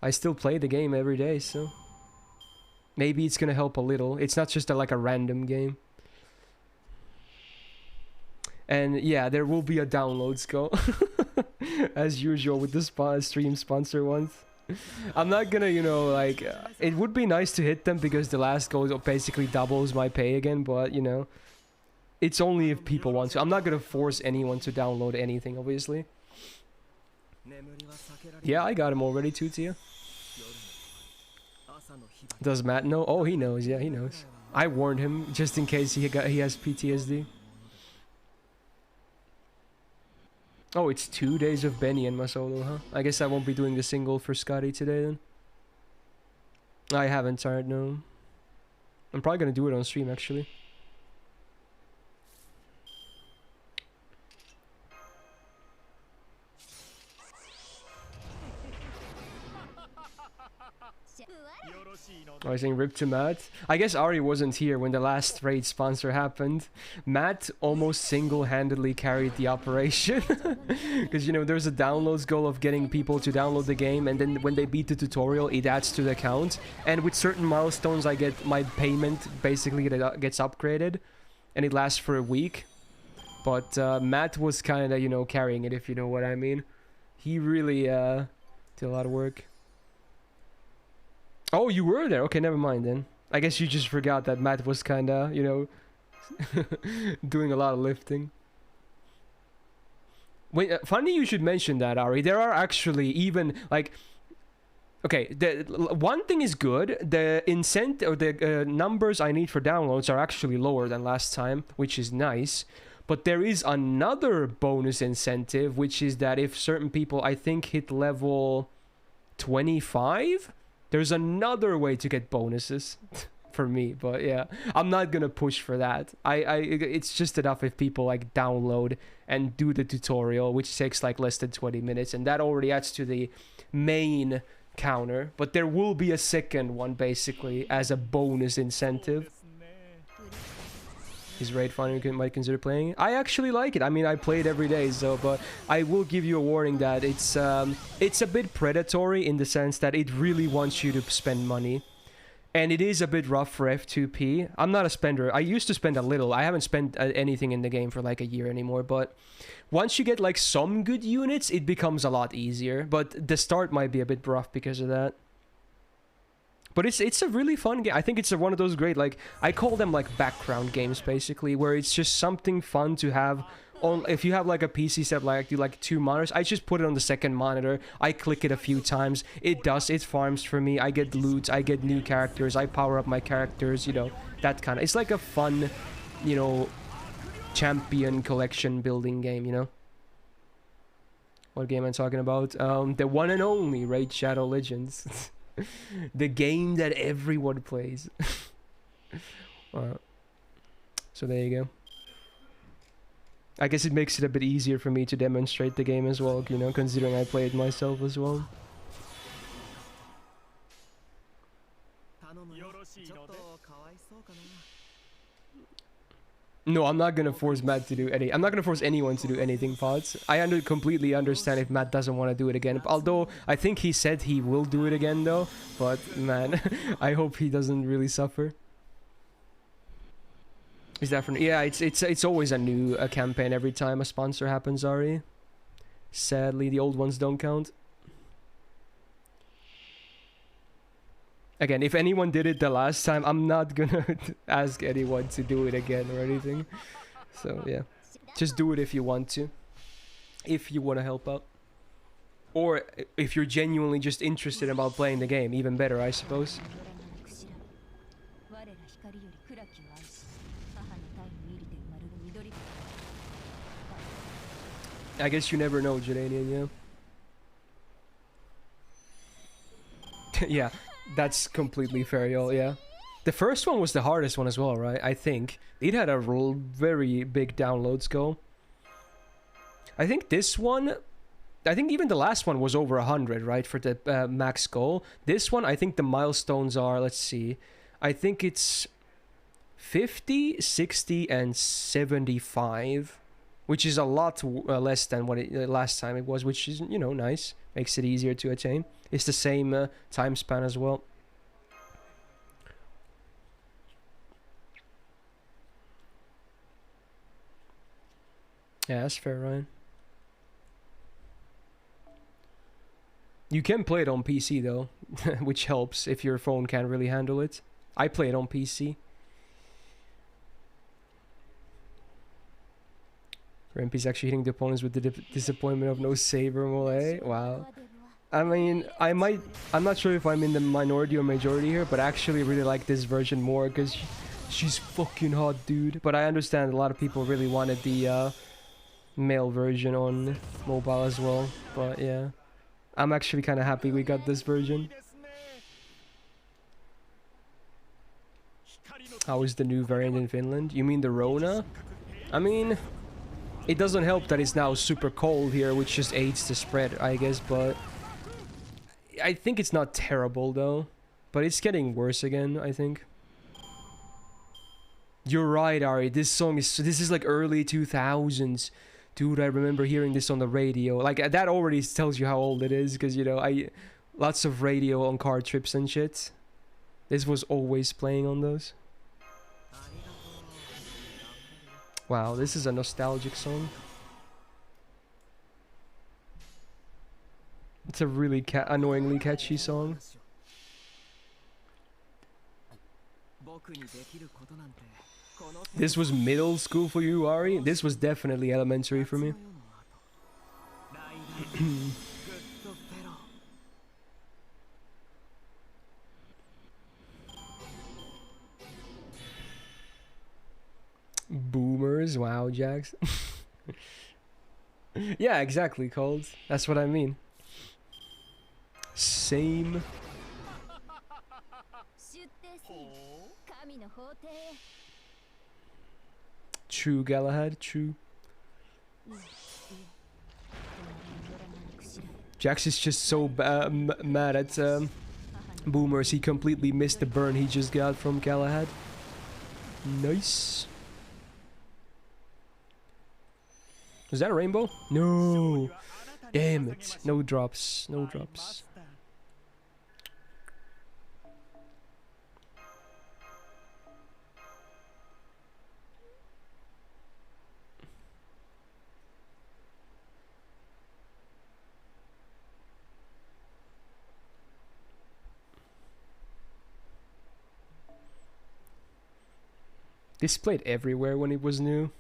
I still play the game every day, so maybe it's gonna help a little. It's not just like a random game. And yeah, there will be a downloads goal as usual with the stream sponsor ones. I'm not gonna, you know, like it would be nice to hit them because the last goal basically doubles my pay again, but you know, it's only if people want to. I'm not gonna force anyone to download anything, obviously. Yeah, I got him already too, Tia. Does Matt know? Oh, he knows. Yeah, he knows. I warned him just in case he has PTSD. Oh, it's 2 days of Benny and my solo, huh? I guess I won't be doing the single for Scotty today then. I haven't tried, no. I'm probably gonna do it on stream actually. I was saying rip to Matt. I guess Ari wasn't here when the last raid sponsor happened. Matt almost single-handedly carried the operation. Because, you know, there's a downloads goal of getting people to download the game, and then when they beat the tutorial, it adds to the count. And with certain milestones, I get my payment basically gets upgraded, and it lasts for a week. But Matt was kind of, you know, carrying it, if you know what I mean. He really did a lot of work. Oh, you were there? Okay, never mind then. I guess you just forgot that Matt was kinda, you know, doing a lot of lifting. Wait, funny you should mention that, Ari. There are actually even, like... Okay, one thing is good. The incentive, or the numbers I need for downloads are actually lower than last time, which is nice. But there is another bonus incentive, which is that if certain people, I think, hit level 25... There's another way to get bonuses for me, but yeah, I'm not gonna push for that. It's just enough if people like download and do the tutorial, which takes like less than 20 minutes, and that already adds to the main counter. But there will be a second one basically as a bonus incentive. Is raid fun? You might consider playing. I actually like it. I mean, I play it every day, so but I will give you a warning that it's a bit predatory in the sense that it really wants you to spend money, and it is a bit rough for F2P. I'm not a spender. I used to spend a little. I haven't spent anything in the game for like a year anymore. But once you get like some good units, it becomes a lot easier. But the start might be a bit rough because of that. But it's a really fun game. I think it's one of those great, like, I call them like background games basically, where it's just something fun to have on. If you have like a PC set, like do like 2 monitors, I just put it on the second monitor. I click it a few times. It farms for me. I get loot. I get new characters. I power up my characters. You know, that kind of. It's like a fun, you know, champion collection building game. You know. What game am I talking about? The one and only Raid Shadow Legends. The game that everyone plays. So there you go. I guess it makes it a bit easier for me to demonstrate the game as well, you know, considering I play it myself as well. No, I'm not gonna force Matt to do any. I'm not gonna force anyone to do anything, Pods. I completely understand if Matt doesn't want to do it again. Although I think he said he will do it again, though. But man, I hope he doesn't really suffer. Is that for? Yeah, it's always a new campaign every time a sponsor happens, Ari. Sadly, the old ones don't count. Again, if anyone did it the last time, I'm not gonna ask anyone to do it again or anything. So, yeah. Just do it if you want to. If you want to help out. Or if you're genuinely just interested about playing the game. Even better, I suppose. I guess you never know, Jordanian, yeah. Yeah, that's completely fair, y'all, yeah. The first one was the hardest one as well, right? I think. It had a very big downloads goal. I think this one... I think even the last one was over 100, right? For the max goal. This one, I think the milestones are... Let's see. I think it's 50, 60, and 75. Which is a lot less than what it, last time it was. Which is, you know, nice. Makes it easier to attain. It's the same time span as well. Yeah, that's fair, Ryan. You can play it on PC though, which helps if your phone can't really handle it. I play it on PC. Rempi's actually hitting the opponents with the disappointment of no saber mole. Wow. I mean, I'm not sure if I'm in the minority or majority here, but I actually really like this version more because she's fucking hot, dude. But I understand a lot of people really wanted the male version on mobile as well. But yeah, I'm actually kind of happy we got this version. How is the new variant in Finland? You mean the Rona? I mean, it doesn't help that it's now super cold here, which just aids the spread, I guess, but I think it's not terrible though. But it's getting worse again, I think. You're right, Ari. This is like early 2000s. Dude, I remember hearing this on the radio. Like, that already tells you how old it is, because, you know, lots of radio on car trips and shit. This was always playing on those. Wow, this is a nostalgic song. It's a really annoyingly catchy song. This was middle school for you, Ari? This was definitely elementary for me. Boomers, wow, Jax. Yeah, exactly, Cold. That's what I mean. Same. True, Galahad, true. Jax is just so mad at Boomers, he completely missed the burn he just got from Galahad. Nice. Was that a rainbow? No. Damn it. No drops. No drops. This played everywhere when it was new.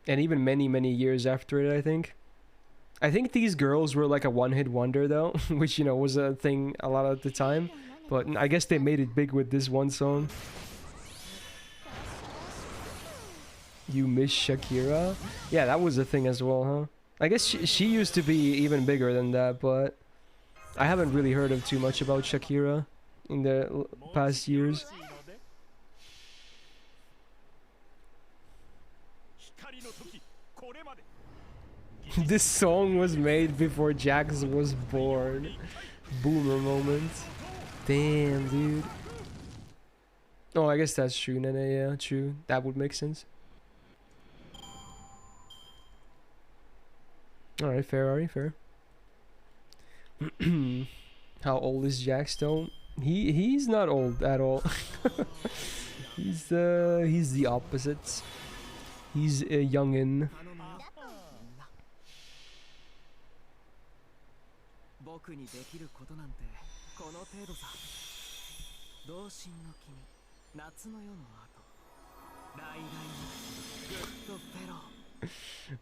And even many years after it, I think. I think these girls were like a one-hit wonder though, which, you know, was a thing a lot at the time. But I guess they made it big with this one song. You miss Shakira? Yeah, that was a thing as well, huh? I guess she used to be even bigger than that, but I haven't really heard of too much about Shakira in the past years. This song was made before Jax was born. Boomer moment. Damn, dude. Oh, I guess that's true, Nene. Yeah, true. That would make sense. Alright, fair, Ari, fair. How old is Jax though? He's not old at all. He's the opposite. He's a youngin'.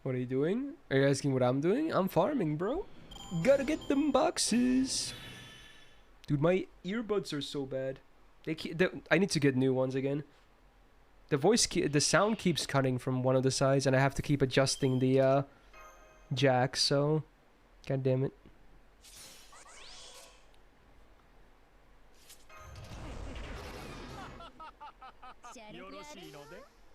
What are you doing? Are you asking what I'm doing? I'm farming, bro. Gotta get them boxes. Dude, my earbuds are so bad. I need to get new ones again. The sound keeps cutting from one of the sides, and I have to keep adjusting the jack. So, god damn it.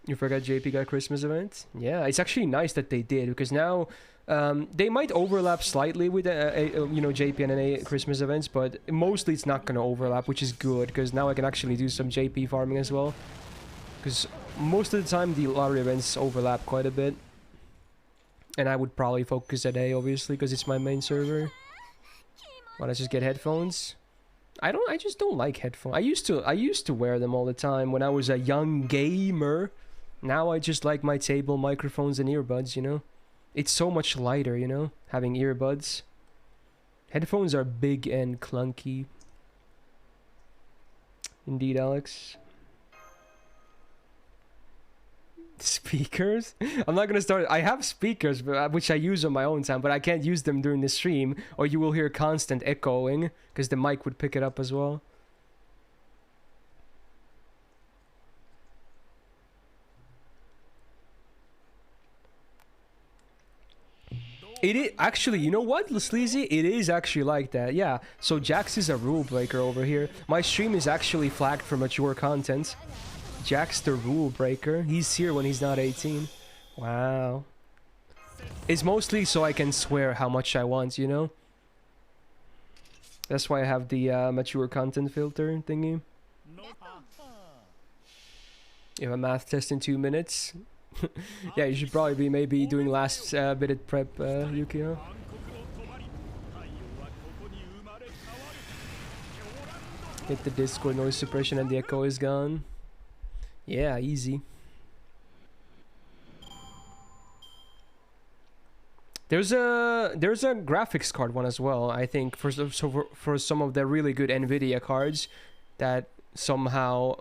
You forgot JP got Christmas event? Yeah, it's actually nice that they did, because now they might overlap slightly with you know, JP and NA Christmas events, but mostly it's not gonna overlap, which is good, because now I can actually do some JP farming as well. Because most of the time the lottery events overlap quite a bit, and I would probably focus at A, obviously, because it's my main server. Why not just get headphones? I just don't like headphones. I used to wear them all the time when I was a young gamer. Now I just like my table microphones and earbuds, you know? It's so much lighter, you know, having earbuds. Headphones are big and clunky. Indeed, Alex. Speakers? I'm not gonna start. I have speakers, which I use on my own time, but I can't use them during the stream, or you will hear constant echoing, because the mic would pick it up as well. It is actually, you know what, Sleazy? It is actually like that, yeah. So Jax is a rule breaker over here. My stream is actually flagged for mature content. Jax the rule breaker. He's here when he's not 18. Wow. It's mostly so I can swear how much I want, you know? That's why I have the mature content filter thingy. You have a math test in 2 minutes. Yeah, you should probably be maybe doing last minute prep, Yukio. Hit the Discord noise suppression and the echo is gone. Yeah, easy. There's a graphics card one as well, I think, for some of the really good Nvidia cards that somehow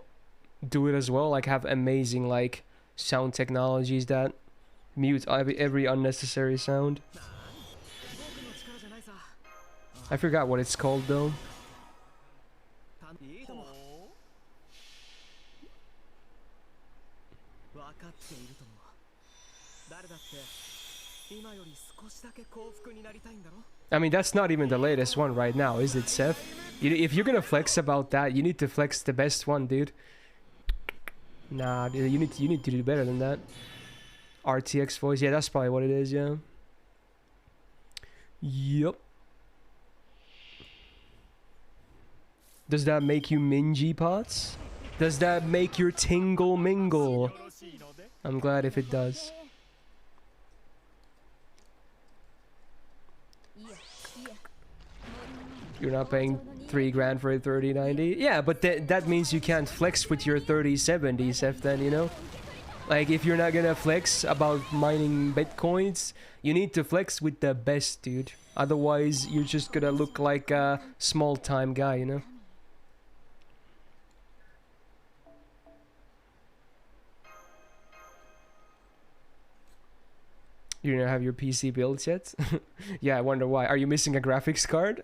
do it as well, like have amazing like sound technologies that mute every unnecessary sound. I forgot what it's called though. I mean, that's not even the latest one right now, is it, Seth? If you're gonna flex about that, you need to flex the best one, dude. Nah, dude, you need to do better than that. RTX voice, yeah, that's probably what it is, yeah. Yup. Does that make you mingy, Pots? Does that make your tingle mingle? I'm glad if it does. You're not paying 3 grand for a 3090? Yeah, but that means you can't flex with your 3070, Seth, then, you know? Like, if you're not gonna flex about mining bitcoins, you need to flex with the best, dude. Otherwise, you're just gonna look like a small-time guy, you know? You don't have your PC built yet? Yeah, I wonder why. Are you missing a graphics card?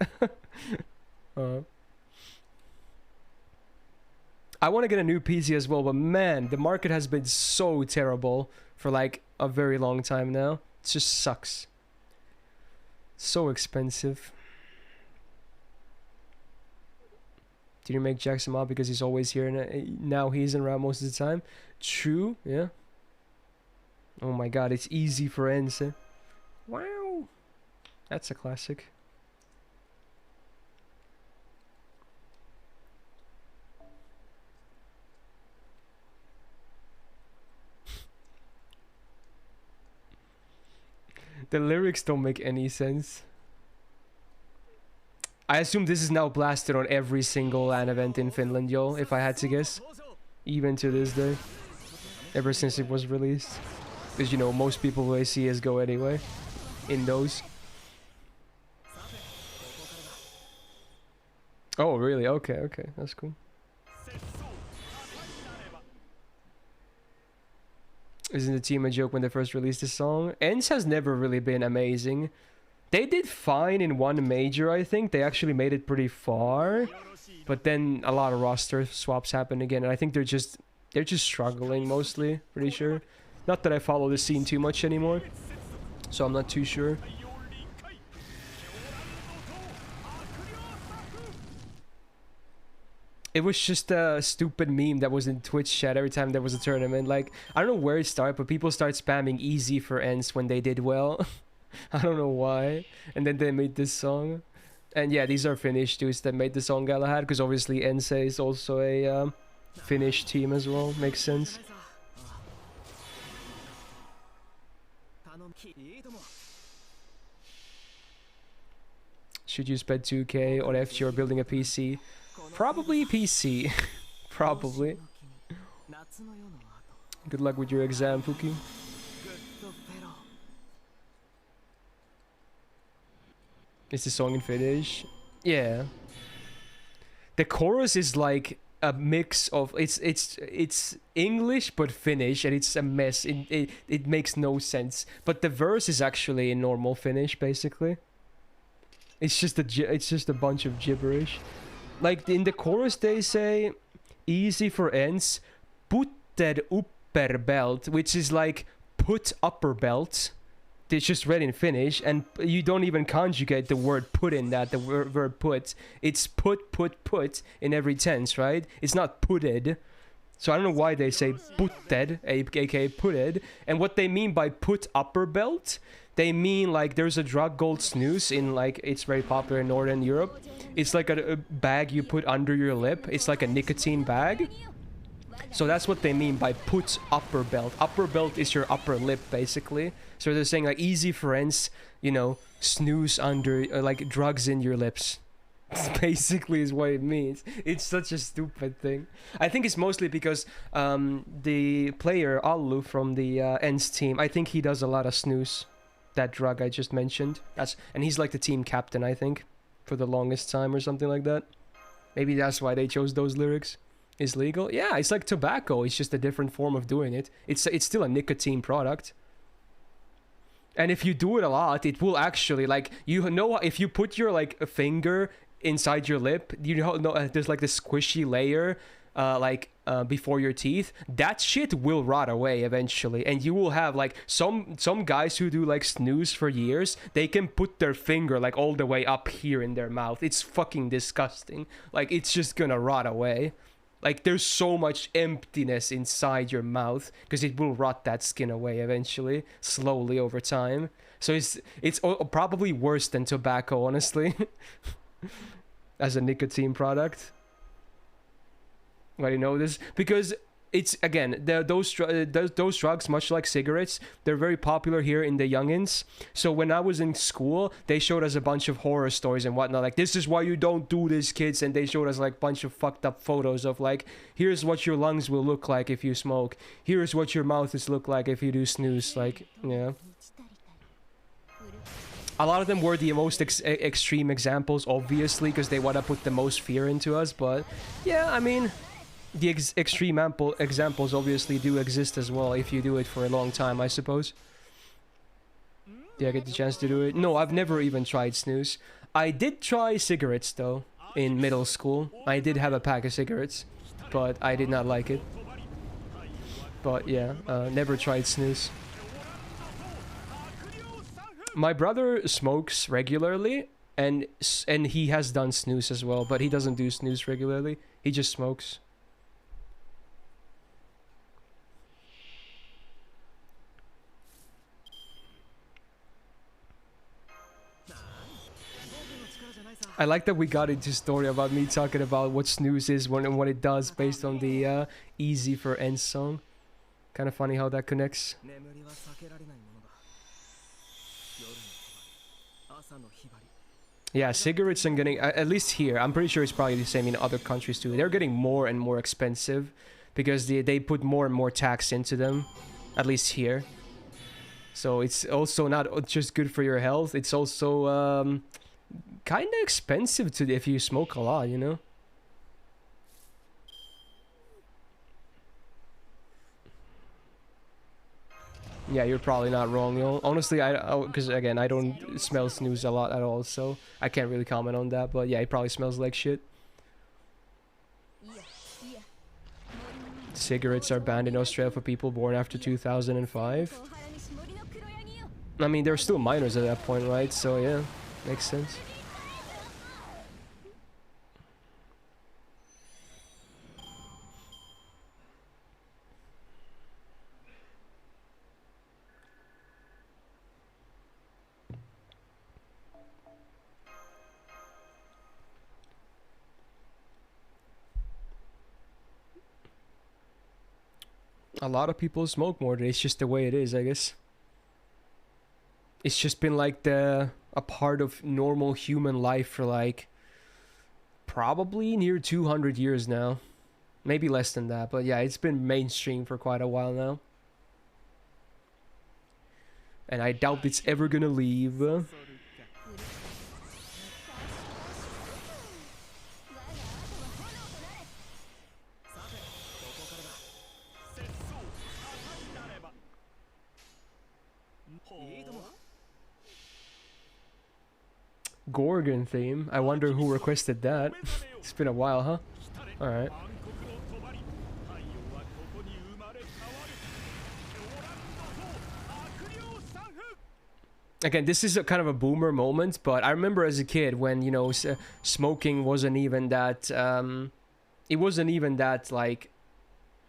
I want to get a new PC as well, but man, the market has been so terrible for like a very long time now. It just sucks. So expensive. Did you make Jackson mob because he's always here and now he's around most of the time? True, yeah. Oh my god, it's easy for Ense. Wow. That's a classic. The lyrics don't make any sense. I assume this is now blasted on every single LAN event in Finland, yo, if I had to guess. Even to this day. Ever since it was released. Because, you know, most people play CSGO anyway. In those. Oh, really? Okay, okay. That's cool. Isn't the team a joke when they first released the song? ENCE has never really been amazing. They did fine in one major, I think. They actually made it pretty far. But then a lot of roster swaps happened again. And I think they're just struggling mostly, pretty sure. Not that I follow the scene too much anymore. So I'm not too sure. It was just a stupid meme that was in Twitch chat every time there was a tournament. Like, I don't know where it started, but people start spamming easy for ends when they did well. I don't know why. And then they made this song. And yeah, these are Finnish dudes that made the song Galahad, because obviously Ense is also a Finnish team as well. Makes sense. Should you spend 2k on FGO or building a PC? Probably PC. Probably. Good luck with your exam, Fuki. Is the song in Finnish? Yeah. The chorus is like a mix of it's English but Finnish, and it's a mess. It makes no sense. But the verse is actually in normal Finnish, basically. It's just a bunch of gibberish. Like in the chorus they say easy for ends, putter upper belt, which is like put upper belt. It's just read in Finnish, and you don't even conjugate the word put in that, the verb put. It's put in every tense, right? It's not putted. So I don't know why they say putted, aka putted. And what they mean by put upper belt, they mean like there's a drug called snus in like, it's very popular in Northern Europe. It's like a bag you put under your lip. It's like a nicotine bag. So that's what they mean by put upper belt. Upper belt is your upper lip, basically. So they're saying like easy friends, you know, snooze under, like drugs in your lips. Basically is what it means. It's such a stupid thing. I think it's mostly because the player Allu from the ENS team, I think he does a lot of snooze. That drug I just mentioned. And he's like the team captain, I think, for the longest time or something like that. Maybe that's why they chose those lyrics. Is legal? Yeah, it's like tobacco. It's just a different form of doing it. It's still a nicotine product. And if you do it a lot, it will actually, like, you know, if you put your like a finger inside your lip, you know, there's like this squishy layer before your teeth, that shit will rot away eventually, and you will have like some guys who do like snooze for years, they can put their finger like all the way up here in their mouth. It's fucking disgusting. Like, it's just gonna rot away. Like, there's so much emptiness inside your mouth because it will rot that skin away eventually, slowly over time. So it's probably worse than tobacco, honestly, as a nicotine product. Why do you know this? Because it's, again, those drugs, much like cigarettes, they're very popular here in the youngins. So when I was in school, they showed us a bunch of horror stories and whatnot. Like, this is why you don't do this, kids. And they showed us like a bunch of fucked up photos of like, here's what your lungs will look like if you smoke. Here's what your mouth is look like if you do snooze. Like, yeah. A lot of them were the most extreme examples, obviously, because they want to put the most fear into us. But yeah, I mean, the extreme examples obviously do exist as well if you do it for a long time, I suppose. Did I get the chance to do it? No, I've never even tried snooze. I did try cigarettes, though, in middle school. I did have a pack of cigarettes, but I did not like it. But yeah, never tried snooze. My brother smokes regularly, and he has done snooze as well, but he doesn't do snooze regularly. He just smokes. I like that we got into story about me talking about what snooze is and what it does based on the Easy for Ends song. Kind of funny how that connects. Yeah, cigarettes are getting, at least here, I'm pretty sure it's probably the same in other countries too. They're getting more and more expensive because they put more and more tax into them, at least here. So it's also not just good for your health, it's also kind of expensive to if you smoke a lot, you know? Yeah, you're probably not wrong, you know? Honestly, because again, I don't smell snooze a lot at all, so I can't really comment on that, but yeah, it probably smells like shit. Cigarettes are banned in Australia for people born after 2005. I mean, they're still minors at that point, right? So yeah, makes sense. A lot of people smoke more. It's just the way it is, I guess. It's just been like a part of normal human life for like probably near 200 years now. Maybe less than that, but yeah, it's been mainstream for quite a while now. And I doubt it's ever gonna leave. Gorgon theme. I wonder who requested that. It's been a while, huh? Alright. Again, this is a kind of a boomer moment, but I remember as a kid when, you know, smoking wasn't even that, it wasn't even that, like,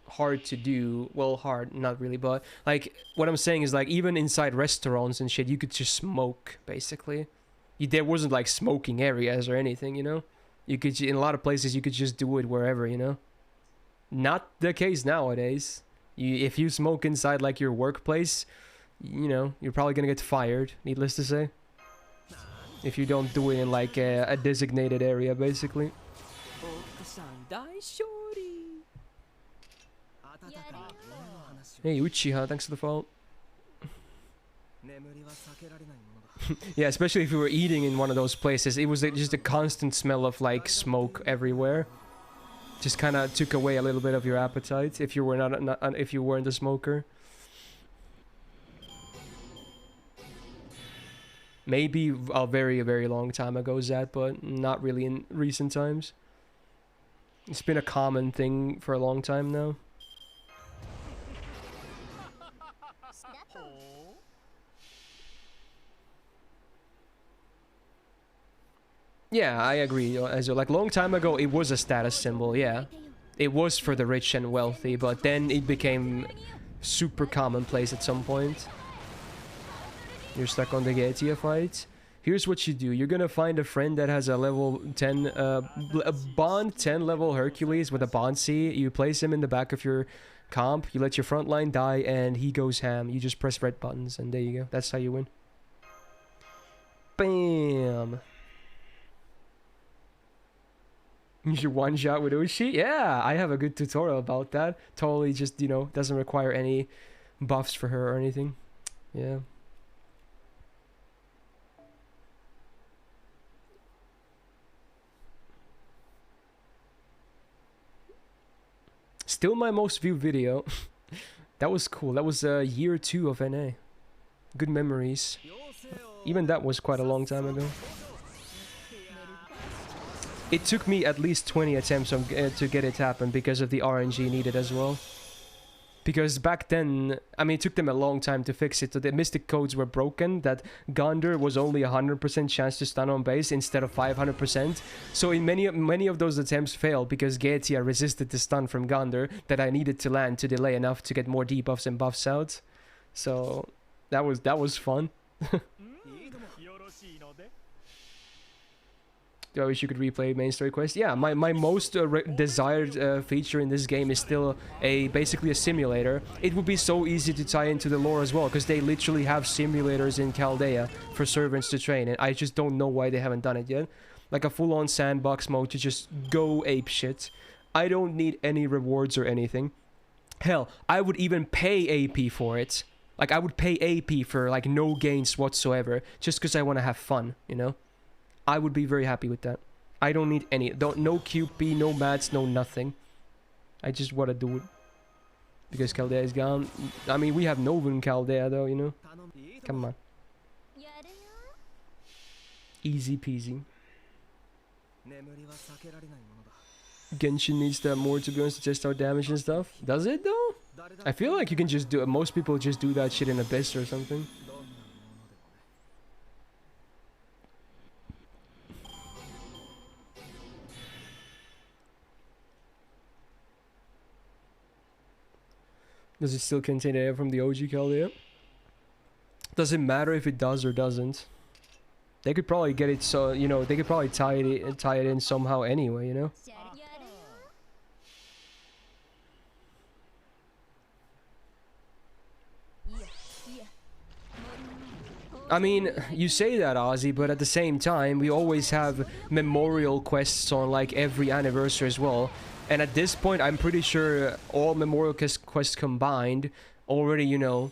hard to do. Well, hard, not really, but, like, what I'm saying is, like, even inside restaurants and shit, you could just smoke, basically. There wasn't, like, smoking areas or anything, you know? You could, in a lot of places, you could just do it wherever, you know? Not the case nowadays. If you smoke inside, like, your workplace, you know, you're probably gonna get fired, needless to say. If you don't do it in, like, a designated area, basically. Hey, Uchiha, thanks for the follow. Yeah, especially if you were eating in one of those places, it was just a constant smell of like smoke everywhere. Just kind of took away a little bit of your appetite if you were not if you weren't a smoker. Maybe a very, very long time ago, Zat, but not really in recent times. It's been a common thing for a long time now. Yeah, I agree. As like long time ago, it was a status symbol. Yeah, it was for the rich and wealthy, but then it became super commonplace at some point. You're stuck on the Ghetto Fight. Here's what you do. You're gonna find a friend that has a level 10, a Bond 10 level Hercules with a Bond C. You place him in the back of your comp. You let your front line die, and he goes ham. You just press red buttons, and there you go. That's how you win. Bam. You should one shot with Uchi? Yeah, I have a good tutorial about that. Totally just, you know, doesn't require any buffs for her or anything. Yeah. Still my most viewed video. That was cool. That was year 2 of NA. Good memories. Even that was quite a long time ago. It took me at least 20 attempts to get it happen because of the RNG needed as well. Because back then, I mean, it took them a long time to fix it. So the mystic codes were broken, that Gundam was only 100% chance to stun on base instead of 500%. So in many of those attempts failed because Getia resisted the stun from Gundam that I needed to land to delay enough to get more debuffs and buffs out. So that was fun. I wish you could replay main story quest. Yeah, my most desired feature in this game is still basically a simulator. It would be so easy to tie into the lore as well, because they literally have simulators in Chaldea for servants to train, and I just don't know why they haven't done it yet. Like a full-on sandbox mode to just go ape shit. I don't need any rewards or anything. Hell, I would even pay AP for it. Like, I would pay AP for, like, no gains whatsoever, just because I want to have fun, you know? I would be very happy with that. I don't need any. No QP, no mats, no nothing. I just want to do it. Because Chaldea is gone. I mean, we have Nova in Chaldea though, you know? Come on. Easy peasy. Genshin needs that more, to be honest, to test out damage and stuff. Does it though? I feel like you can just do it. Most people just do that shit in Abyss or something. Does it still contain air from the OG Chaldea? Does it matter if it does or doesn't? They could probably get it so, you know, they could probably tie it in somehow anyway, you know? I mean, you say that, Ozzy, but at the same time, we always have memorial quests on, like, every anniversary as well. And at this point, I'm pretty sure all memorial quests combined already, you know,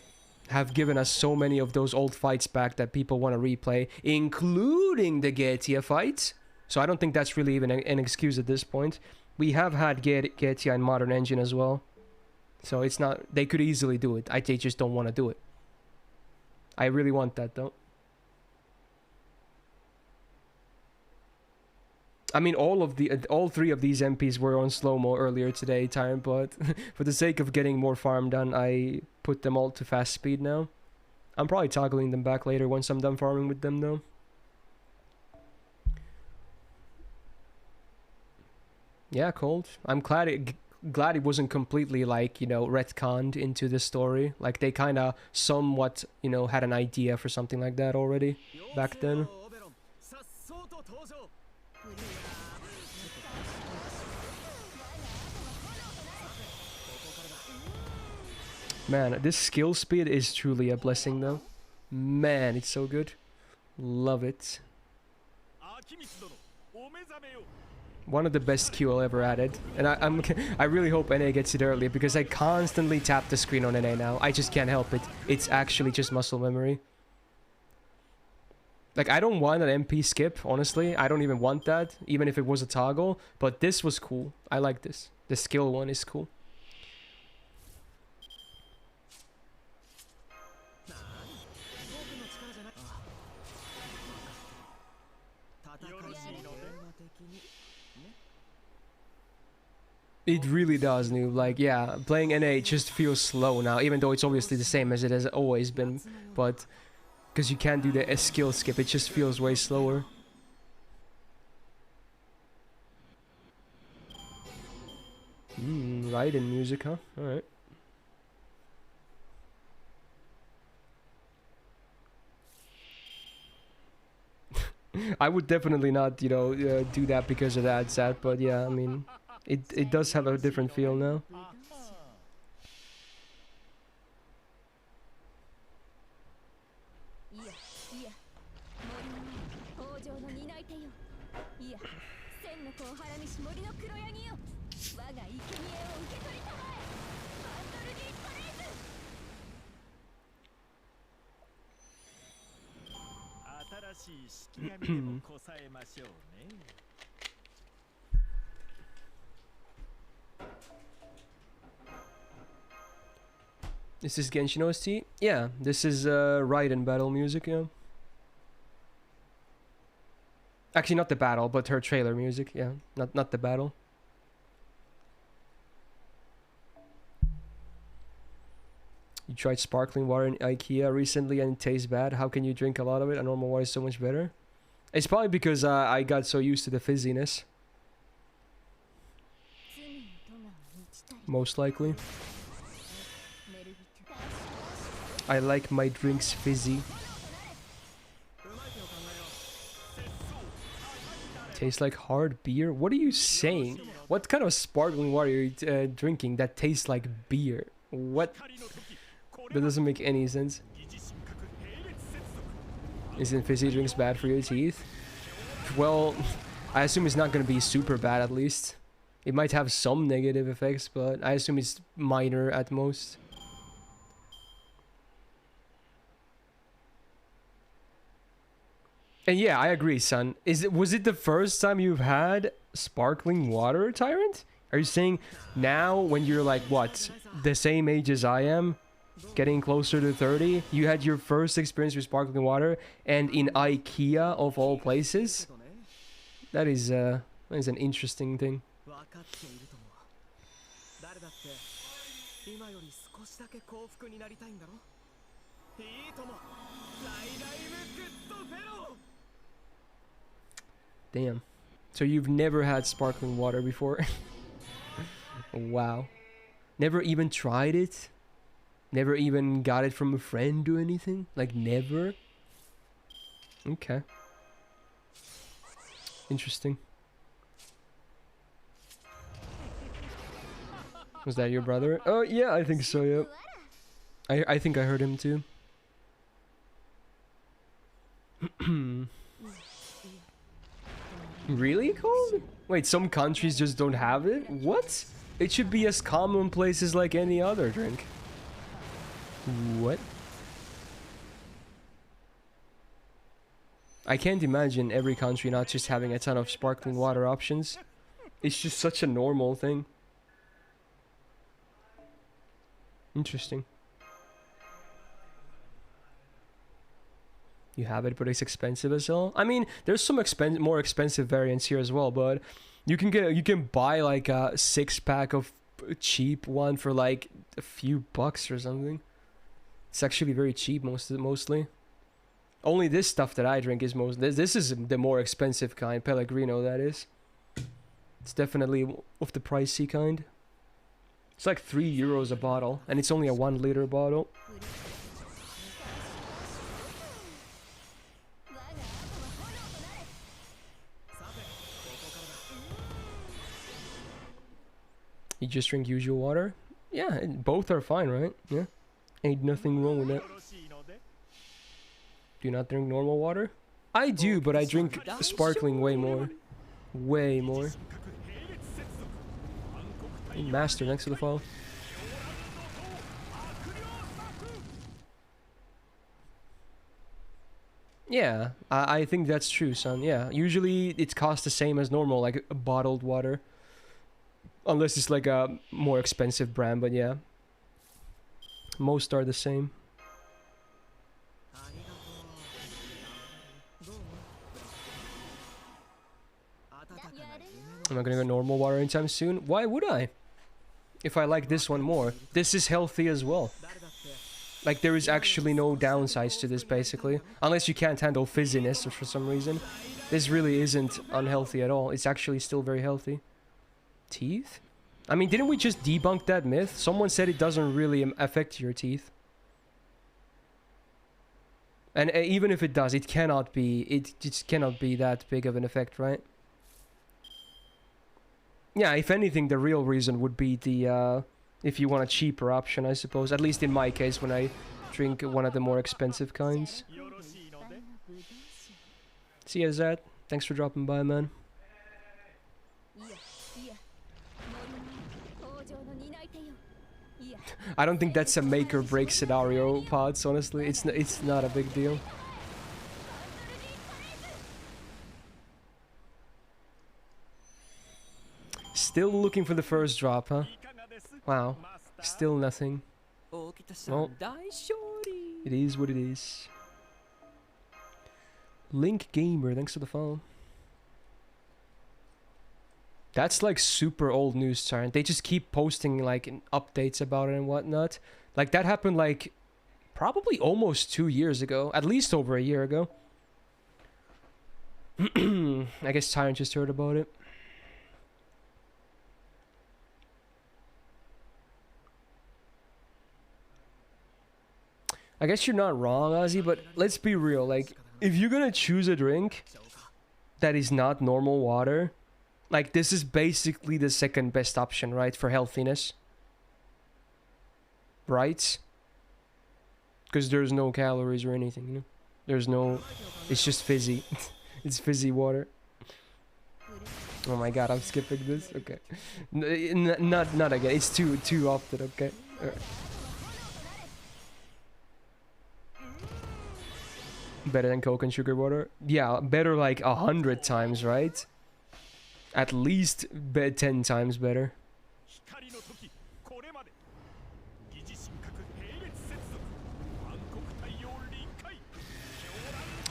have given us so many of those old fights back that people want to replay, including the Ghetto Fight. So I don't think that's really even an excuse at this point. We have had Ghetto in Modern Engine as well. So it's not... They could easily do it. They just don't want to do it. I really want that, though. I mean, all three of these MPs were on slow-mo earlier today, Tyrant, but for the sake of getting more farm done, I put them all to fast speed now. I'm probably toggling them back later once I'm done farming with them, though. Yeah, Cold. I'm glad it wasn't completely, like, you know, retconned into the story. Like, they kind of somewhat, you know, had an idea for something like that already back then. Man, this skill speed is truly a blessing, though. Man, it's so good. Love it. One of the best QL ever added, and I really hope NA gets it early because I constantly tap the screen on NA now. I just can't help it. It's actually just muscle memory. Like, I don't want an MP skip, honestly. I don't even want that, even if it was a toggle. But this was cool. I like this. The skill one is cool. It really does, Noob. Like, yeah, playing NA just feels slow now, even though it's obviously the same as it has always been. But because you can't do the skill skip, it just feels way slower. Raiden music, huh? Alright. I would definitely not, you know, do that because of that, Sat, but yeah, I mean... It does have a different feel now. Is this Genshin OST? Yeah, this is Raiden battle music, yeah. Actually, not the battle, but her trailer music, yeah. Not the battle. You tried sparkling water in IKEA recently and it tastes bad. How can you drink a lot of it? A normal water is so much better. It's probably because I got so used to the fizziness. Most likely. I like my drinks fizzy. Tastes like hard beer? What are you saying? What kind of sparkling water are you drinking that tastes like beer? What? That doesn't make any sense. Isn't fizzy drinks bad for your teeth? Well, I assume it's not going to be super bad at least. It might have some negative effects, but I assume it's minor at most. And yeah, I agree, son. Was it the first time you've had sparkling water, Tyrant? Are you saying now when you're like, what, the same age as I am, getting closer to 30, you had your first experience with sparkling water and in IKEA of all places? That is an interesting thing. Damn. So you've never had sparkling water before? Wow. Never even tried it? Never even got it from a friend or anything? Like, never? Okay. Interesting. Was that your brother? Oh, yeah, I think so, yeah. I think I heard him too. Really cold? Wait, some countries just don't have it? What? It should be as commonplace as like any other drink. What? I can't imagine every country not just having a ton of sparkling water options. It's just such a normal thing. Interesting. You have it, but it's expensive as hell. I mean, there's some more expensive variants here as well, but you can buy like a 6-pack of cheap one for like a few bucks or something. It's actually very cheap mostly. Only this stuff that I drink is this is the more expensive kind, Pellegrino that is. It's definitely of the pricey kind. It's like €3 a bottle, and it's only a 1-liter bottle. You just drink usual water? Yeah, both are fine, right? Yeah. Ain't nothing wrong with that. Do you not drink normal water? I do, but I drink sparkling way more. Way more. Master next to the file. Yeah, I think that's true, son. Yeah, usually it costs the same as normal, like bottled water. Unless it's like a more expensive brand, but yeah. Most are the same. I'm not gonna go normal water anytime soon. Why would I? If I like this one more. This is healthy as well. Like, there is actually no downsides to this, basically. Unless you can't handle fizziness for some reason. This really isn't unhealthy at all. It's actually still very healthy. Teeth? I mean, didn't we just debunk that myth? Someone said it doesn't really affect your teeth. And even if it does, it cannot be... It just cannot be that big of an effect, right? Yeah, if anything, the real reason would be the... if you want a cheaper option, I suppose. At least in my case, when I drink one of the more expensive kinds. See you, Zed. Thanks for dropping by, man. I don't think that's a make or break scenario, Pods, honestly. It's not a big deal. Still looking for the first drop, huh? Wow. Still nothing. Well, it is what it is. Link Gamer, thanks for the follow. That's like super old news, Tyrant. They just keep posting like updates about it and whatnot. Like that happened like probably almost 2 years ago. At least over a year ago. I guess Tyrant just heard about it. I guess you're not wrong, Ozzy, but let's be real. Like, if you're gonna choose a drink that is not normal water, like, this is basically the second best option, right, for healthiness. Right? Because there's no calories or anything, you know? There's no... It's just fizzy. It's fizzy water. Oh my god, I'm skipping this? Okay. Not again. It's too often, okay? Alright. Better than Coke and sugar water? Yeah, better like 100 times, right? At least 10 times better.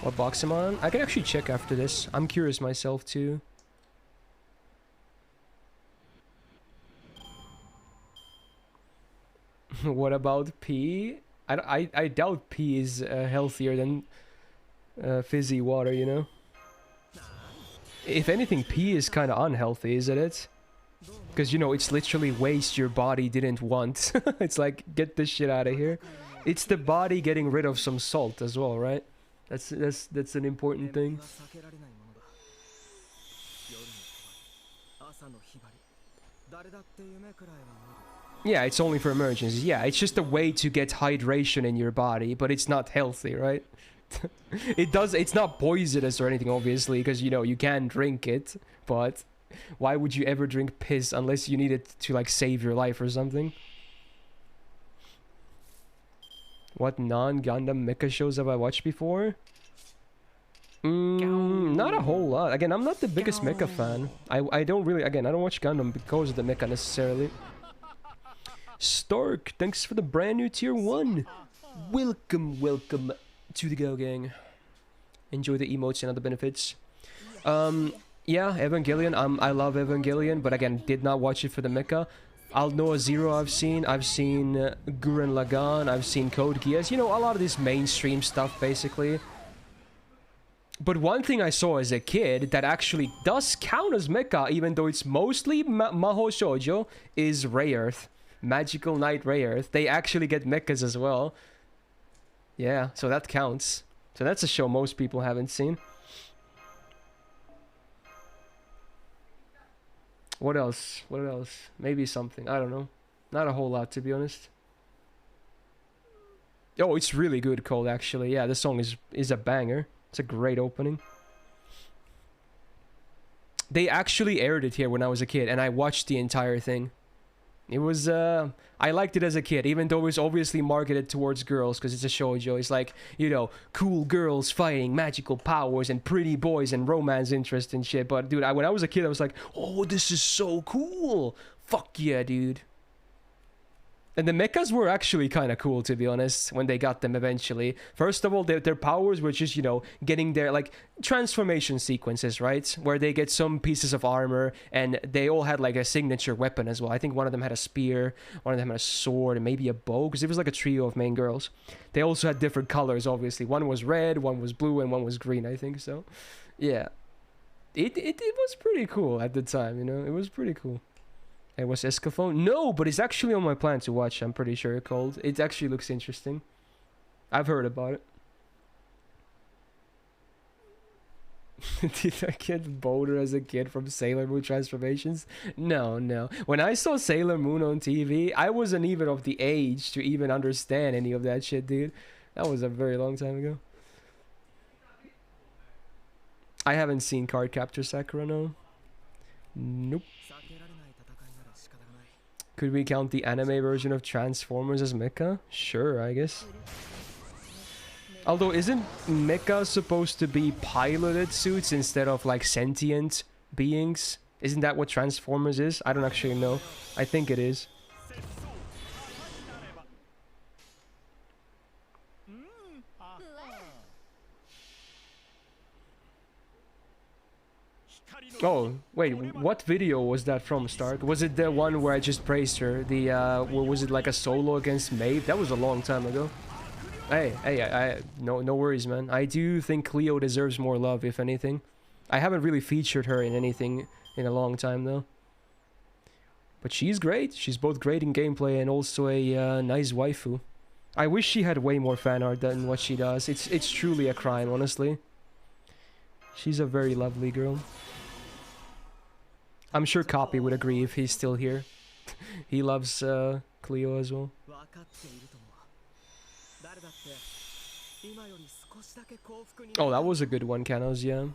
What box am I on? I can actually check after this. I'm curious myself too. What about pee? I doubt pee is healthier than fizzy water, you know? If anything, pee is kind of unhealthy, isn't it? Because, you know, it's literally waste your body didn't want. It's like, get this shit out of here. It's the body getting rid of some salt as well, right? That's an important thing. Yeah, it's only for emergencies. Yeah, it's just a way to get hydration in your body, but it's not healthy, right? It's not poisonous or anything, obviously, because, you know, you can drink it, but why would you ever drink piss unless you need it to, like, save your life or something? What non-Gundam mecha shows have I watched before? Not a whole lot. Again, I'm not the biggest mecha fan. I don't really, again, I don't watch Gundam because of the mecha necessarily. Stark, thanks for the brand new tier 1. Welcome to the Go Gang. Enjoy the emotes and other benefits. Yeah, Evangelion, I love Evangelion, but again, did not watch it for the mecha. Aldnoah Zero I've seen Gurren Lagann, I've seen Code Geass, you know, a lot of this mainstream stuff basically. But one thing I saw as a kid that actually does count as mecha, even though it's mostly Maho Shoujo, is Rayearth. Magical Knight Rayearth. They actually get mechas as well. Yeah, so that counts. So that's a show most people haven't seen. What else? What else? Maybe something. I don't know. Not a whole lot, to be honest. Oh, it's really good, Cold, actually. Yeah, this song is a banger. It's a great opening. They actually aired it here when I was a kid, and I watched the entire thing. It was, I liked it as a kid, even though it was obviously marketed towards girls, because it's a shoujo. It's like, you know, cool girls fighting magical powers and pretty boys and romance interest and shit. But, dude, when I was a kid, I was like, oh, this is so cool. Fuck yeah, dude. And the mechas were actually kind of cool, to be honest, when they got them eventually. First of all, their powers were just, you know, getting their, like, transformation sequences, right? Where they get some pieces of armor, and they all had, like, a signature weapon as well. I think one of them had a spear, one of them had a sword, and maybe a bow, because it was like a trio of main girls. They also had different colors, obviously. One was red, one was blue, and one was green, I think, so. Yeah. It was pretty cool at the time, you know? It was pretty cool. It was Escaflowne? No, but it's actually on my plan to watch, I'm pretty sure, called. It actually looks interesting. I've heard about it. Did I get bolder as a kid from Sailor Moon transformations? No, no. When I saw Sailor Moon on TV, I wasn't even of the age to even understand any of that shit, dude. That was a very long time ago. I haven't seen Cardcaptor Sakura, no. Nope. Could we count the anime version of Transformers as mecha? Sure, I guess. Although, isn't mecha supposed to be piloted suits instead of, like, sentient beings? Isn't that what Transformers is? I don't actually know. I think it is. Oh, wait, what video was that from, Stark? Was it the one where I just praised her? The, was it like a solo against Maeve? That was a long time ago. Hey, no worries, man. I do think Cleo deserves more love, if anything. I haven't really featured her in anything in a long time, though. But she's great. She's both great in gameplay and also a nice waifu. I wish she had way more fan art than what she does. It's truly a crime, honestly. She's a very lovely girl. I'm sure Copy would agree if he's still here. He loves Cleo as well. Oh, that was a good one, Kanos, yeah.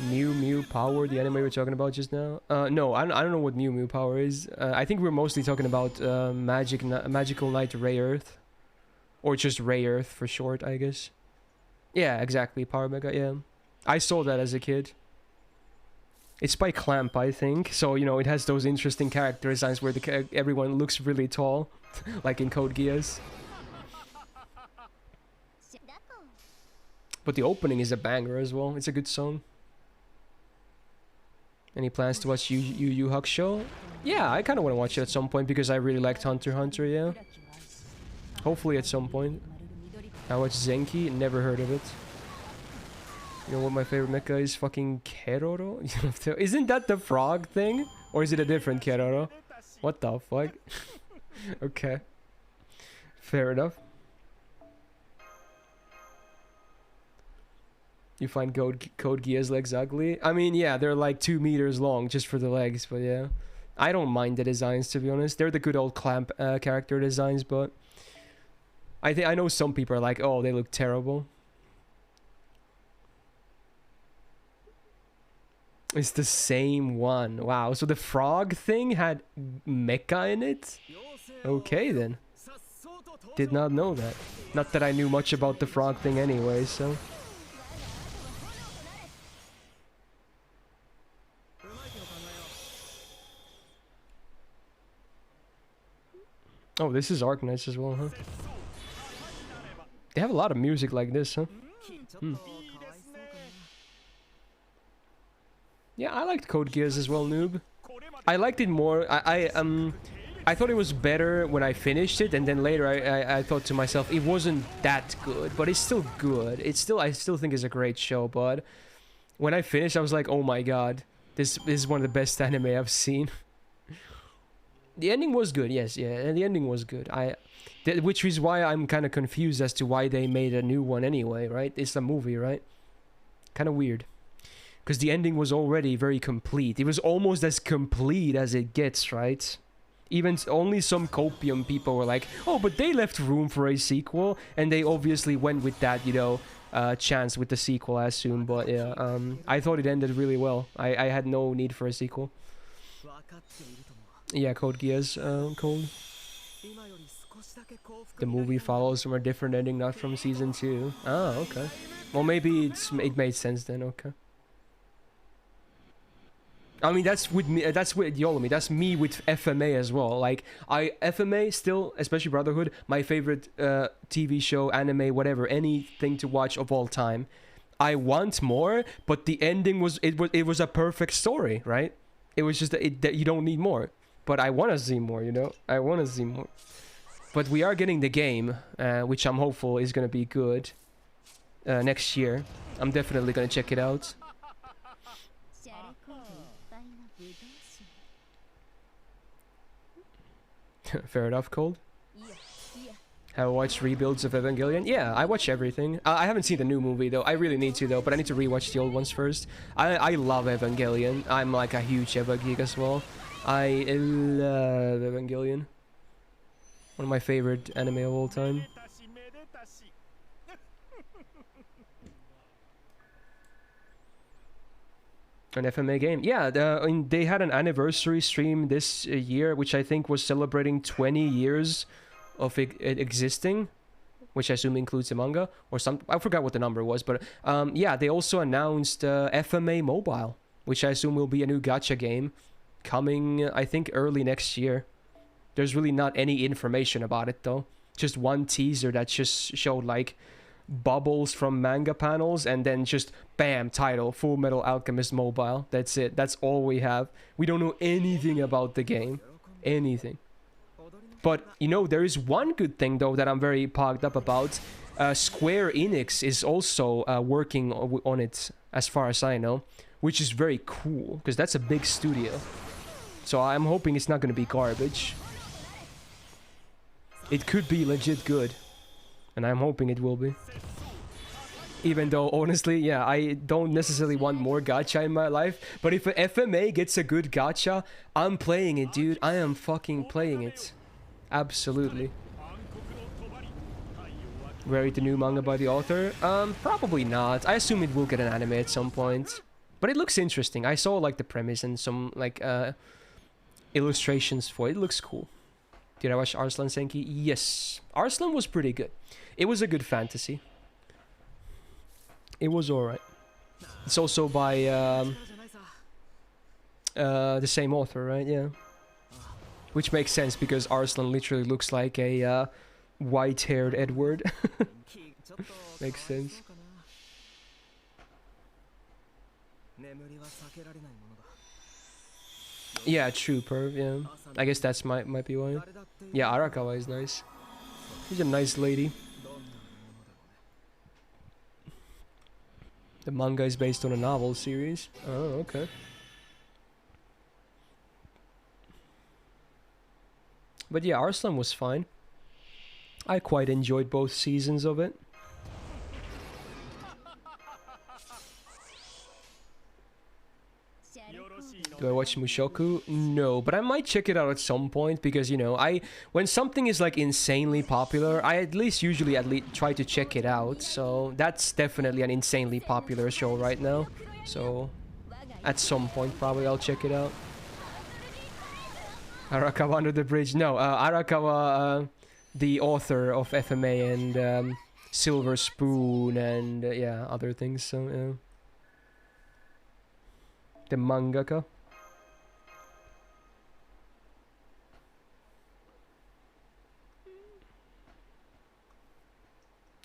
Mew Mew Power, the anime we were talking about just now. No, I don't know what Mew Mew Power is. I think we're mostly talking about Magical Knight Rayearth. Or just Rayearth for short, I guess. Yeah, exactly, Power Mega, yeah. I saw that as a kid. It's by Clamp, I think. So, you know, it has those interesting character designs where everyone looks really tall. Like in Code Geass. But the opening is a banger as well. It's a good song. Any plans to watch Yu Yu Hakusho? Yeah, I kind of want to watch it at some point because I really liked Hunter x Hunter, yeah. Hopefully at some point. I watched Zenki, never heard of it. You know what my favorite mecha is? Fucking Keroro? Isn't that the frog thing? Or is it a different Keroro? What the fuck? Okay. Fair enough. You find Code Geass legs ugly? I mean, yeah, they're like 2 meters long just for the legs, but yeah. I don't mind the designs, to be honest. They're the good old Clamp character designs, but... I know some people are like, oh, they look terrible. It's the same one. Wow, so the frog thing had mecha in it? Okay then. Did not know that. Not that I knew much about the frog thing anyway, so... Oh, this is Arknights as well, huh? They have a lot of music like this, huh? Hmm. Yeah, I liked Code Geass as well, noob. I liked it more. I thought it was better when I finished it, and then later I thought to myself it wasn't that good, but it's still good. It's still I still think it's a great show, but when I finished, I was like, oh my god, this is one of the best anime I've seen. The ending was good, yes, yeah, and the ending was good. Which is why I'm kind of confused as to why they made a new one anyway, right? It's a movie, right? Kind of weird. Because the ending was already very complete. It was almost as complete as it gets, right? Even only some copium people were like, oh, but they left room for a sequel. And they obviously went with that, you know, chance with the sequel, I assume. But yeah, I thought it ended really well. I had no need for a sequel. Yeah, Code Geass, Cold. The movie follows from a different ending, not from season 2. Ah, okay. Well, maybe it made sense then, okay. I mean, that's with me, that's with Yolomi, that's me with FMA as well. Like, FMA still, especially Brotherhood, my favorite TV show, anime, whatever, anything to watch of all time. I want more, but the ending was, it was a perfect story, right? It was just that you don't need more. But I want to see more, you know? I want to see more. But we are getting the game, which I'm hopeful is going to be good next year. I'm definitely going to check it out. Fair enough, Cold. Have I watched rebuilds of Evangelion? Yeah, I watch everything. I haven't seen the new movie, though. I really need to, though, but I need to rewatch the old ones first. I love Evangelion. I'm like a huge Eva geek as well. I love Evangelion. One of my favorite anime of all time. An FMA game. Yeah, they had an anniversary stream this year, which I think was celebrating 20 years of it existing, which I assume includes the manga, or some... I forgot what the number was, but yeah, they also announced FMA Mobile, which I assume will be a new gacha game. Coming, I think, early next year. There's really not any information about it, though. Just one teaser that just showed, like, bubbles from manga panels, and then just, bam, title, Full Metal Alchemist Mobile. That's it. That's all we have. We don't know anything about the game. Anything. But, you know, there is one good thing, though, that I'm very pogged up about. Square Enix is also working on it, as far as I know. Which is very cool, because that's a big studio. So I'm hoping it's not going to be garbage. It could be legit good. And I'm hoping it will be. Even though, honestly, yeah, I don't necessarily want more gacha in my life. But if FMA gets a good gacha, I'm playing it, dude. I am fucking playing it. Absolutely. Read the new manga by the author? Probably not. I assume it will get an anime at some point. But it looks interesting. I saw, like, the premise and some, like, illustrations for it. It looks cool. Did I watch Arslan Senki? Yes. Arslan was pretty good. It was a good fantasy. It was alright. It's also by, the same author, right? Yeah. Which makes sense, because Arslan literally looks like a, white-haired Edward. Makes sense. Yeah, true, perv, yeah. I guess that's might be why. Yeah, Arakawa is nice. She's a nice lady. The manga is based on a novel series. Oh, okay. But yeah, Arslan was fine. I quite enjoyed both seasons of it. Do I watch Mushoku? No, but I might check it out at some point because, you know, when something is like insanely popular, I at least try to check it out. So that's definitely an insanely popular show right now. So at some point probably I'll check it out. Arakawa Under the Bridge? No, Arakawa, the author of FMA and Silver Spoon and yeah, other things. So yeah. The mangaka.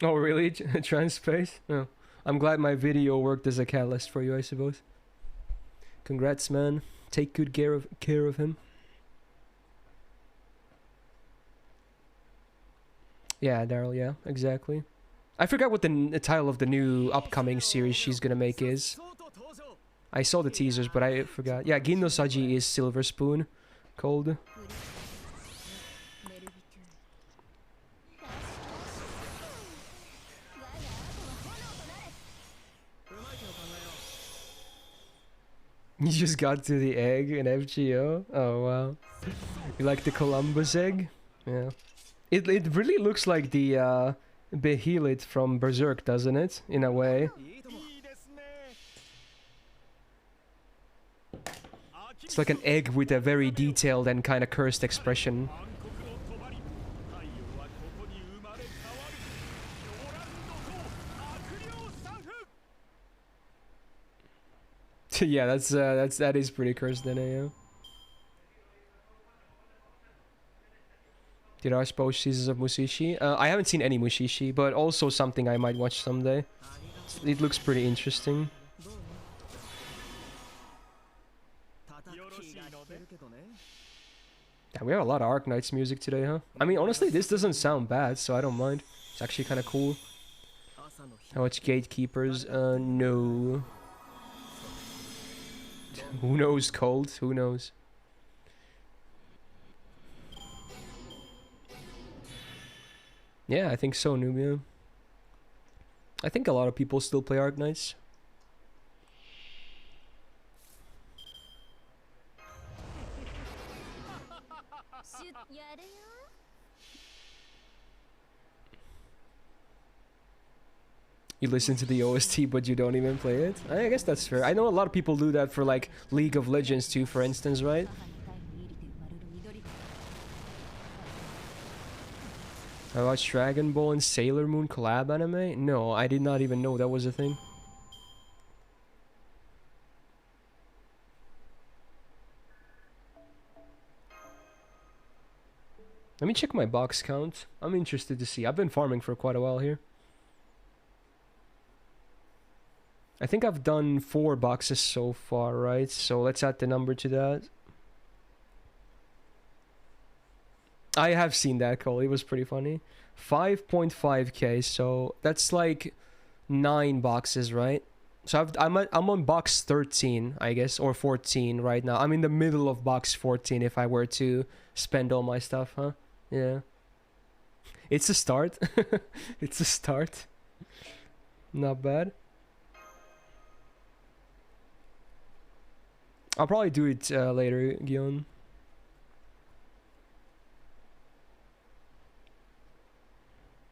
Oh really? Transspace? Oh. I'm glad my video worked as a catalyst for you, I suppose. Congrats, man. Take good care of him. Yeah, Daryl, yeah, exactly. I forgot what the title of the new upcoming series she's gonna make is. I saw the teasers, but I forgot. Yeah, Gin no Saji is Silver Spoon called. You just got to the egg in FGO? Oh wow. You like the Columbus egg? Yeah. It really looks like the Behelit from Berserk, doesn't it? In a way. It's like an egg with a very detailed and kind of cursed expression. Yeah, that is pretty cursed then, yeah. Did I watch both seasons of Mushishi? I haven't seen any Mushishi, but also something I might watch someday. It looks pretty interesting. Yeah, we have a lot of Arknights music today, huh? I mean, honestly, this doesn't sound bad, so I don't mind. It's actually kind of cool. I watch Gatekeepers? No. Who knows, Cold? Who knows? Yeah, I think so, Nubia. I think a lot of people still play Arknights. You listen to the OST, but you don't even play it? I guess that's fair. I know a lot of people do that for, like, League of Legends too, for instance, right? I watched Dragon Ball and Sailor Moon collab anime? No, I did not even know that was a thing. Let me check my box count. I'm interested to see. I've been farming for quite a while here. I think I've done 4 boxes so far, right? So let's add the number to that. I have seen that, Cole. It was pretty funny. 5.5k, so that's like 9 boxes, right? So I'm on box 13, I guess, or 14 right now. I'm in the middle of box 14 if I were to spend all my stuff, huh? Yeah. It's a start. It's a start. Not bad. I'll probably do it later, Gion.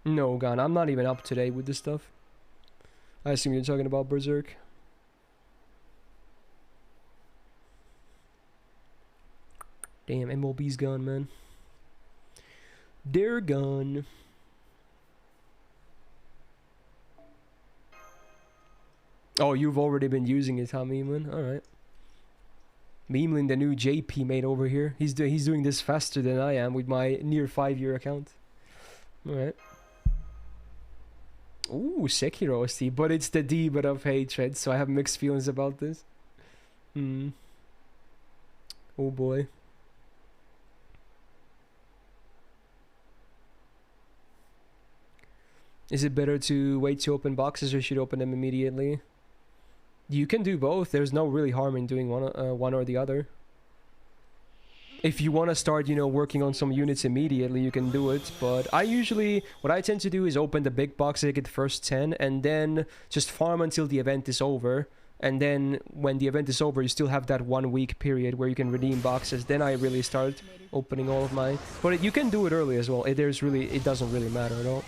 No, Gon, I'm not even up to date with this stuff. I assume you're talking about Berserk. Damn, MLB's gone, man. They're gone. Oh, you've already been using it, huh, Meemlin? Alright. Meemlin, the new JP mate over here. He's doing this faster than I am with my near 5-year account. Alright. Ooh, Sekiro OST, but it's the demon of hatred, so I have mixed feelings about this. Oh boy. Is it better to wait to open boxes or should open them immediately? You can do both. There's no really harm in doing one or the other. If you want to start, you know, working on some units immediately, you can do it. But what I tend to do is open the big box, I get the first 10, and then just farm until the event is over. And then when the event is over, you still have that 1 week period where you can redeem boxes. Then I really start opening all of mine. But you can do it early as well. It doesn't really matter at all.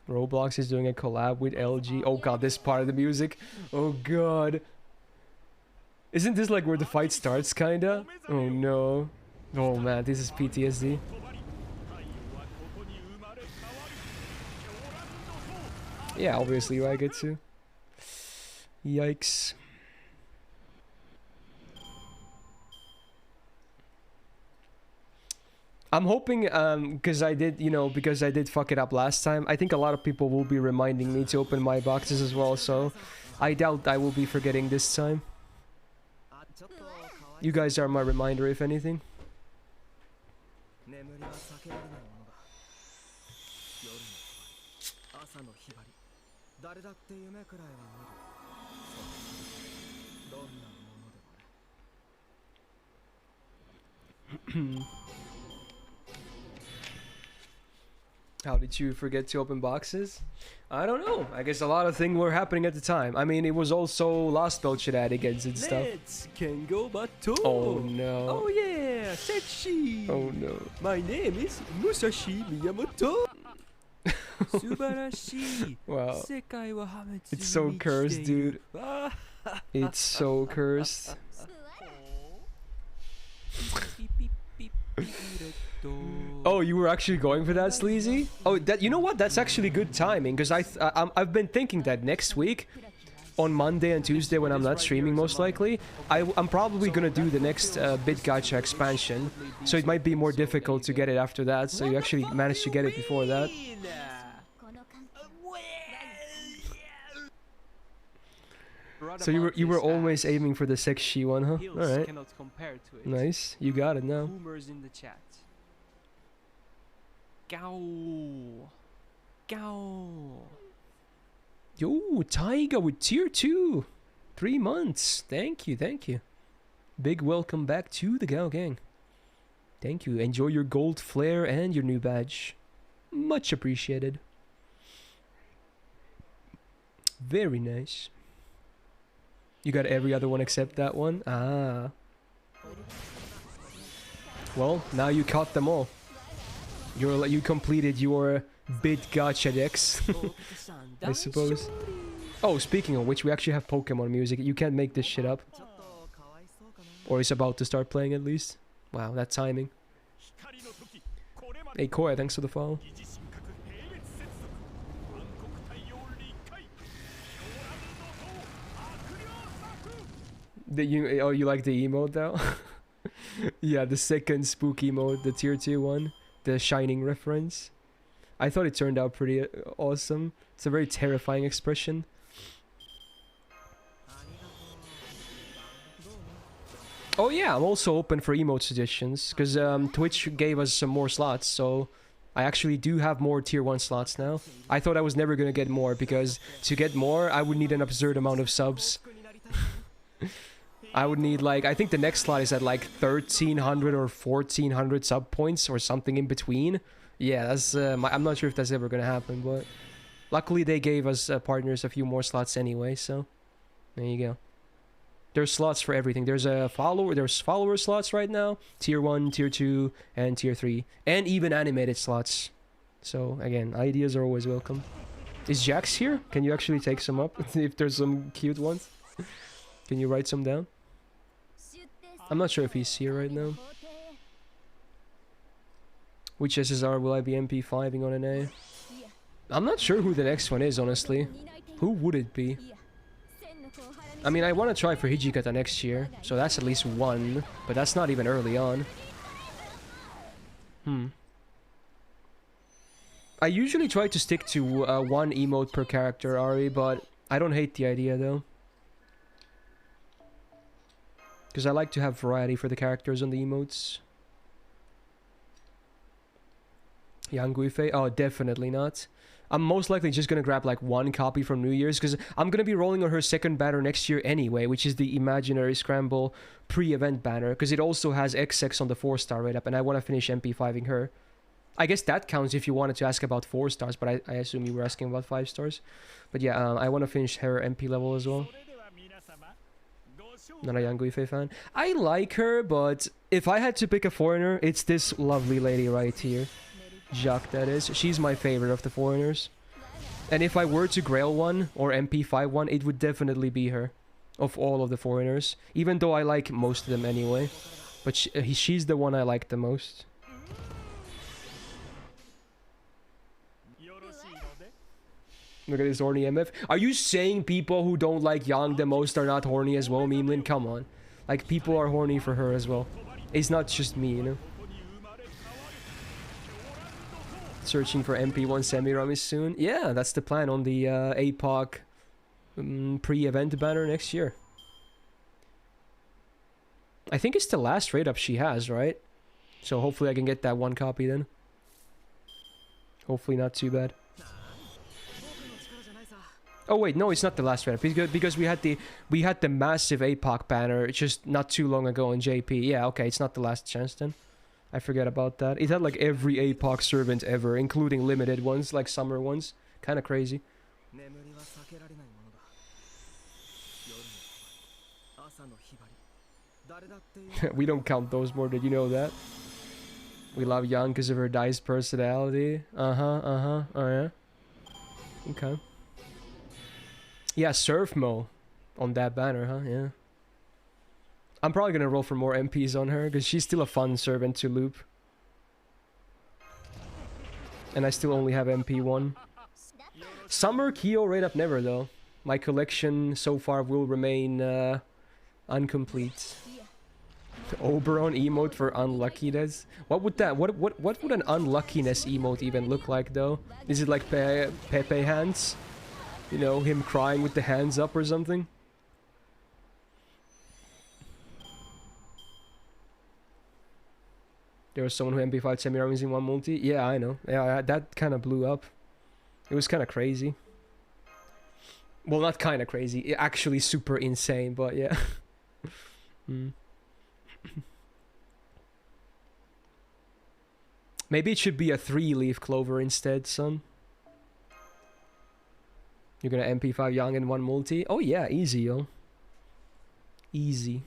Roblox is doing a collab with LG. Oh god, this part of the music. Oh god. Isn't this like where the fight starts, kinda? Oh no. Oh man, this is PTSD. Yeah, obviously I get to. Yikes. I'm hoping, because I did fuck it up last time, I think a lot of people will be reminding me to open my boxes as well, so I doubt I will be forgetting this time. You guys are my reminder, if anything. How did you forget to open boxes? I don't know. I guess a lot of things were happening at the time. I mean, it was also Lost Belt shenanigans and stuff. Let's can go bato. Oh no. Oh yeah, sexy. Oh no. My name is Musashi Miyamoto. Subarashi. Wow. Sekai wa hametsu It's so ni cursed, michite dude. iru. It's so cursed. Oh, you were actually going for that, Sleazy? Oh, you know what? That's actually good timing, because I've been thinking that next week, on Monday and Tuesday when I'm not streaming most likely, I'm probably gonna do the next Bit Gacha expansion, so it might be more difficult to get it after that, so you actually managed to get it before that. So you were always aiming for the sexy one, huh? Alright. Nice. You got it now. Boomers in the chat. Gao. Gao. Yo, Taiga with tier 2. 3 months. Thank you, thank you. Big welcome back to the Gao Gang. Thank you. Enjoy your gold flare and your new badge. Much appreciated. Very nice. You got every other one except that one? Ah. Well, now you caught them all. You completed your Bit Gacha decks, I suppose. Oh, speaking of which, we actually have Pokemon music. You can't make this shit up. Or it's about to start playing at least. Wow, that timing. Hey Koya, thanks for the follow. You like the emote though? Yeah, the second spooky emote, the tier 2 one, the shining reference. I thought it turned out pretty awesome. It's a very terrifying expression. Oh yeah, I'm also open for emote suggestions, because Twitch gave us some more slots, so I actually do have more tier 1 slots now. I thought I was never gonna get more, because to get more, I would need an absurd amount of subs. I would need, like, I think the next slot is at like 1300 or 1400 sub points or something in between. Yeah, that's I'm not sure if that's ever gonna happen, but luckily they gave us partners a few more slots anyway, so there you go. There's slots for everything. There's follower slots right now, tier 1, tier 2, and tier 3, and even animated slots. So again, ideas are always welcome. Is Jax here? Can you actually take some up if there's some cute ones? Can you write some down? I'm not sure if he's here right now. Which SSR will I be MP5ing on an A? I'm not sure who the next one is, honestly. Who would it be? I mean, I want to try for Hijikata next year, so that's at least one, but that's not even early on. I usually try to stick to one emote per character, Ari, but I don't hate the idea, though. Because I like to have variety for the characters on the emotes. Yanguife? Oh, definitely not. I'm most likely just gonna grab like one copy from New Year's, because I'm gonna be rolling on her second banner next year anyway, which is the Imaginary Scramble pre-event banner, because it also has XX on the 4-star rate up, and I want to finish MP5ing her. I guess that counts if you wanted to ask about 4 stars, but I assume you were asking about 5 stars. But yeah, I want to finish her MP level as well. Not a Yang Guifei fan. I like her, but if I had to pick a foreigner, it's this lovely lady right here. Jacques, that is. She's my favorite of the foreigners. And if I were to grail one, or MP5 one, it would definitely be her. Of all of the foreigners. Even though I like most of them anyway. But she's the one I like the most. Look at this horny MF. Are you saying people who don't like Yang the most are not horny as well, Memelin? Come on. Like, people are horny for her as well. It's not just me, you know? Searching for MP1 Semiramis soon. Yeah, that's the plan on the APOC pre-event banner next year. I think it's the last raid up she has, right? So hopefully I can get that 1 copy then. Hopefully not too bad. Oh wait, no, it's not the last raid because we had the massive APOC banner just not too long ago in JP. Yeah, okay, it's not the last chance then. I forget about that. It had like every APOC servant ever, including limited ones, like summer ones. Kind of crazy. We don't count those more, did you know that? We love Yang because of her dice personality. Oh yeah. Okay. Yeah, Surf Mo on that banner, huh? Yeah. I'm probably gonna roll for more MPs on her because she's still a fun servant to loop. And I still only have MP1. Summer Kyo rate up never though. My collection so far will remain incomplete. Oberon emote for unluckiness. What would that? What would an unluckiness emote even look like though? Is it like Pepe hands? You know, him crying with the hands up or something? There was someone who MP5 Semiramis in 1 multi. Yeah, I know. Yeah, that kind of blew up. It was kind of crazy. Well, not kind of crazy. Actually super insane, but yeah. Maybe it should be a 3-leaf clover instead, son. You're gonna MP5 Yang in 1 multi? Oh yeah, easy, yo. Easy.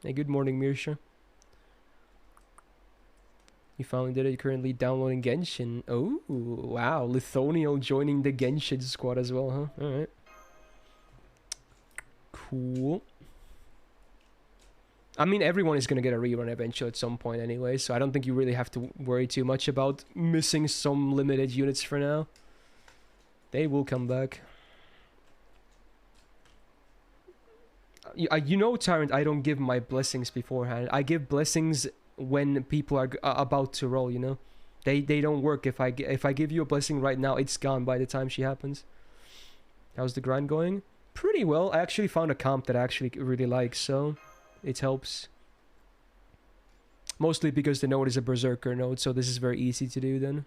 Hey, good morning, Mirsha. You finally did it. Currently downloading Genshin. Oh, wow. Lithonio joining the Genshin squad as well, huh? Alright. Cool. I mean, everyone is gonna get a rerun eventually at some point anyway, so I don't think you really have to worry too much about missing some limited units for now. They will come back. You know, Tyrant, I don't give my blessings beforehand. I give blessings when people are about to roll, you know? They don't work. If I give you a blessing right now, it's gone by the time she happens. How's the grind going? Pretty well. I actually found a comp that I actually really like, so it helps. Mostly because the node is a Berserker node, so this is very easy to do then.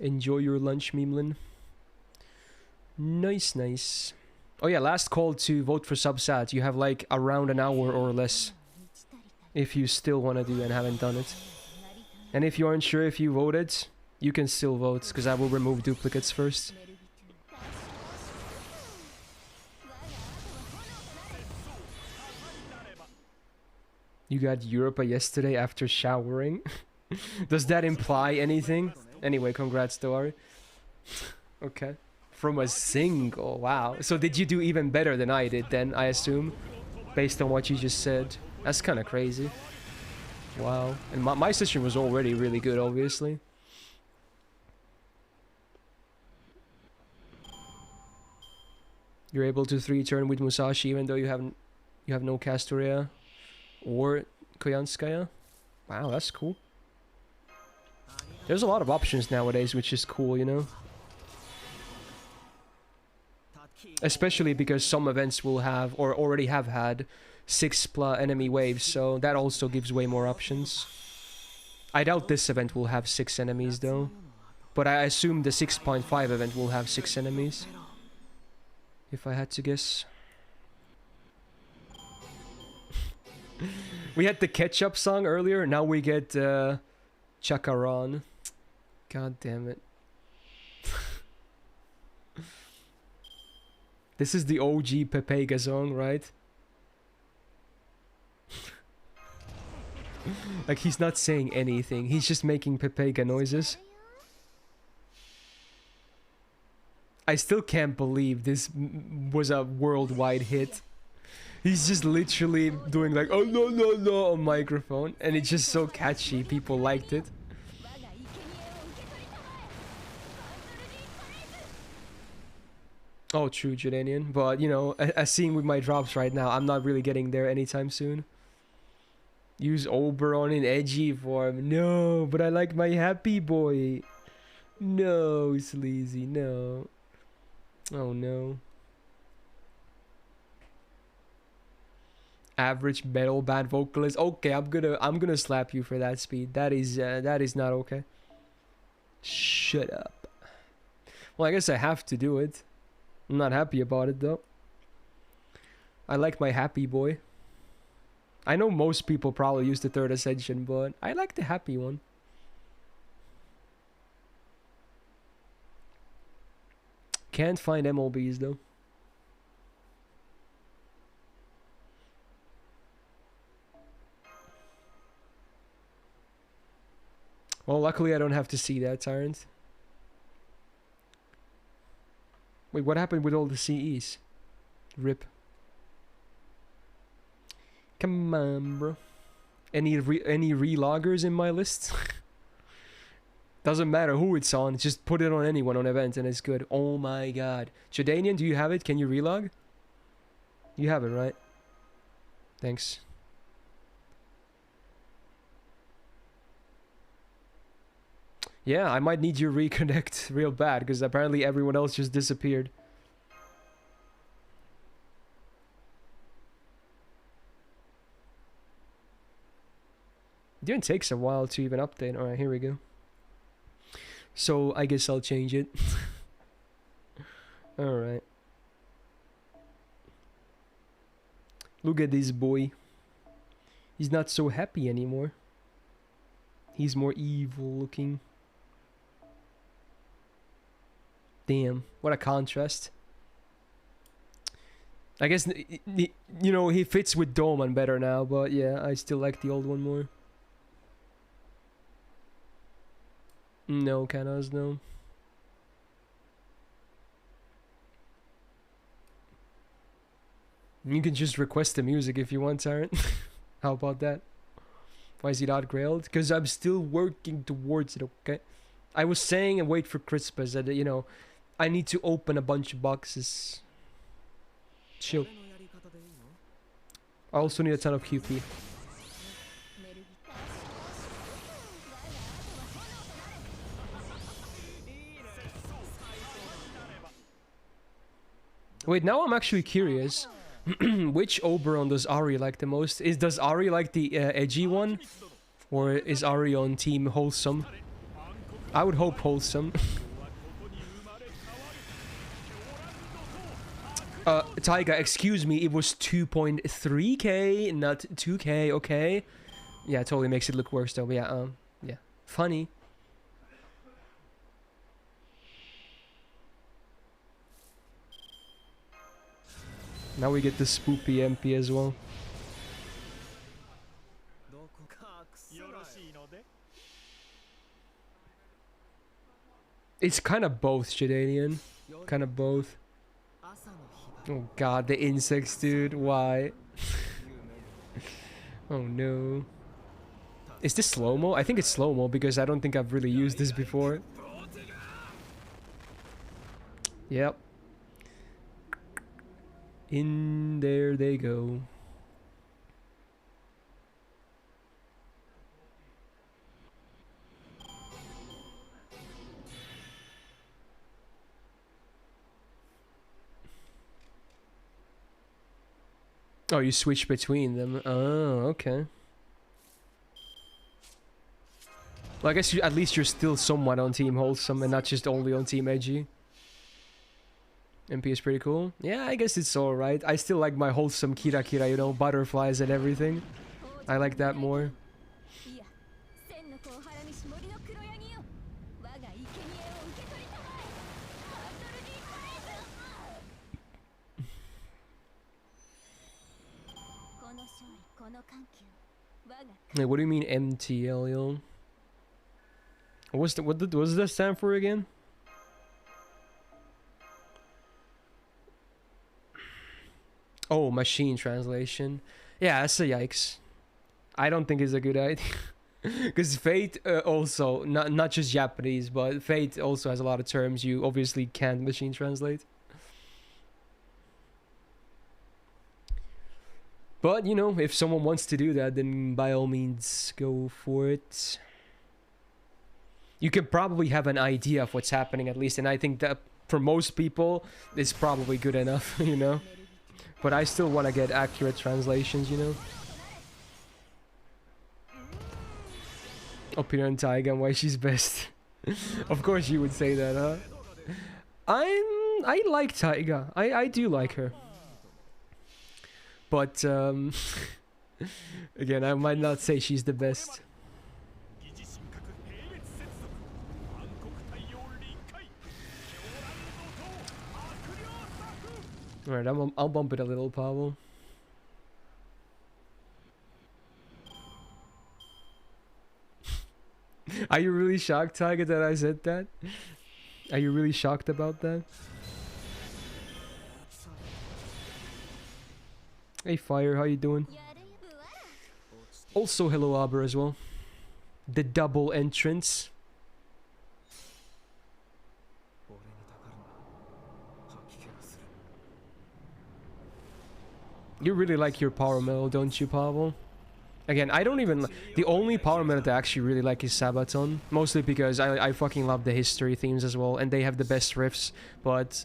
Enjoy your lunch, Memelin. Nice, nice. Oh yeah, last call to vote for Subsat. You have like around an hour or less. If you still want to do and haven't done it. And if you aren't sure if you voted, you can still vote, because I will remove duplicates first. You got Europa yesterday after showering? Does that imply anything? Anyway, congrats, Doari. Okay. From a single, wow. So did you do even better than I did then, I assume? Based on what you just said. That's kind of crazy. Wow. And my session was already really good, obviously. You're able to 3-turn with Musashi even though you have no Castoria or Koyanskaya. Wow, that's cool. There's a lot of options nowadays, which is cool, you know? Especially because some events will have, or already have had, 6+ enemy waves, so that also gives way more options. I doubt this event will have 6 enemies though. But I assume the 6.5 event will have 6 enemies. if I had to guess. We had the ketchup song earlier, now we get Chakaran. God damn it. This is the OG Pepega song, right? Like, he's not saying anything, he's just making Pepega noises. I still can't believe this was a worldwide hit. He's just literally doing like, oh no no no on microphone, and it's just so catchy, people liked it. Oh, true, Jordanian. But, you know, as seen with my drops right now, I'm not really getting there anytime soon. Use Oberon in edgy form. No, but I like my happy boy. No, sleazy, no. Oh, no. Average metal band vocalist. Okay, I'm gonna slap you for that, Speed. That is not okay. Shut up. Well, I guess I have to do it. I'm not happy about it though. I like my happy boy. I know most people probably use the third ascension, but I like the happy one. Can't find MLBs though. Well, luckily I don't have to see that, Tyrant. Wait, what happened with all the CEs? RIP. Come on, bro. Any reloggers in my list? Doesn't matter who it's on, just put it on anyone on event and it's good. Oh my god. Jordanian, do you have it? Can you relog? You have it, right? Thanks. Yeah, I might need you to reconnect real bad, because apparently everyone else just disappeared. It didn't take a while to even update. Alright, here we go. So, I guess I'll change it. Alright. Look at this boy. He's not so happy anymore. He's more evil looking. Damn, what a contrast. I guess, you know, he fits with Doman better now, but yeah, I still like the old one more. No, Canas, no. You can just request the music if you want, Tyrant. How about that? Why is he not grailed? Because I'm still working towards it, okay? I was saying and wait for Christmas that, you know, I need to open a bunch of boxes. Chill. I also need a ton of QP. Wait, now I'm actually curious. Which Oberon does Ari like the most? Does Ari like the edgy one? Or is Ari on team wholesome? I would hope wholesome. Taiga, excuse me, it was 2.3k, not 2k, okay? Yeah, it totally makes it look worse though, but yeah, yeah. Funny. Now we get the spoopy MP as well. It's kind of both, Shadanian. Kind of both. Oh god, the insects, dude. Why? Oh no. Is this slow-mo? I think it's slow-mo because I don't think I've really used this before. Yep. In there they go. Oh, you switch between them. Oh, okay. Well, I guess you, at least you're still somewhat on Team Wholesome and not just only on Team Edgy. MP is pretty cool. Yeah, I guess it's alright. I still like my wholesome Kira Kira, you know, butterflies and everything. I like that more. Hey, what do you mean MTL, yo? What does that stand for again? Oh, machine translation. Yeah, that's a yikes. I don't think it's a good idea. Because Fate also, not just Japanese, but Fate also has a lot of terms you obviously can't machine translate. But, you know, if someone wants to do that, then by all means, go for it. You can probably have an idea of what's happening at least, and I think that for most people, it's probably good enough, you know? But I still want to get accurate translations, you know? Opinion on Taiga and why she's best. Of course you would say that, huh? I like Taiga. I do like her. But, again, I might not say she's the best. Alright, I'll bump it a little, Pavel. Are you really shocked, Tiger, that I said that? Are you really shocked about that? Hey Fire, how you doing? Also hello Aber as well. The double entrance. You really like your power metal, don't you, Pavel? Again, I don't even... The only power metal that I actually really like is Sabaton. Mostly because I fucking love the history themes as well. And they have the best riffs. But,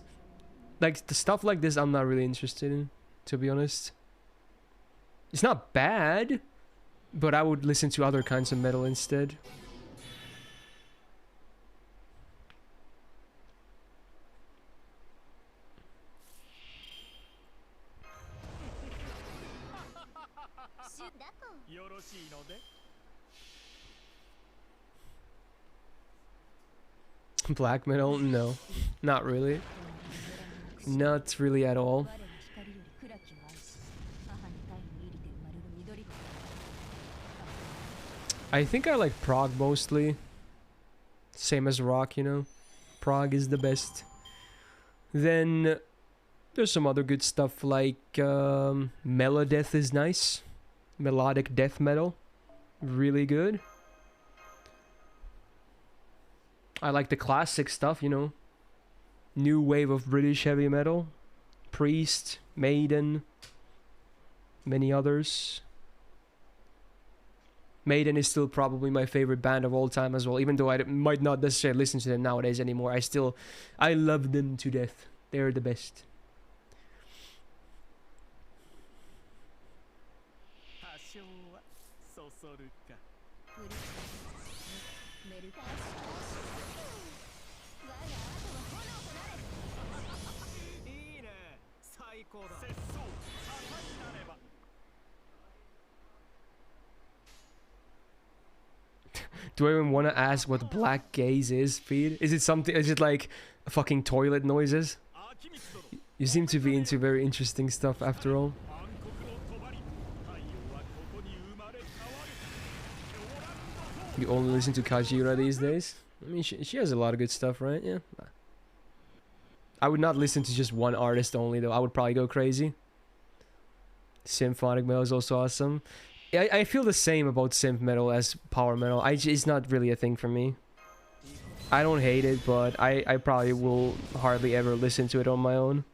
like, the stuff like this I'm not really interested in, to be honest. It's not bad, but I would listen to other kinds of metal instead. Black metal? No. Not really. Not really at all. I think I like prog mostly. Same as rock, you know. Prog is the best. Then there's some other good stuff like Melodeath is nice. Melodic death metal. Really good. I like the classic stuff, you know. New wave of British heavy metal. Priest, Maiden, many others. Maiden is still probably my favorite band of all time as well, even though I might not necessarily listen to them nowadays anymore. I love them to death. They're the best. Do I even want to ask what black gaze is, Feed? Is it something? Is it like fucking toilet noises? You seem to be into very interesting stuff after all. You only listen to Kajiura these days? I mean, she has a lot of good stuff, right? Yeah. I would not listen to just one artist only, though. I would probably go crazy. Symphonic metal is also awesome. I feel the same about synth metal as power metal. It's not really a thing for me. I don't hate it, but I probably will hardly ever listen to it on my own.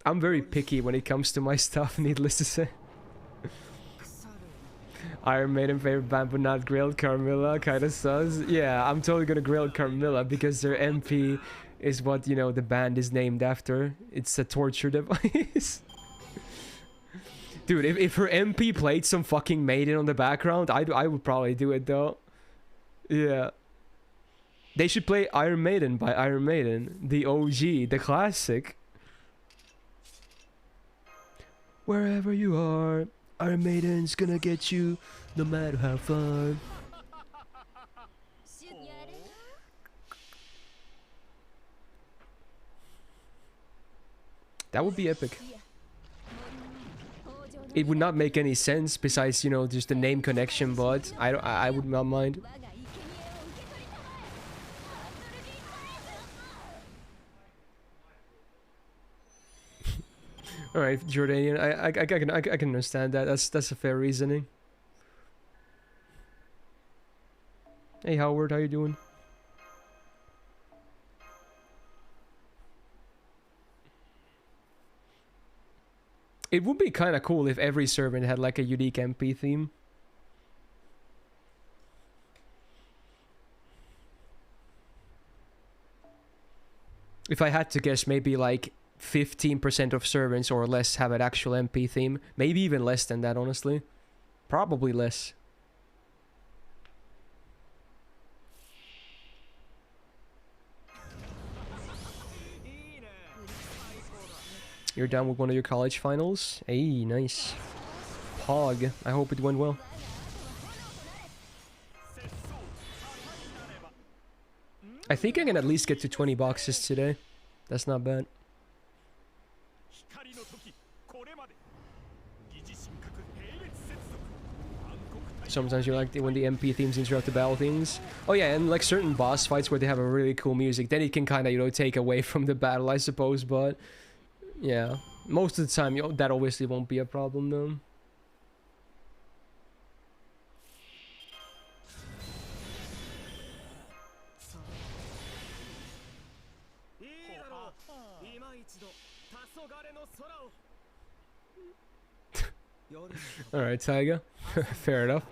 I'm very picky when it comes to my stuff, needless to say. Iron Maiden favorite band but not grilled Carmilla, kinda sus. Yeah, I'm totally gonna grill Carmilla because their MP is what, you know, the band is named after. It's a torture device. Dude, if her MP played some fucking Maiden on the background, I would probably do it though. Yeah. They should play Iron Maiden by Iron Maiden, the OG, the classic. Wherever you are, Iron Maiden's gonna get you, no matter how far. That would be epic. It would not make any sense besides, you know, just the name connection, but I would not mind. All right, Jordanian, I can understand that. That's a fair reasoning. Hey Howard, how you doing? It would be kind of cool if every servant had like a unique MP theme. If I had to guess, maybe like 15% of servants or less have an actual MP theme. Maybe even less than that, honestly. Probably less. You're done with one of your college finals? Hey, nice. Pog. I hope it went well. I think I can at least get to 20 boxes today. That's not bad. Sometimes you like when the MP themes interrupt the battle themes. Oh yeah, and like certain boss fights where they have a really cool music, then it can kind of, you know, take away from the battle, I suppose, but... yeah, most of the time, that obviously won't be a problem, though. Alright, Taiga. Fair enough.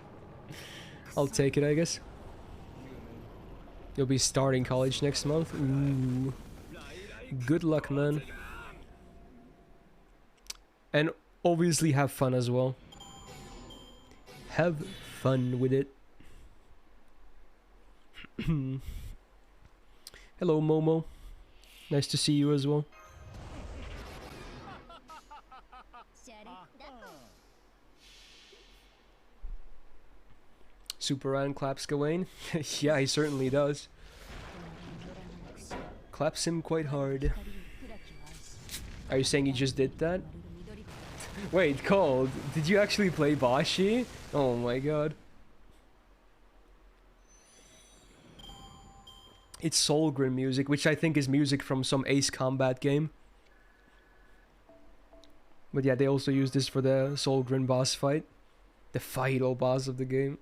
I'll take it, I guess. You'll be starting college next month? Ooh. Good luck, man. And obviously have fun as well. Have fun with it. Hello, Momo. Nice to see you as well. Super Ryan claps Gawain. Yeah, he certainly does. Claps him quite hard. Are you saying you just did that? Wait, Cold, did you actually play Bashi? Oh my god. It's Solgren music, which I think is music from some Ace Combat game. But yeah, they also use this for the Solgren boss fight. The final boss of the game.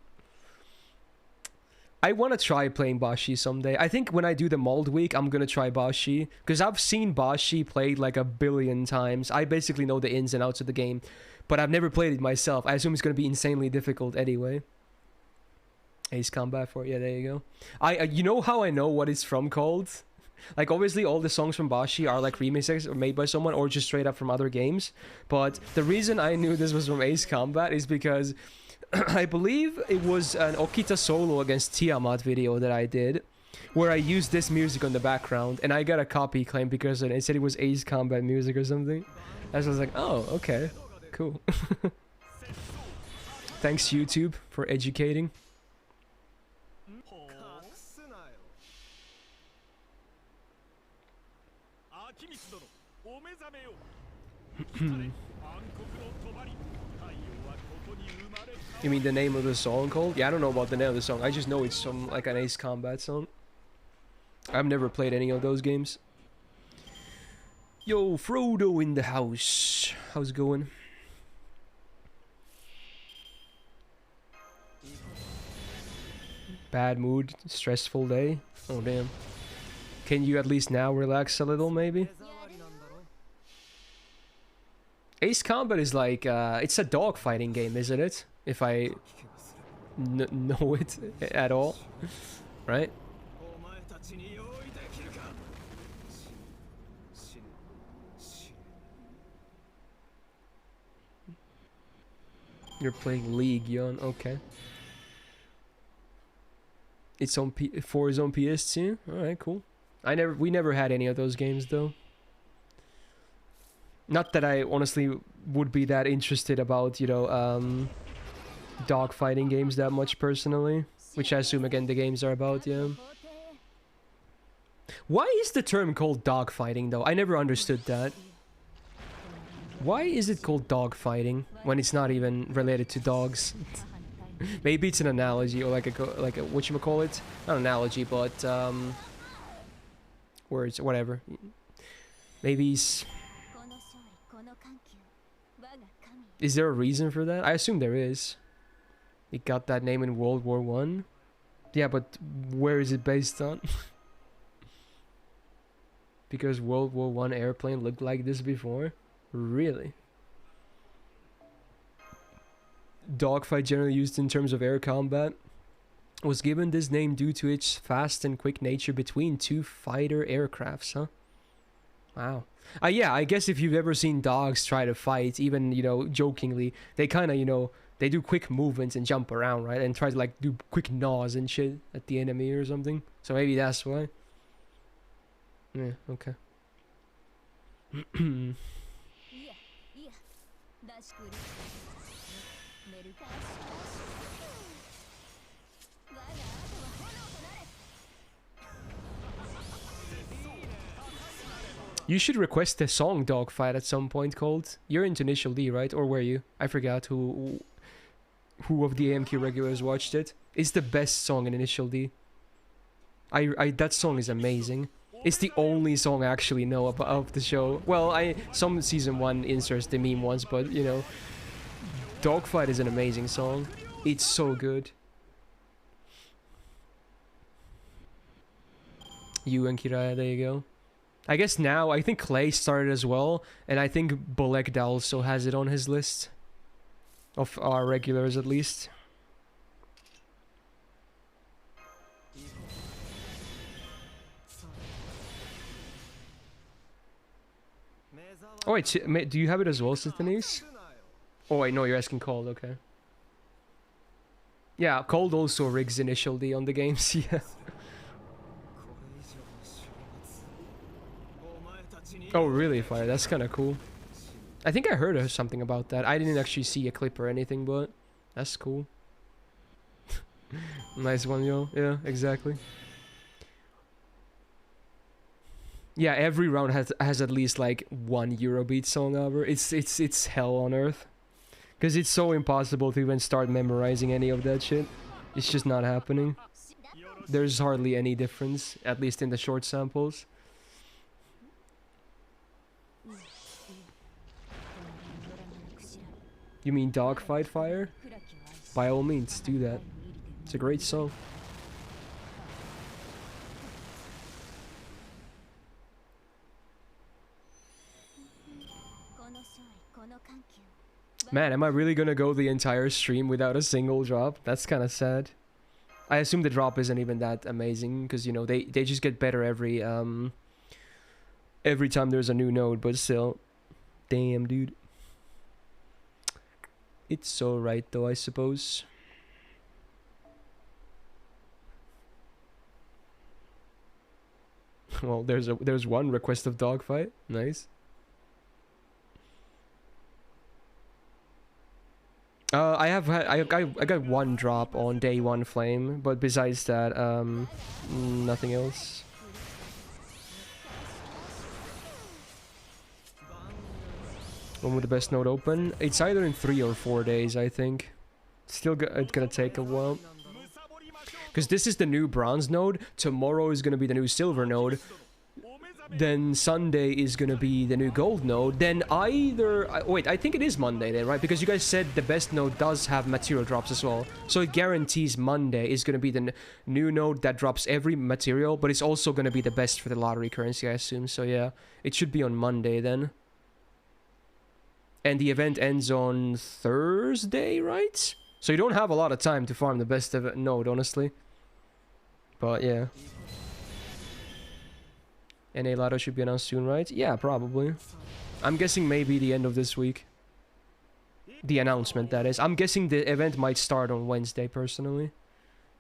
I want to try playing Bashi someday. I think when I do the Mold Week, I'm going to try Bashi. Because I've seen Bashi played like 1 billion times. I basically know the ins and outs of the game. But I've never played it myself. I assume it's going to be insanely difficult anyway. Ace Combat 4. Yeah, there you go. You know how I know what it's from called? Like, obviously, all the songs from Bashi are like remixes or made by someone or just straight up from other games. But the reason I knew this was from Ace Combat is because... I believe it was an Okita solo against Tiamat video that I did, where I used this music on the background, and I got a copy claim because it said it was Ace Combat music or something. I was like, oh, okay, cool. Thanks YouTube for educating. You mean the name of the song called? Yeah, I don't know about the name of the song. I just know it's some like an Ace Combat song. I've never played any of those games. Yo, Frodo in the house. How's it going? Bad mood, stressful day. Oh damn. Can you at least now relax a little, maybe? Ace Combat is like, it's a dogfighting game, isn't it? If I know it at all, right? You're playing League, Yon. Okay. It's on 4 is on PS2. All right, cool. We never had any of those games though. Not that I honestly would be that interested about, you know, dog fighting games that much personally, which I assume again the games are about, yeah. Why is the term called dog fighting though? I never understood that. Why is it called dog fighting when it's not even related to dogs? Maybe it's an analogy or like a whatchamacallit? Not an analogy, but words, whatever. Maybe is there a reason for that? I assume there is. It got that name in World War One. Yeah, but where is it based on? Because World War One airplane looked like this before? Really? Dogfight, generally used in terms of air combat, was given this name due to its fast and quick nature between two fighter aircrafts, huh? Wow. Yeah, I guess if you've ever seen dogs try to fight, even, you know, jokingly, they kind of, you know, they do quick movements and jump around, right? And try to, like, do quick gnaws and shit at the enemy or something. So maybe that's why. Yeah, okay. You should request a song Dogfight at some point called. You're into Initial D, right? Or were you? I forgot who of the AMQ regulars watched it. It's the best song in Initial D. That song is amazing. It's the only song I actually know of the show. Well, some season 1 inserts the meme ones, but you know, Dogfight is an amazing song. It's so good. You and Kiraya, there you go. I guess now, I think Clay started as well, and I think Bolekda also has it on his list. Of our regulars, at least. Oh wait, do you have it as well, Sithanese? Oh wait, no, you're asking Cold, okay. Yeah, Cold also rigs Initial D on the games, yeah. Oh really, Fire? That's kind of cool. I think I heard something about that. I didn't actually see a clip or anything, but that's cool. Nice one, yo. Yeah, exactly. Yeah, every round has at least like one Eurobeat song ever. It's hell on earth, because it's so impossible to even start memorizing any of that shit. It's just not happening. There's hardly any difference, at least in the short samples. You mean Dogfight, Fire? By all means, do that. It's a great song. Man, am I really gonna go the entire stream without a single drop? That's kind of sad. I assume the drop isn't even that amazing, because, you know, they just get better every time there's a new node, but still. Damn, dude. It's so right though, I suppose. Well, there's one request of Dogfight. Nice. I got one drop on day 1 flame, but besides that, nothing else. When will the best node open? It's either in 3 or 4 days, I think. Still, it's gonna take a while. Because this is the new bronze node. Tomorrow is gonna be the new silver node. Then Sunday is gonna be the new gold node. Then wait, I think it is Monday then, right? Because you guys said the best node does have material drops as well. So it guarantees Monday is gonna be the new node that drops every material, but it's also gonna be the best for the lottery currency, I assume. So yeah, it should be on Monday then. And the event ends on Thursday, right? So you don't have a lot of time to farm the best node, honestly. But yeah. NA Lotto should be announced soon, right? Yeah, probably. I'm guessing maybe the end of this week. The announcement, that is. I'm guessing the event might start on Wednesday, personally.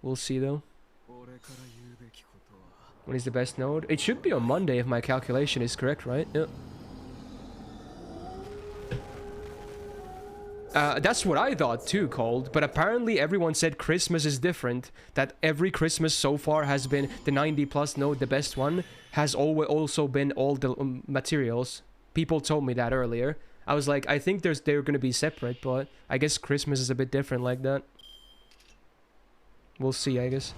We'll see, though. When is the best node? It should be on Monday if my calculation is correct, right? Yeah. That's what I thought too, Cold. But apparently everyone said Christmas is different. That every Christmas so far has been the 90 plus node, the best one, has also been all the materials. People told me that earlier. I was like, I think they're gonna be separate, but I guess Christmas is a bit different like that. We'll see, I guess.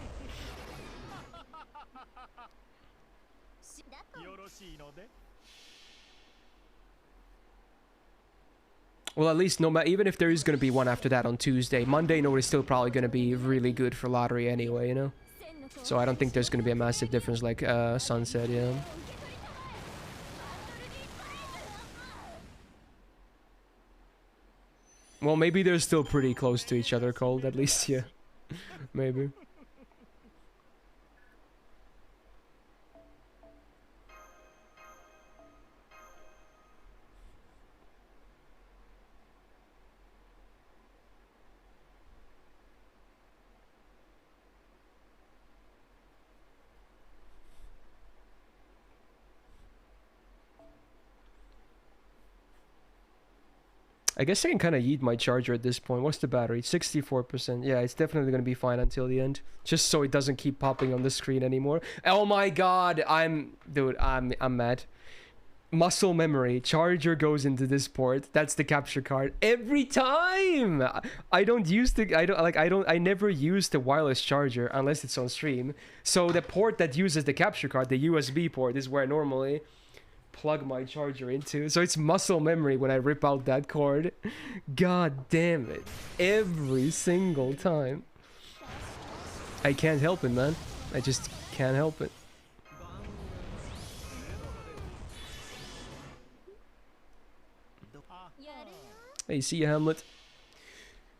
Well, at least no matter, even if there is gonna be one after that on Tuesday, Monday node is still probably gonna be really good for lottery anyway, you know. So I don't think there's gonna be a massive difference, like Sun said, yeah. Well, maybe they're still pretty close to each other, Cold, at least, yeah. Maybe. I guess I can kind of yeet my charger at this point. What's the battery? 64%. Yeah, it's definitely going to be fine until the end. Just so it doesn't keep popping on the screen anymore. Oh my god, Dude, I'm mad. Muscle memory. Charger goes into this port. That's the capture card. Every time! I never use the wireless charger unless it's on stream. So the port that uses the capture card, the USB port, is where I normally plug my charger into. So it's muscle memory when I rip out that cord. God damn it. Every single time. I can't help it, man. I just can't help it. Hey, see you, Hamlet.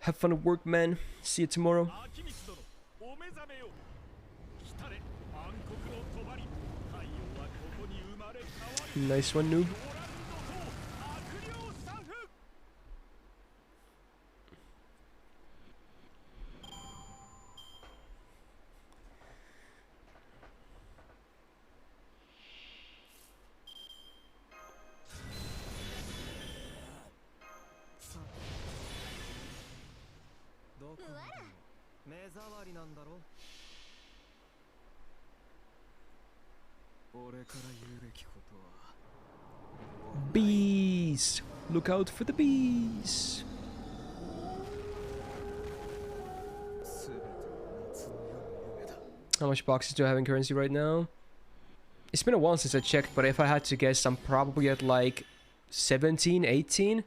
Have fun at work, man. See you tomorrow. Nice one, noob. Bees! Look out for the bees! How much boxes do I have in currency right now? It's been a while since I checked, but if I had to guess, I'm probably at like 17, 18?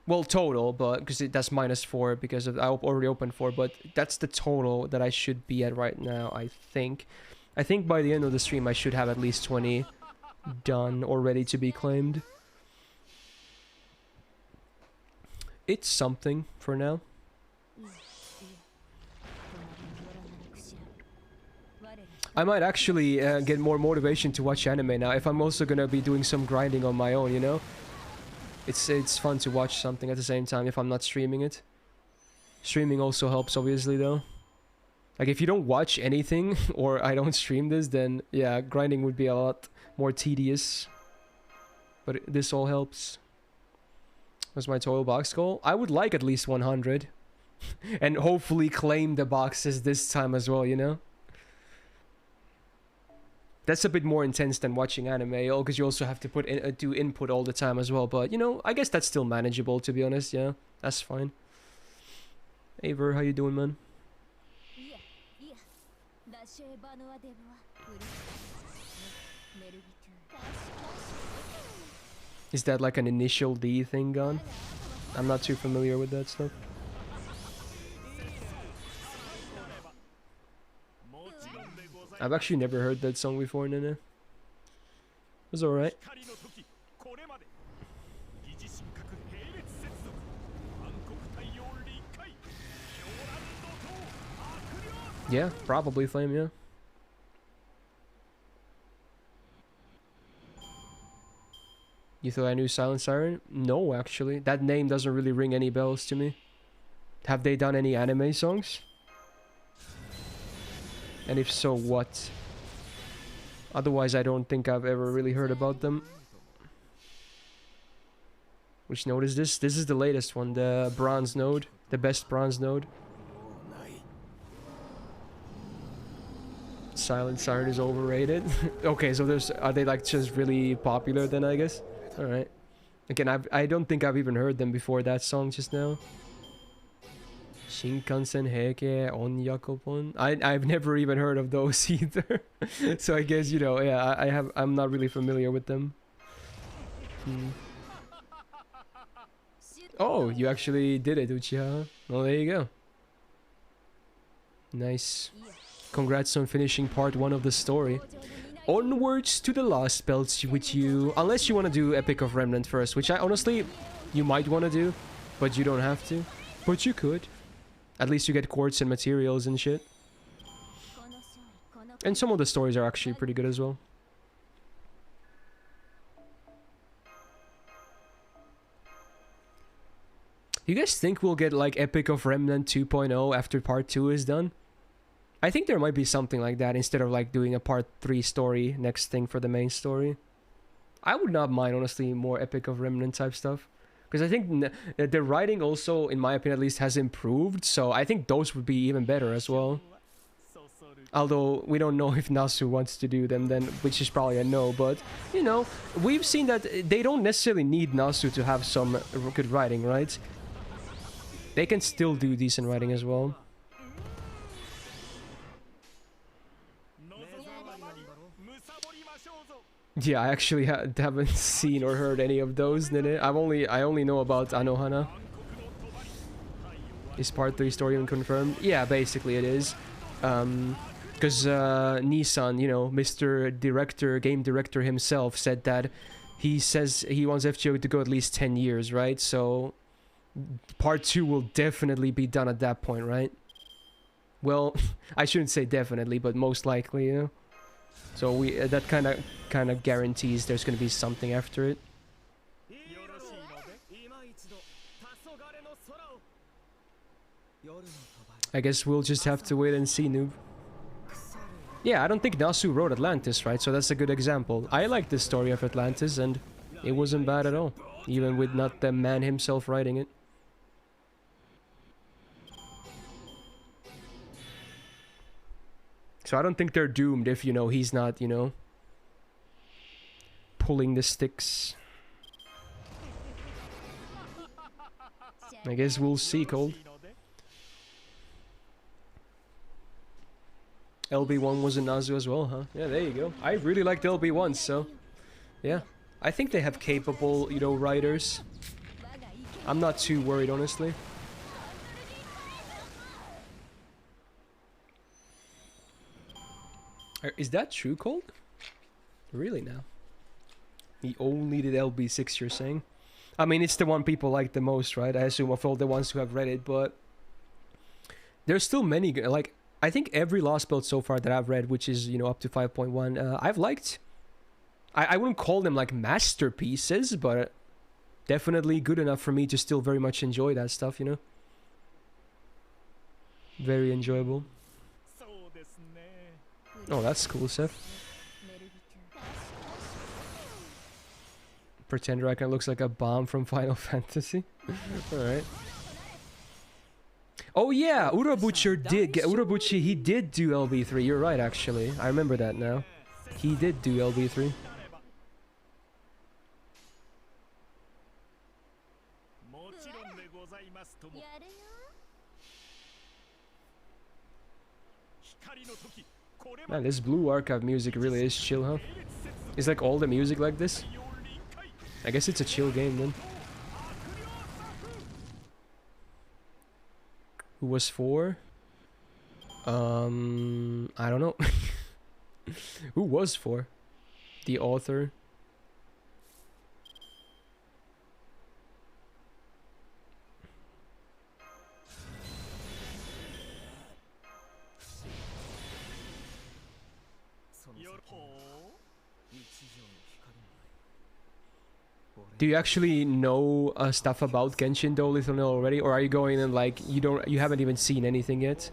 Well, total, but because that's -4 because I already opened 4, but that's the total that I should be at right now, I think. I think by the end of the stream I should have at least 20 done or ready to be claimed. It's something for now. I might actually get more motivation to watch anime now if I'm also gonna be doing some grinding on my own, you know? It's fun to watch something at the same time if I'm not streaming it. Streaming also helps, obviously, though. Like, if you don't watch anything, or I don't stream this, then, yeah, grinding would be a lot more tedious. But this all helps. What's my total box goal? I would like at least 100. And hopefully claim the boxes this time as well, you know? That's a bit more intense than watching anime, because you also have to do input all the time as well. But, you know, I guess that's still manageable, to be honest, yeah. That's fine. Hey, Ver, how you doing, man? Is that like an initial D thing gone? I'm not too familiar with that stuff. I've actually never heard that song before, Nene. It was alright. Yeah, probably Flame, yeah. You thought I knew Silent Siren? No, actually. That name doesn't really ring any bells to me. Have they done any anime songs? And if so, what? Otherwise, I don't think I've ever really heard about them. Which node is this? This is the latest one, the bronze node. The best bronze node. Silent Siren is overrated. Okay, so are they like just really popular then, I guess? Alright. Again, I don't think I've even heard them before that song just now. Shinkansen Heike Onyakopon. I've never even heard of those either. So I guess, you know, yeah, I'm not really familiar with them. Oh, you actually did it, Uchiha. Well, there you go. Nice. Congrats on finishing part 1 of the story. Onwards to the last belts, which you... Unless you want to do Epic of Remnant first, which I honestly... You might want to do, but you don't have to. But you could. At least you get quartz and materials and shit. And some of the stories are actually pretty good as well. You guys think we'll get like Epic of Remnant 2.0 after part 2 is done? I think there might be something like that instead of like doing a part 3 story next thing for the main story. I would not mind, honestly, more Epic of Remnant type stuff. Because I think the writing also, in my opinion at least, has improved. So I think those would be even better as well. Although we don't know if Nasu wants to do them then, which is probably a no. But, you know, we've seen that they don't necessarily need Nasu to have some good writing, right? They can still do decent writing as well. Yeah, I actually haven't seen or heard any of those. I only know about Anohana. Is part 3 story even confirmed? Yeah, basically it is. Because Nissan, you know, Mr. Director, game director himself said that he says he wants FGO to go at least 10 years, right? So part 2 will definitely be done at that point, right? Well, I shouldn't say definitely, but most likely, you know. So we that kind of guarantees there's going to be something after it. I guess we'll just have to wait and see, noob. Yeah, I don't think Nasu wrote Atlantis, right? So that's a good example. I like the story of Atlantis, and it wasn't bad at all, even with not the man himself writing it. So I don't think they're doomed if, you know, he's not, you know, pulling the sticks. I guess we'll see, Cold. LB1 was in Nazu as well, huh? Yeah, there you go. I really liked LB1, so... Yeah. I think they have capable, you know, writers. I'm not too worried, honestly. Is that true, Cold? Really now? He only did LB6, you're saying? I mean, it's the one people like the most, right? I assume of all the ones who have read it, but... There's still many, like... I think every Lost Belt so far that I've read, which is, you know, up to 5.1, I've liked. I wouldn't call them, like, masterpieces, but... Definitely good enough for me to still very much enjoy that stuff, you know? Very enjoyable. Oh, that's cool, Seth. Pretender Icon looks like a bomb from Final Fantasy. Alright. Oh yeah, Urabuchi, he did do LB3. You're right, actually. I remember that now. He did do LB3. Man, this Blue Archive music really is chill, huh? Is like all the music like this? I guess it's a chill game then. Who was for? I don't know. Who was for? The author? Do you actually know stuff about Genshin though, Little Nil, already, or are you going and like you haven't even seen anything yet?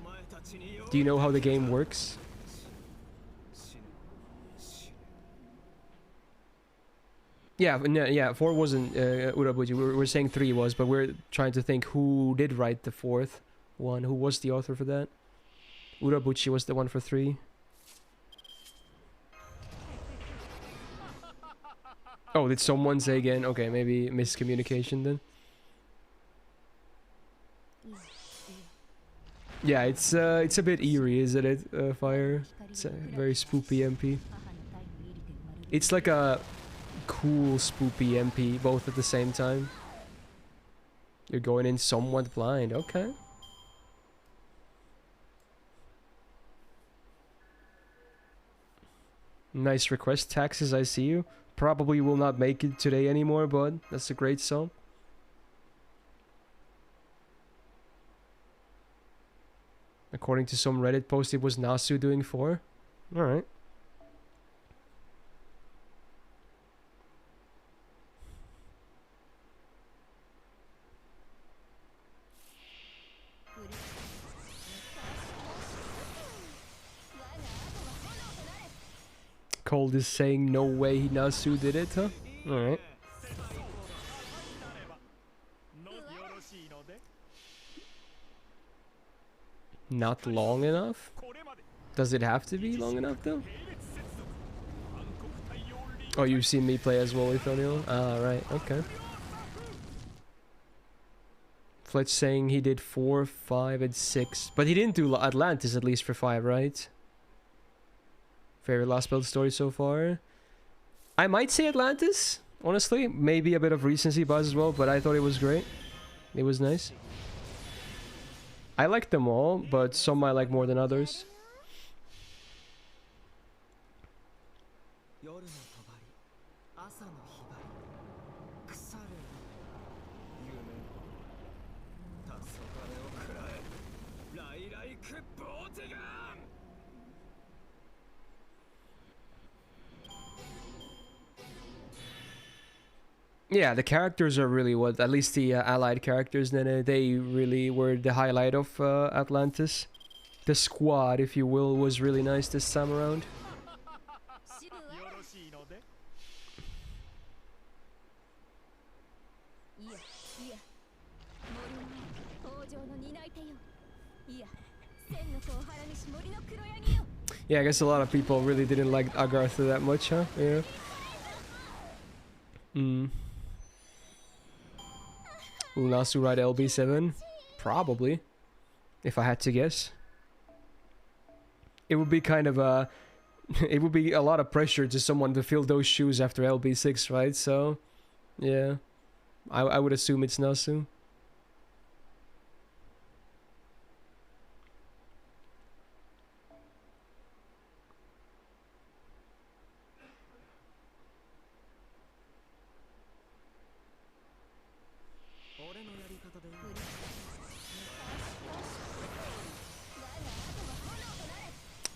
Do you know how the game works? Yeah, no, yeah, 4 wasn't Urabuchi. We're saying 3 was, but we're trying to think who did write the 4th one. Who was the author for that? Urabuchi was the one for 3. Oh, did someone say again? Okay, maybe miscommunication then. Yeah, it's a bit eerie, isn't it, Fire? It's a very spoopy MP. It's like a cool spoopy MP, both at the same time. You're going in somewhat blind, okay. Nice request, Taxes, I see you. Probably will not make it today anymore, but that's a great song. According to some Reddit post, it was Nasu doing 4. Alright. Cold is saying no way Nasu did it, huh? Alright. Not long enough? Does it have to be long enough though? Oh, you've seen me play as well, Ethoniel? Ah, right, okay. Fletch saying he did 4, 5, and 6. But he didn't do Atlantis at least for 5, right? Favorite last build story so far? I might say Atlantis, honestly. Maybe a bit of recency bias as well, but I thought it was great. It was nice. I like them all, but some I like more than others. Yeah, the characters are really what, at least the allied characters, then they really were the highlight of Atlantis. The squad, if you will, was really nice this time around. Yeah, I guess a lot of people really didn't like Agartha that much, huh? Yeah. Will Nasu ride LB7? Probably. If I had to guess. It would be kind of a... it would be a lot of pressure to someone to fill those shoes after LB6, right? So, yeah. I would assume it's Nasu.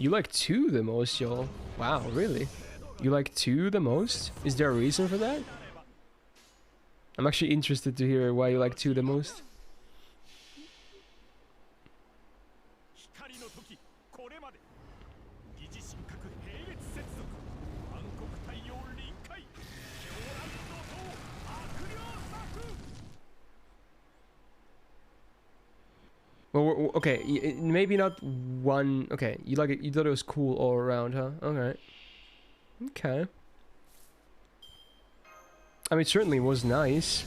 You like 2 the most, y'all. Wow, really? You like 2 the most? Is there a reason for that? I'm actually interested to hear why you like 2 the most. Well, okay, maybe not one. Okay, you like it. You thought it was cool all around, huh? Alright. Okay. I mean, it certainly was nice.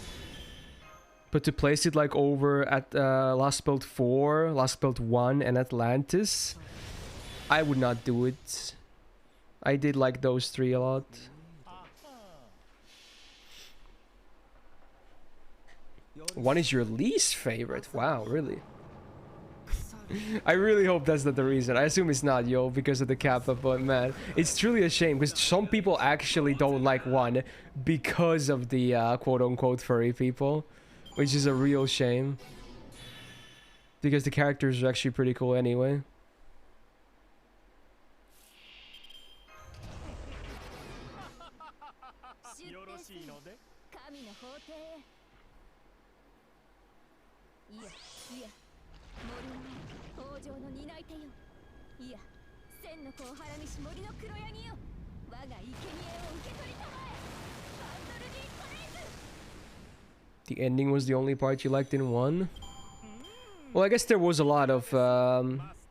But to place it like over at Last Build 4, Last Build 1, and Atlantis, I would not do it. I did like those 3 a lot. One is your least favorite? Wow, really? I really hope that's not the reason. I assume it's not, yo, because of the kappa, but man, it's truly a shame because some people actually don't like 1 because of the quote-unquote furry people, which is a real shame. Because the characters are actually pretty cool anyway. The ending was the only part you liked in 1? Well, I guess there was a lot of,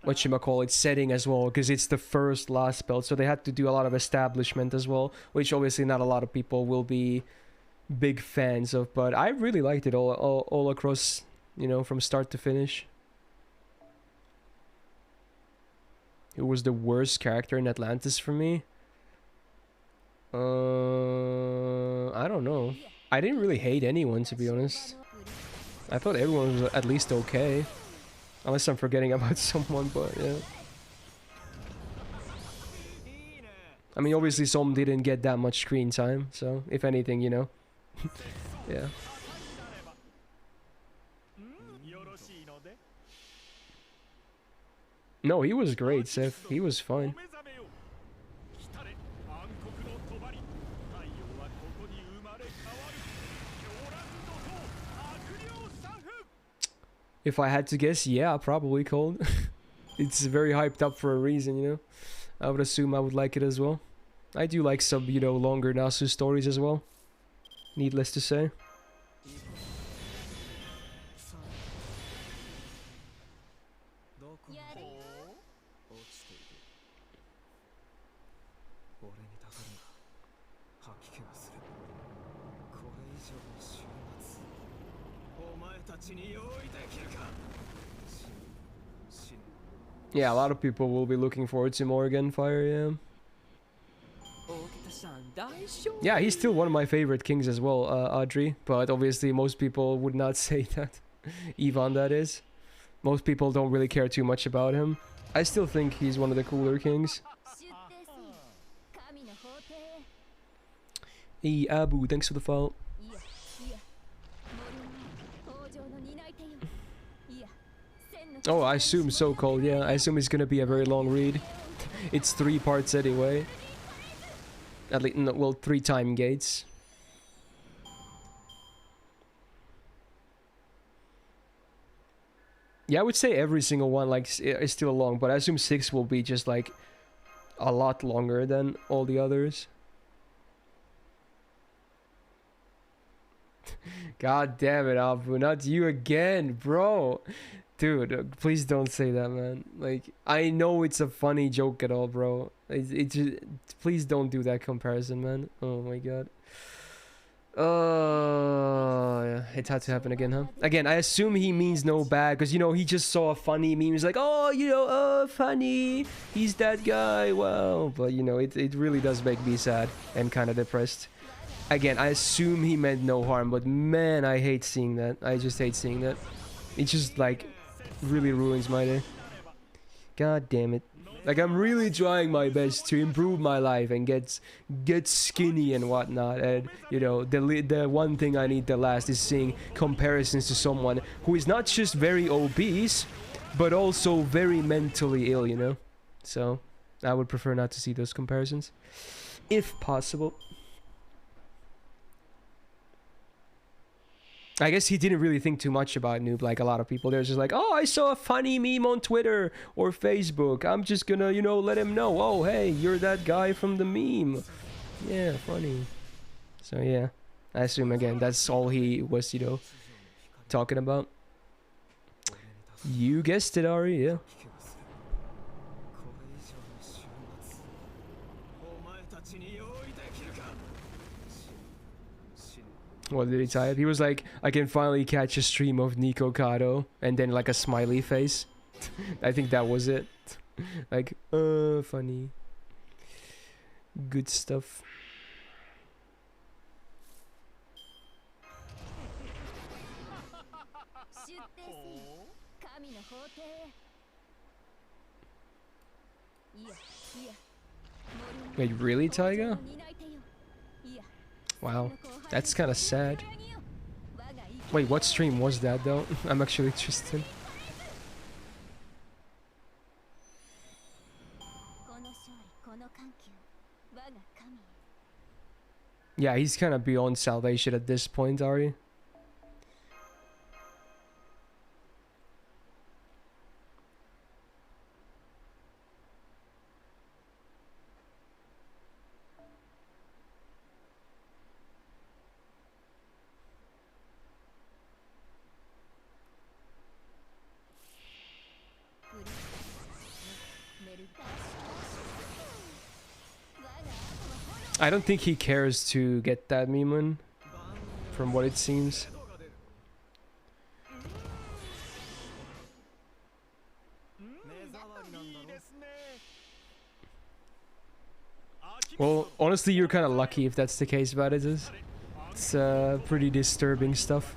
whatchamacallit, setting as well, because it's the first last spell, so they had to do a lot of establishment as well, which obviously not a lot of people will be big fans of, but I really liked it all across, you know, from start to finish. Who was the worst character in Atlantis for me? I don't know. I didn't really hate anyone, to be honest. I thought everyone was at least okay. Unless I'm forgetting about someone, but yeah. I mean, obviously some didn't get that much screen time, so if anything, you know. Yeah. No, he was great, Seth. He was fine. If I had to guess, yeah, probably Cold. It's very hyped up for a reason, you know. I would assume I would like it as well. I do like some, you know, longer Nasu stories as well. Needless to say. Yeah, a lot of people will be looking forward to Morgan Fire, yeah. Yeah, he's still one of my favorite kings as well, Audrey. But obviously most people would not say that. Ivan, that is. Most people don't really care too much about him. I still think he's one of the cooler kings. Hey, Abu, thanks for the follow. Oh, I assume so, Cold, yeah. I assume it's gonna be a very long read. It's 3 parts anyway. At least, no, well, 3 time gates. Yeah, I would say every single one, like, is still long, but I assume 6 will be just, like, a lot longer than all the others. God damn it, Abu, not you again, bro. Dude, please don't say that, man. Like, I know it's a funny joke at all, bro. It just, please don't do that comparison, man. Oh my god. Yeah, it had to happen again, huh? Again, I assume he means no bad, because, you know, he just saw a funny meme. He's like, oh, you know, oh, funny. He's that guy. Well, but, you know, it really does make me sad and kind of depressed. Again, I assume he meant no harm, but man, I hate seeing that. I just hate seeing that. It just, like, really ruins my day. God damn it. Like, I'm really trying my best to improve my life and get skinny and whatnot, and, you know, the one thing I need the last is seeing comparisons to someone who is not just very obese, but also very mentally ill, you know? So, I would prefer not to see those comparisons, if possible. I guess he didn't really think too much about Noob like a lot of people. They're just like, oh, I saw a funny meme on Twitter or Facebook. I'm just gonna, you know, let him know. Oh, hey, you're that guy from the meme. Yeah, funny. So, yeah. I assume, again, that's all he was, you know, talking about. You guessed it, Ari, yeah. What did he type? He was like, I can finally catch a stream of Nico Kato, and then like a smiley face. I think that was it. Like, funny. Good stuff. Wait, really, Taiga? Wow, that's kind of sad. Wait, what stream was that though? I'm actually interested. Yeah, he's kind of beyond salvation at this point, Ari. I don't think he cares to get that meme in, from what it seems. Well, honestly, you're kind of lucky if that's the case about it. It's pretty disturbing stuff.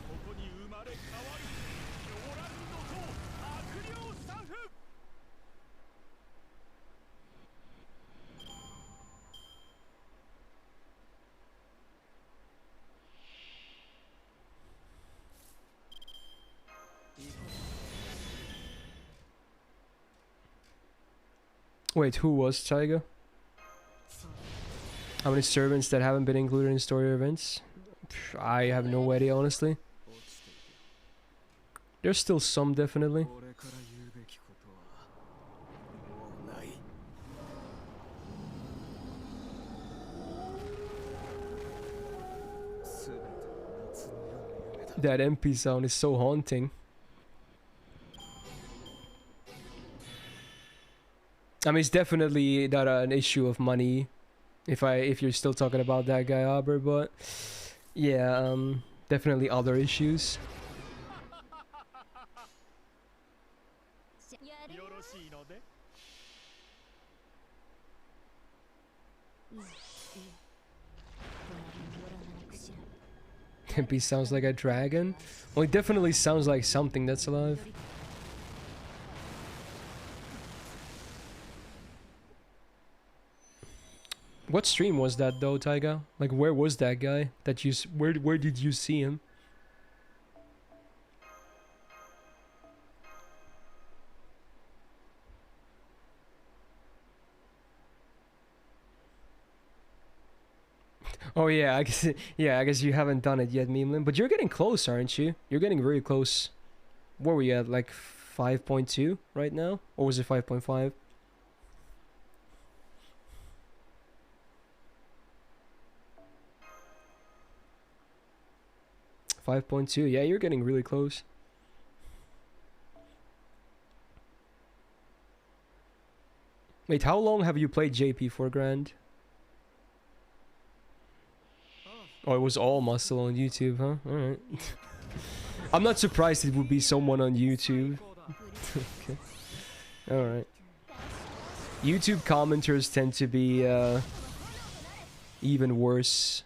Wait, who was Taiga? How many servants that haven't been included in story events? I have no idea, honestly. There's still some, definitely. That MP sound is so haunting. I mean, it's definitely not an issue of money. If you're still talking about that guy Aber, but yeah, definitely other issues. He sounds like a dragon. Well, it definitely sounds like something that's alive. What stream was that though, Taiga? Like, where was that guy that you? Where did you see him? Oh yeah, I guess I guess you haven't done it yet, Memeland. But you're getting close, aren't you? You're getting very close. Where were you at? Like 5.2 right now, or was it 5.5? 5.2. Yeah, you're getting really close. Wait, how long have you played JP for, Grand? Oh, it was all muscle on YouTube, huh? Alright. I'm not surprised it would be someone on YouTube. Okay. Alright. YouTube commenters tend to be even worse.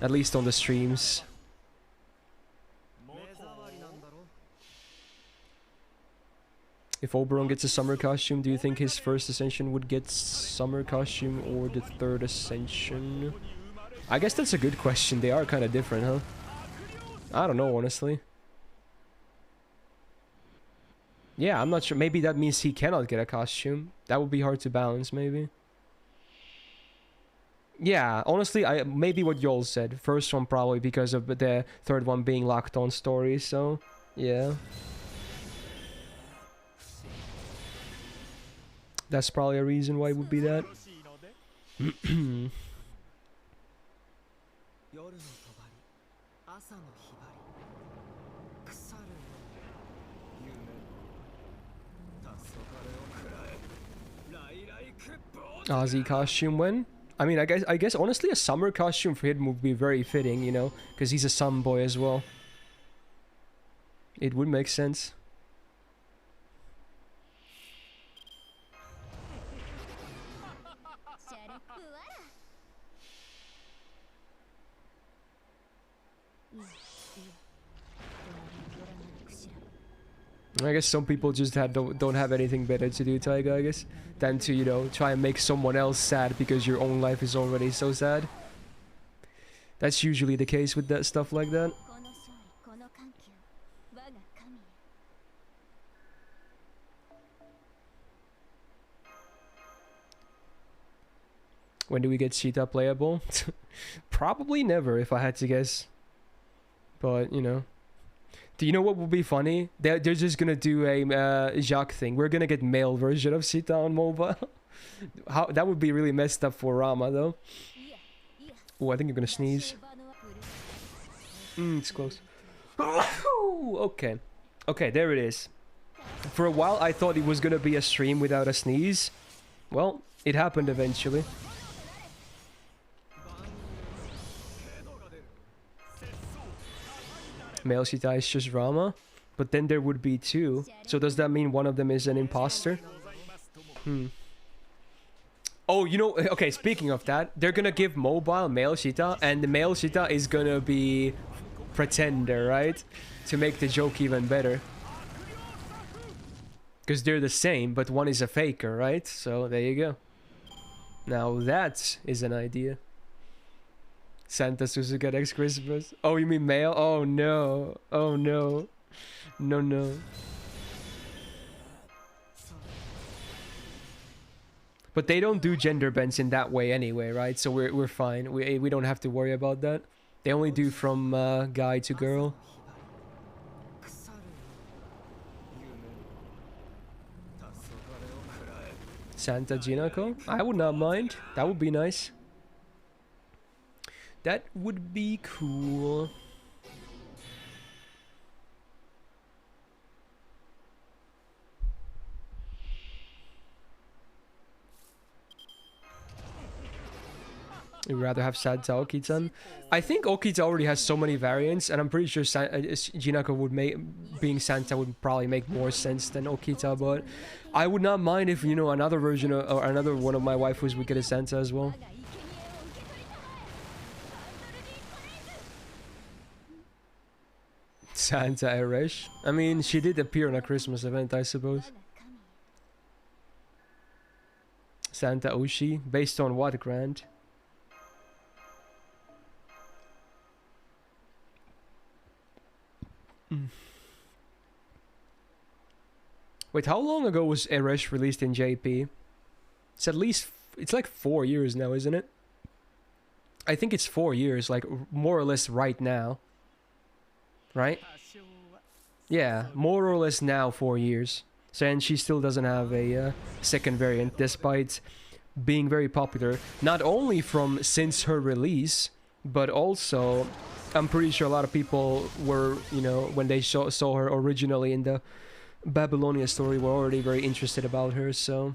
At least on the streams. If Oberon gets a summer costume, do you think his first ascension would get summer costume or the third ascension? I guess that's a good question. They are kind of different, huh? I don't know, honestly. Yeah, I'm not sure. Maybe that means he cannot get a costume. That would be hard to balance, maybe. Yeah, honestly, maybe what y'all said. First one probably because of the third one being locked on story, so yeah. That's probably a reason why it would be that. Ozzy costume when? I mean, I guess honestly a summer costume for him would be very fitting, you know, because he's a sun boy as well. It would make sense. I guess some people just don't have anything better to do, Taiga, I guess, than to, you know, try and make someone else sad because your own life is already so sad. That's usually the case with that stuff like that. When do we get Cheetah playable? Probably never, if I had to guess. But, you know. Do you know what would be funny? They're just gonna do a Jacques thing. We're gonna get male version of Sita on mobile. How that would be really messed up for Rama though. Oh, I think you're gonna sneeze. It's close. Okay. Okay, there it is. For a while I thought it was gonna be a stream without a sneeze. Well, it happened eventually. Male Shita is just Rama. But then there would be two. So does that mean one of them is an imposter? Oh, you know, okay, speaking of that, they're gonna give mobile male Shita, and the male Shita is gonna be pretender, right? To make the joke even better. Because they're the same, but one is a faker, right? So there you go. Now that is an idea. Santa Suzuka next Christmas. Oh, you mean male? Oh no. Oh no. No, no. But they don't do gender bends in that way anyway, right? So we're fine. We don't have to worry about that. They only do from guy to girl. Santa Jinako? I would not mind. That would be nice. That would be cool. You'd rather have Santa Okita? I think Okita already has so many variants, and I'm pretty sure Jinako would being Santa would probably make more sense than Okita, but I would not mind if, you know, another version of, or another one of my waifus would get a Santa as well. Santa Eresh? I mean, she did appear in a Christmas event, I suppose. Santa Oshi? Based on what, Grant? Wait, how long ago was Eresh released in JP? It's at least... It's like 4 years now, isn't it? I think it's 4 years, like more or less right now. Right? Yeah, more or less now 4 years. So, and she still doesn't have a second variant, despite being very popular. Not only from since her release, but also... I'm pretty sure a lot of people were, you know, when they saw her originally in the Babylonia story, were already very interested about her, so...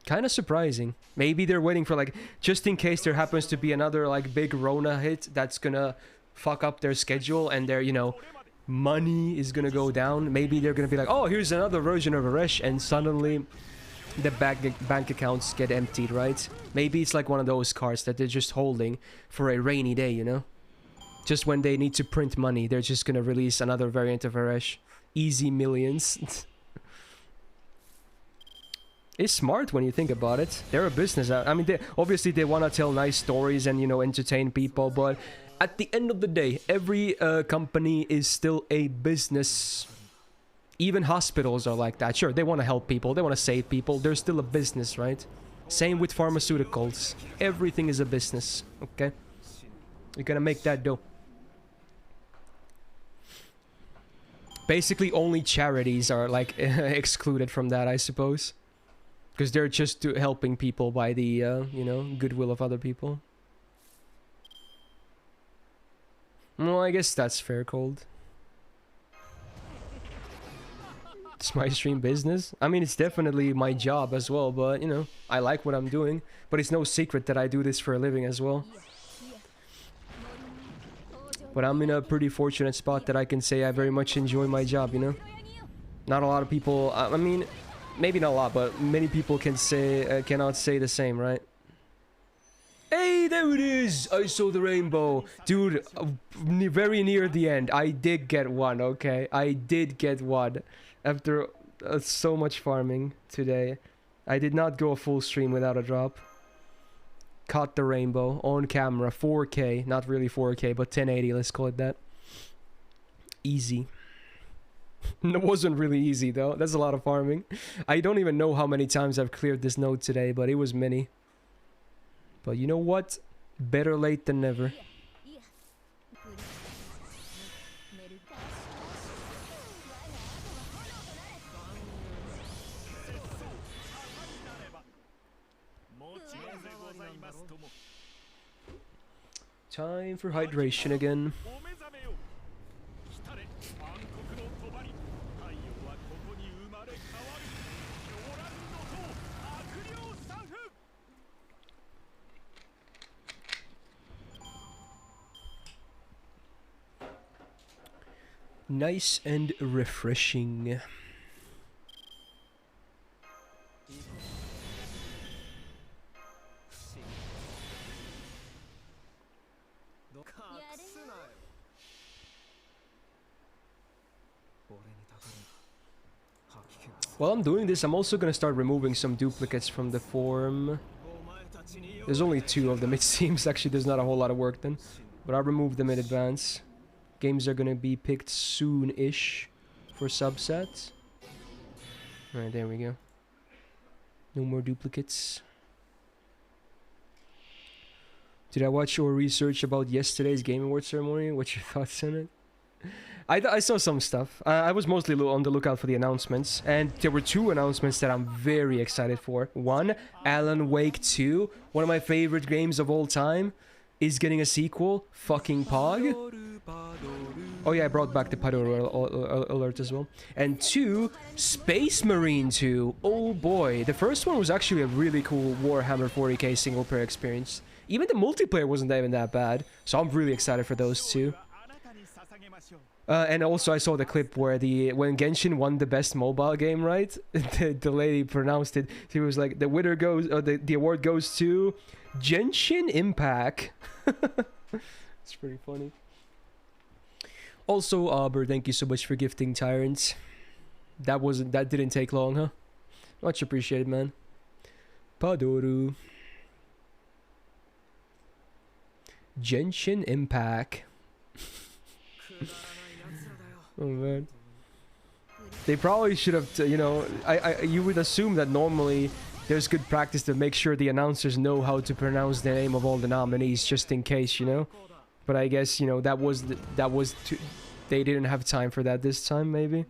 Kind of surprising. Maybe they're waiting for, like, just in case there happens to be another, like, big Rona hit that's gonna fuck up their schedule and their, you know, money is gonna go down. Maybe they're gonna be like, oh, here's another version of Eresh, and suddenly the bank accounts get emptied, right? Maybe it's like one of those cards that they're just holding for a rainy day, you know? Just when they need to print money, they're just gonna release another variant of Eresh. Easy millions. It's smart when you think about it. They're a business. I mean, obviously they want to tell nice stories and, you know, entertain people, but at the end of the day, every company is still a business. Even hospitals are like that. Sure, they want to help people, they want to save people. They're still a business, right? Same with pharmaceuticals. Everything is a business, okay? You're gonna make that dough. Basically, only charities are, like, excluded from that, I suppose. Because they're just helping people by the, you know, goodwill of other people. Well, I guess that's fair, Cold. It's my stream business. I mean, it's definitely my job as well, but, you know, I like what I'm doing. But it's no secret that I do this for a living as well. But I'm in a pretty fortunate spot that I can say I very much enjoy my job, you know? Not a lot of people... I mean, maybe not a lot, but many people can say cannot say the same, right? Hey, there it is! I saw the rainbow. Dude, very near the end. I did get one, okay? I did get one. After so much farming today. I did not go a full stream without a drop. Caught the rainbow on camera. 4K. Not really 4K, but 1080. Let's call it that. Easy. It wasn't really easy, though. That's a lot of farming. I don't even know how many times I've cleared this node today, but it was many. But you know what? Better late than never. Time for hydration again. Nice and refreshing. While I'm doing this, I'm also gonna start removing some duplicates from the form. There's only 2 of them, it seems. Actually, there's not a whole lot of work then. But I'll remove them in advance. Games are gonna be picked soon-ish for subsets. Alright, there we go. No more duplicates. Did I watch your research about yesterday's Game Awards ceremony? What's your thoughts on it? I saw some stuff. I was mostly on the lookout for the announcements. And there were 2 announcements that I'm very excited for. One, Alan Wake 2. One of my favorite games of all time. Is getting a sequel. Fucking Pog. Oh yeah, I brought back the Padoru alert as well. And 2, Space Marine 2. Oh boy. The first one was actually a really cool Warhammer 40k single player experience. Even the multiplayer wasn't even that bad. So I'm really excited for those 2. And also I saw the clip where when Genshin won the best mobile game, right? the lady pronounced it. She was like, the winner goes, or the award goes to Genshin Impact. It's pretty funny. Also, Aber, thank you so much for gifting Tyrants. That didn't take long, huh? Much appreciated, man. Padoru. Genshin Impact. Oh man. They probably should have, you know, you would assume that normally there's good practice to make sure the announcers know how to pronounce the name of all the nominees just in case, you know. But I guess, you know, they didn't have time for that this time, maybe.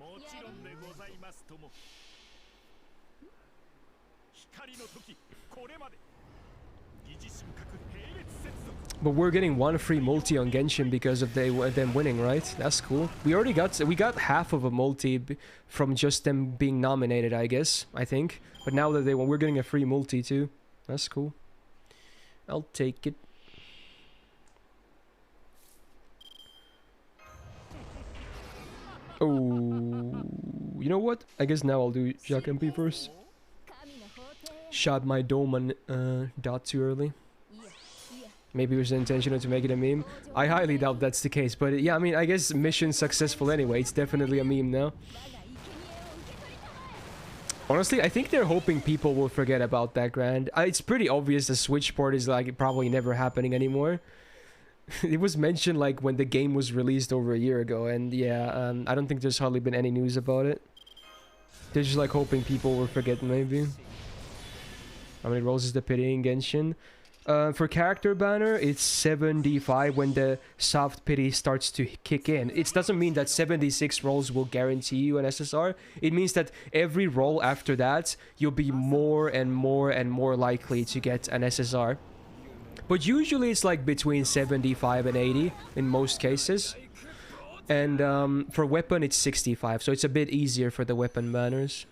But we're getting 1 free multi on Genshin because of them winning, right? That's cool. We got half of a multi from just them being nominated, I guess. I think. But now that they won, we're getting a free multi too. That's cool. I'll take it. Oh, you know what? I guess now I'll do Jacques MP first. Shot my dome on dot too early. Maybe it was intentional to make it a meme. I highly doubt that's the case, but yeah, I mean, I guess mission successful anyway. It's definitely a meme now. Honestly, I think they're hoping people will forget about that grand. It's pretty obvious the Switch port is like probably never happening anymore. It was mentioned like when the game was released over a year ago, and yeah, I don't think there's hardly been any news about it. They're just like hoping people will forget maybe. How many rolls is the pity in Genshin? For character banner, it's 75 when the soft pity starts to kick in. It doesn't mean that 76 rolls will guarantee you an SSR. It means that every roll after that, you'll be more and more and more likely to get an SSR. But usually it's like between 75 and 80 in most cases. And for weapon, it's 65, so it's a bit easier for the weapon banners.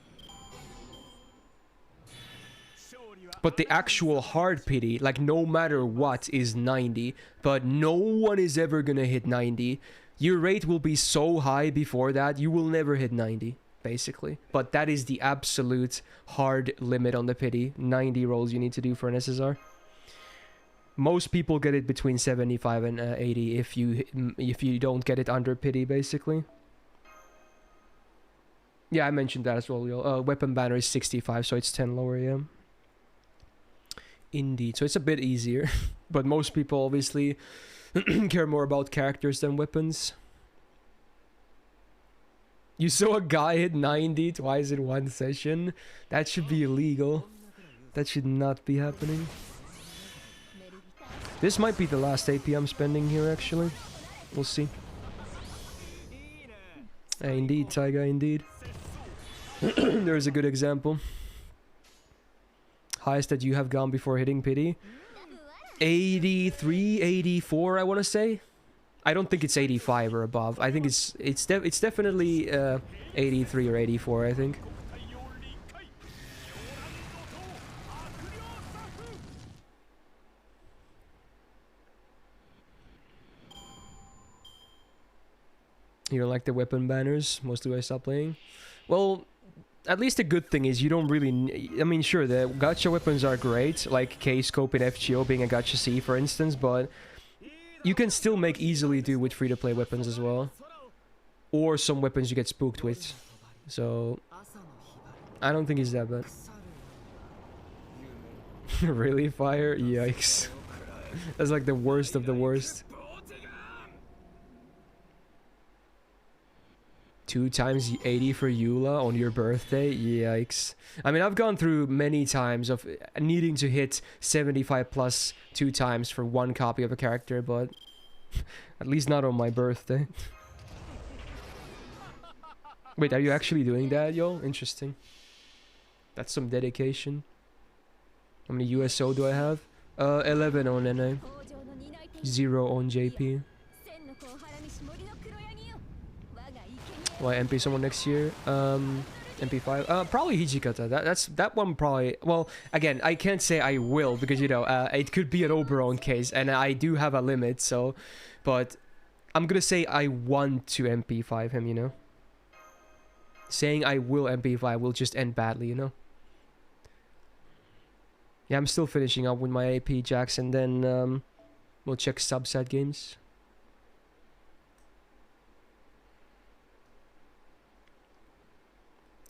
But the actual hard pity, like no matter what, is 90. But no one is ever gonna hit 90. Your rate will be so high before that, you will never hit 90, basically. But that is the absolute hard limit on the pity. 90 rolls you need to do for an SSR. Most people get it between 75 and 80 if you don't get it under pity, basically. Yeah, I mentioned that as well. Weapon banner is 65, so it's 10 lower, yeah. Indeed, so it's a bit easier, but most people obviously care more about characters than weapons. You saw a guy hit 90 twice in one session? That should be illegal. That should not be happening. This might be the last AP I'm spending here, actually. We'll see. Indeed, Taiga, indeed. There's a good example. Highest that you have gone before hitting pity? 83, 84, I want to say. I don't think it's 85 or above. I think it's definitely 83 or 84, I think. You don't like the weapon banners? Mostly why I stopped playing? Well, at least the good thing is you don't really... I mean, sure, the gacha weapons are great, like K-Scope in FGO being a gacha C, for instance, but you can still make easily do with free-to-play weapons as well. Or some weapons you get spooked with. So, I don't think it's that bad. Really, fire? Yikes. That's like the worst of the worst. 2 times 80 for Eula on your birthday? Yikes. I mean, I've gone through many times of needing to hit 75 plus 2 times for 1 copy of a character, but at least not on my birthday. Wait, are you actually doing that, yo? Interesting. That's some dedication. How many USO do I have? 11 on NA. 0 on JP. Why MP someone next year? MP5. Probably Hijikata. That one probably. Well, again, I can't say I will because you know it could be an Oberon case, and I do have a limit. So, but I'm gonna say I want to MP5 him. You know, saying I will MP5 will just end badly. You know. Yeah, I'm still finishing up with my AP jacks, and then we'll check subset games.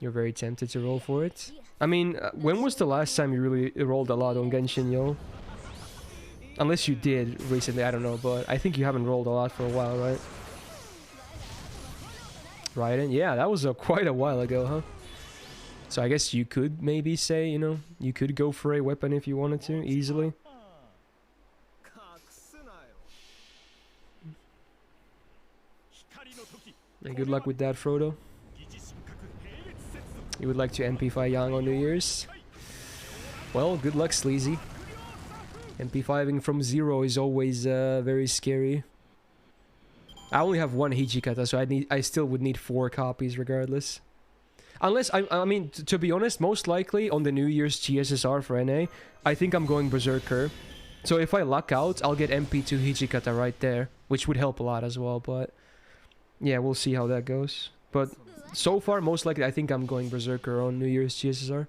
You're very tempted to roll for it. I mean, when was the last time you really rolled a lot on Genshin, yo? Unless you did recently, I don't know, but I think you haven't rolled a lot for a while, right? Raiden? Yeah, that was quite a while ago, huh? So I guess you could maybe say, you know, you could go for a weapon if you wanted to, easily. And good luck with that, Frodo. You would like to MP5 Yang on New Year's? Well, good luck, Sleazy. MP5ing from 0 is always very scary. I only have 1 Hijikata, so I still would need 4 copies regardless. Unless, I mean, to be honest, most likely on the New Year's GSSR for NA, I think I'm going Berserker. So if I luck out, I'll get MP2 Hijikata right there, which would help a lot as well, but... Yeah, we'll see how that goes. But so far, most likely, I think I'm going Berserker on New Year's GSSR.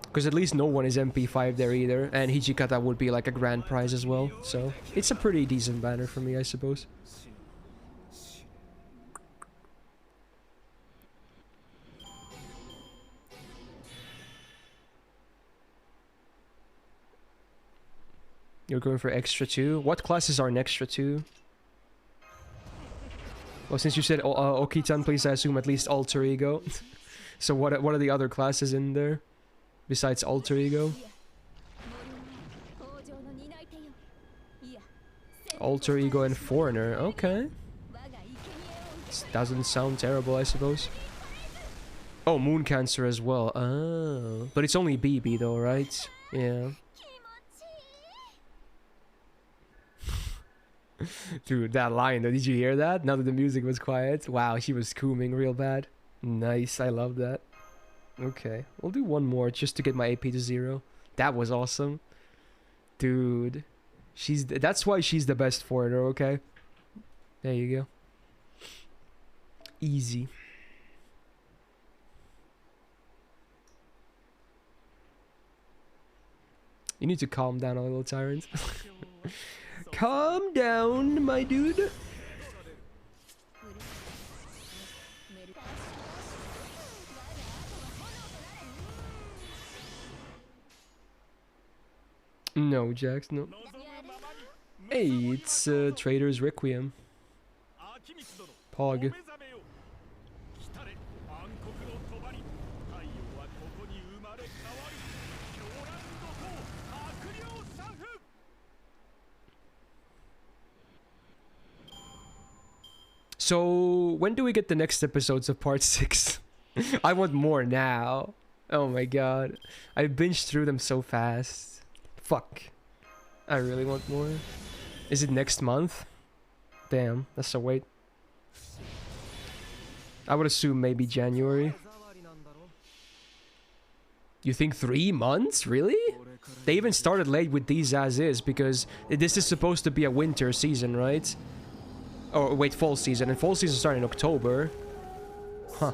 Because at least no one is MP5 there either, and Hijikata would be like a grand prize as well. So it's a pretty decent banner for me, I suppose. You're going for extra 2? What classes are an extra 2? Well, since you said Okitan, please, I assume at least Alter Ego. So what are the other classes in there? Besides Alter Ego? Alter Ego and Foreigner, okay. This doesn't sound terrible, I suppose. Oh, Moon Cancer as well. Oh. But it's only BB though, right? Yeah. Dude, that line though, did you hear that? Now that the music was quiet. Wow, she was cooming real bad. Nice, I love that. Okay, we'll do one more just to get my AP to 0. That was awesome. Dude. That's why she's the best foreigner, okay? There you go. Easy. You need to calm down a little, Tyrant. Calm down, my dude. No, Jax, no. Hey, it's Trader's Requiem. Pog. So, when do we get the next episodes of part 6? I want more now. Oh my god. I binged through them so fast. Fuck. I really want more. Is it next month? Damn, that's a wait. I would assume maybe January. You think 3 months? Really? They even started late with these as is because this is supposed to be a winter season, right? Oh, wait, fall season. And fall season started in October. Huh.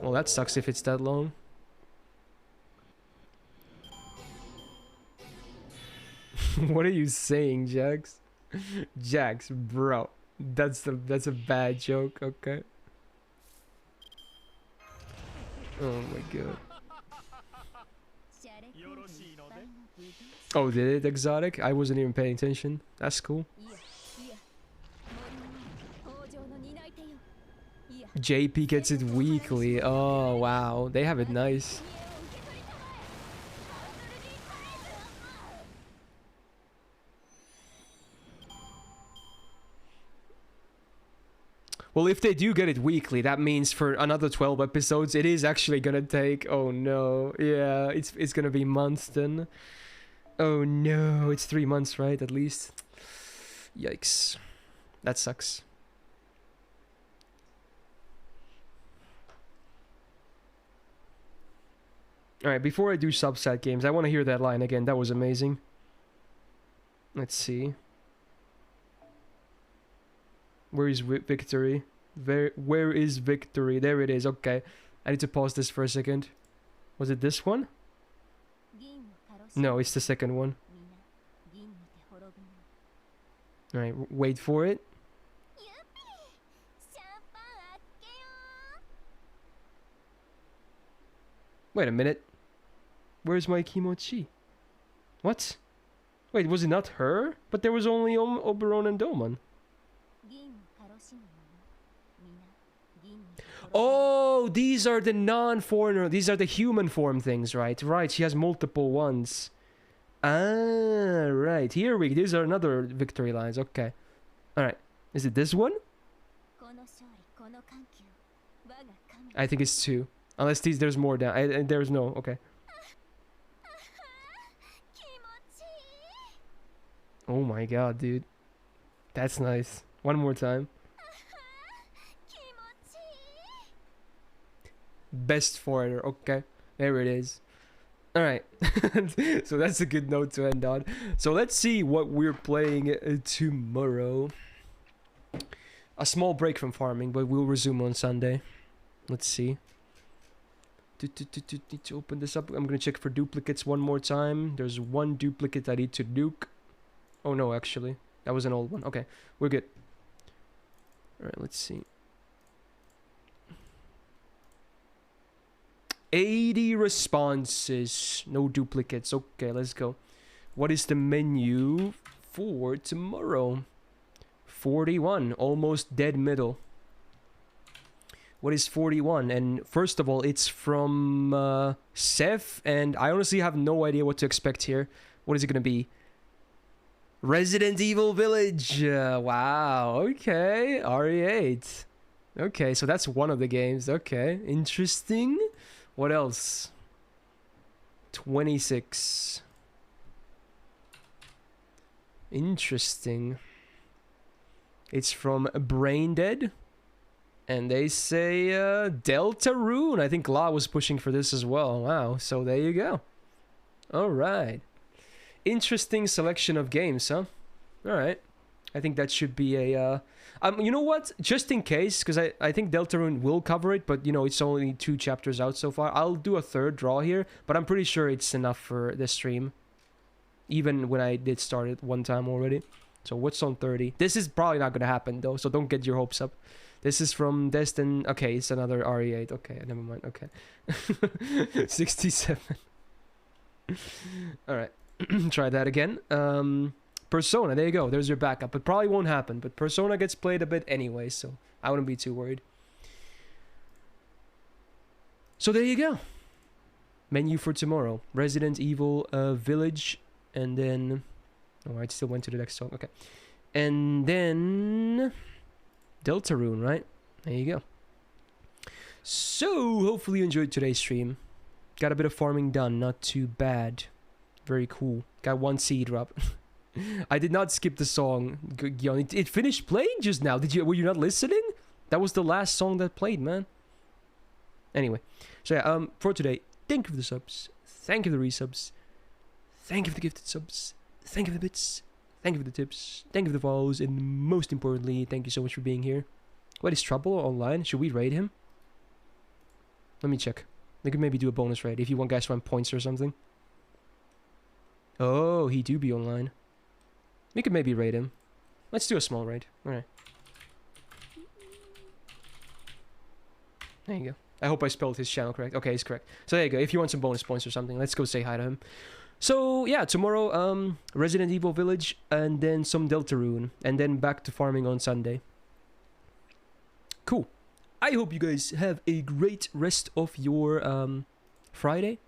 Well, that sucks if it's that long. What are you saying, Jax? Jax, bro. That's a bad joke, okay? Oh my god. Oh, did it exotic? I wasn't even paying attention. That's cool. JP gets it weekly. Oh, wow. They have it nice. Well, if they do get it weekly, that means for another 12 episodes, it is actually gonna take... Oh, no. Yeah, it's gonna be months then. Oh, no. It's 3 months, right? At least. Yikes. That sucks. Alright, before I do subset games, I want to hear that line again. That was amazing. Let's see. Where is victory? Where is victory? There it is. Okay. I need to pause this for a second. Was it this one? No, it's the second one. Alright, wait for it. Wait a minute. Where's my Kimochi? What? Wait, was it not her? But there was only Oberon and Doman. Oh, these are the non-foreigner. These are the human form things, right? Right, she has multiple ones. Ah, right. Here we... These are another victory lines. Okay. Alright. Is it this one? I think it's 2. Unless there's more down. There's no... Okay. Oh my god, dude. That's nice. One more time. Best foreigner. Okay. There it is. Alright. So that's a good note to end on. So let's see what we're playing tomorrow. A small break from farming, but we'll resume on Sunday. Let's see. Need to open this up. I'm gonna check for duplicates one more time. There's one duplicate I need to nuke. Oh no, actually. That was an old one. Okay, we're good. Alright, let's see. 80 responses. No duplicates. Okay, let's go. What is the menu for tomorrow? 41. Almost dead middle. What is 41? And first of all, it's from Seth. And I honestly have no idea what to expect here. What is it going to be? Resident Evil Village. Wow. Okay. RE8. Okay, so that's one of the games. Okay. Interesting. What else? 26. Interesting. It's from Brain Dead. And they say Deltarune. I think La was pushing for this as well. Wow. So there you go. Alright. Interesting selection of games, huh? Alright. I think that should be a... you know what? Just in case, because I think Deltarune will cover it, but, you know, it's only 2 chapters out so far. I'll do a third draw here, but I'm pretty sure it's enough for this stream. Even when I did start it one time already. So what's on 30? This is probably not going to happen, though, so don't get your hopes up. This is from Destin. Okay, it's another RE8. Okay, never mind. Okay. 67. Alright. Try that again. Persona, there you go. There's your backup. It probably won't happen, but Persona gets played a bit anyway, so I wouldn't be too worried. So there you go. Menu for tomorrow. Resident Evil Village, and then... Oh, I still went to the next song. Okay. And then... Deltarune, right? There you go. So, hopefully you enjoyed today's stream. Got a bit of farming done. Not too bad. Very cool. Got 1 seed drop. I did not skip the song, Gion. It finished playing just now. Were you not listening? That was the last song that played, man. Anyway. So yeah, for today, Thank you for the subs. Thank you for the resubs. Thank you for the gifted subs. Thank you for the bits. Thank you for the tips. Thank you for the follows. And most importantly, thank you so much for being here. What is Trouble online? Should we raid him? Let me check. We could maybe do a bonus raid if you want guys to run points or something. Oh, he do be online. We could maybe raid him. Let's do a small raid. Alright. There you go. I hope I spelled his channel correct. Okay, he's correct. So there you go. If you want some bonus points or something, let's go say hi to him. So yeah, tomorrow Resident Evil Village and then some Deltarune and then back to farming on Sunday. Cool. I hope you guys have a great rest of your Friday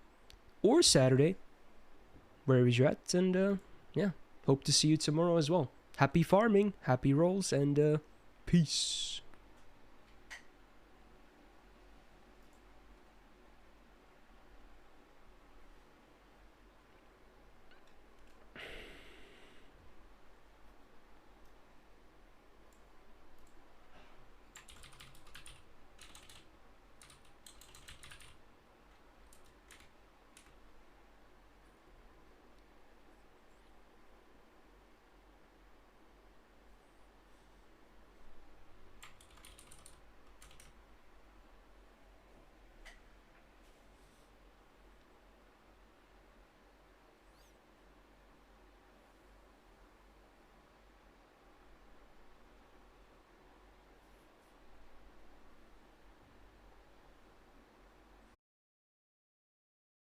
or Saturday, wherever you're at, and yeah, hope to see you tomorrow as well. Happy farming, happy rolls, and peace.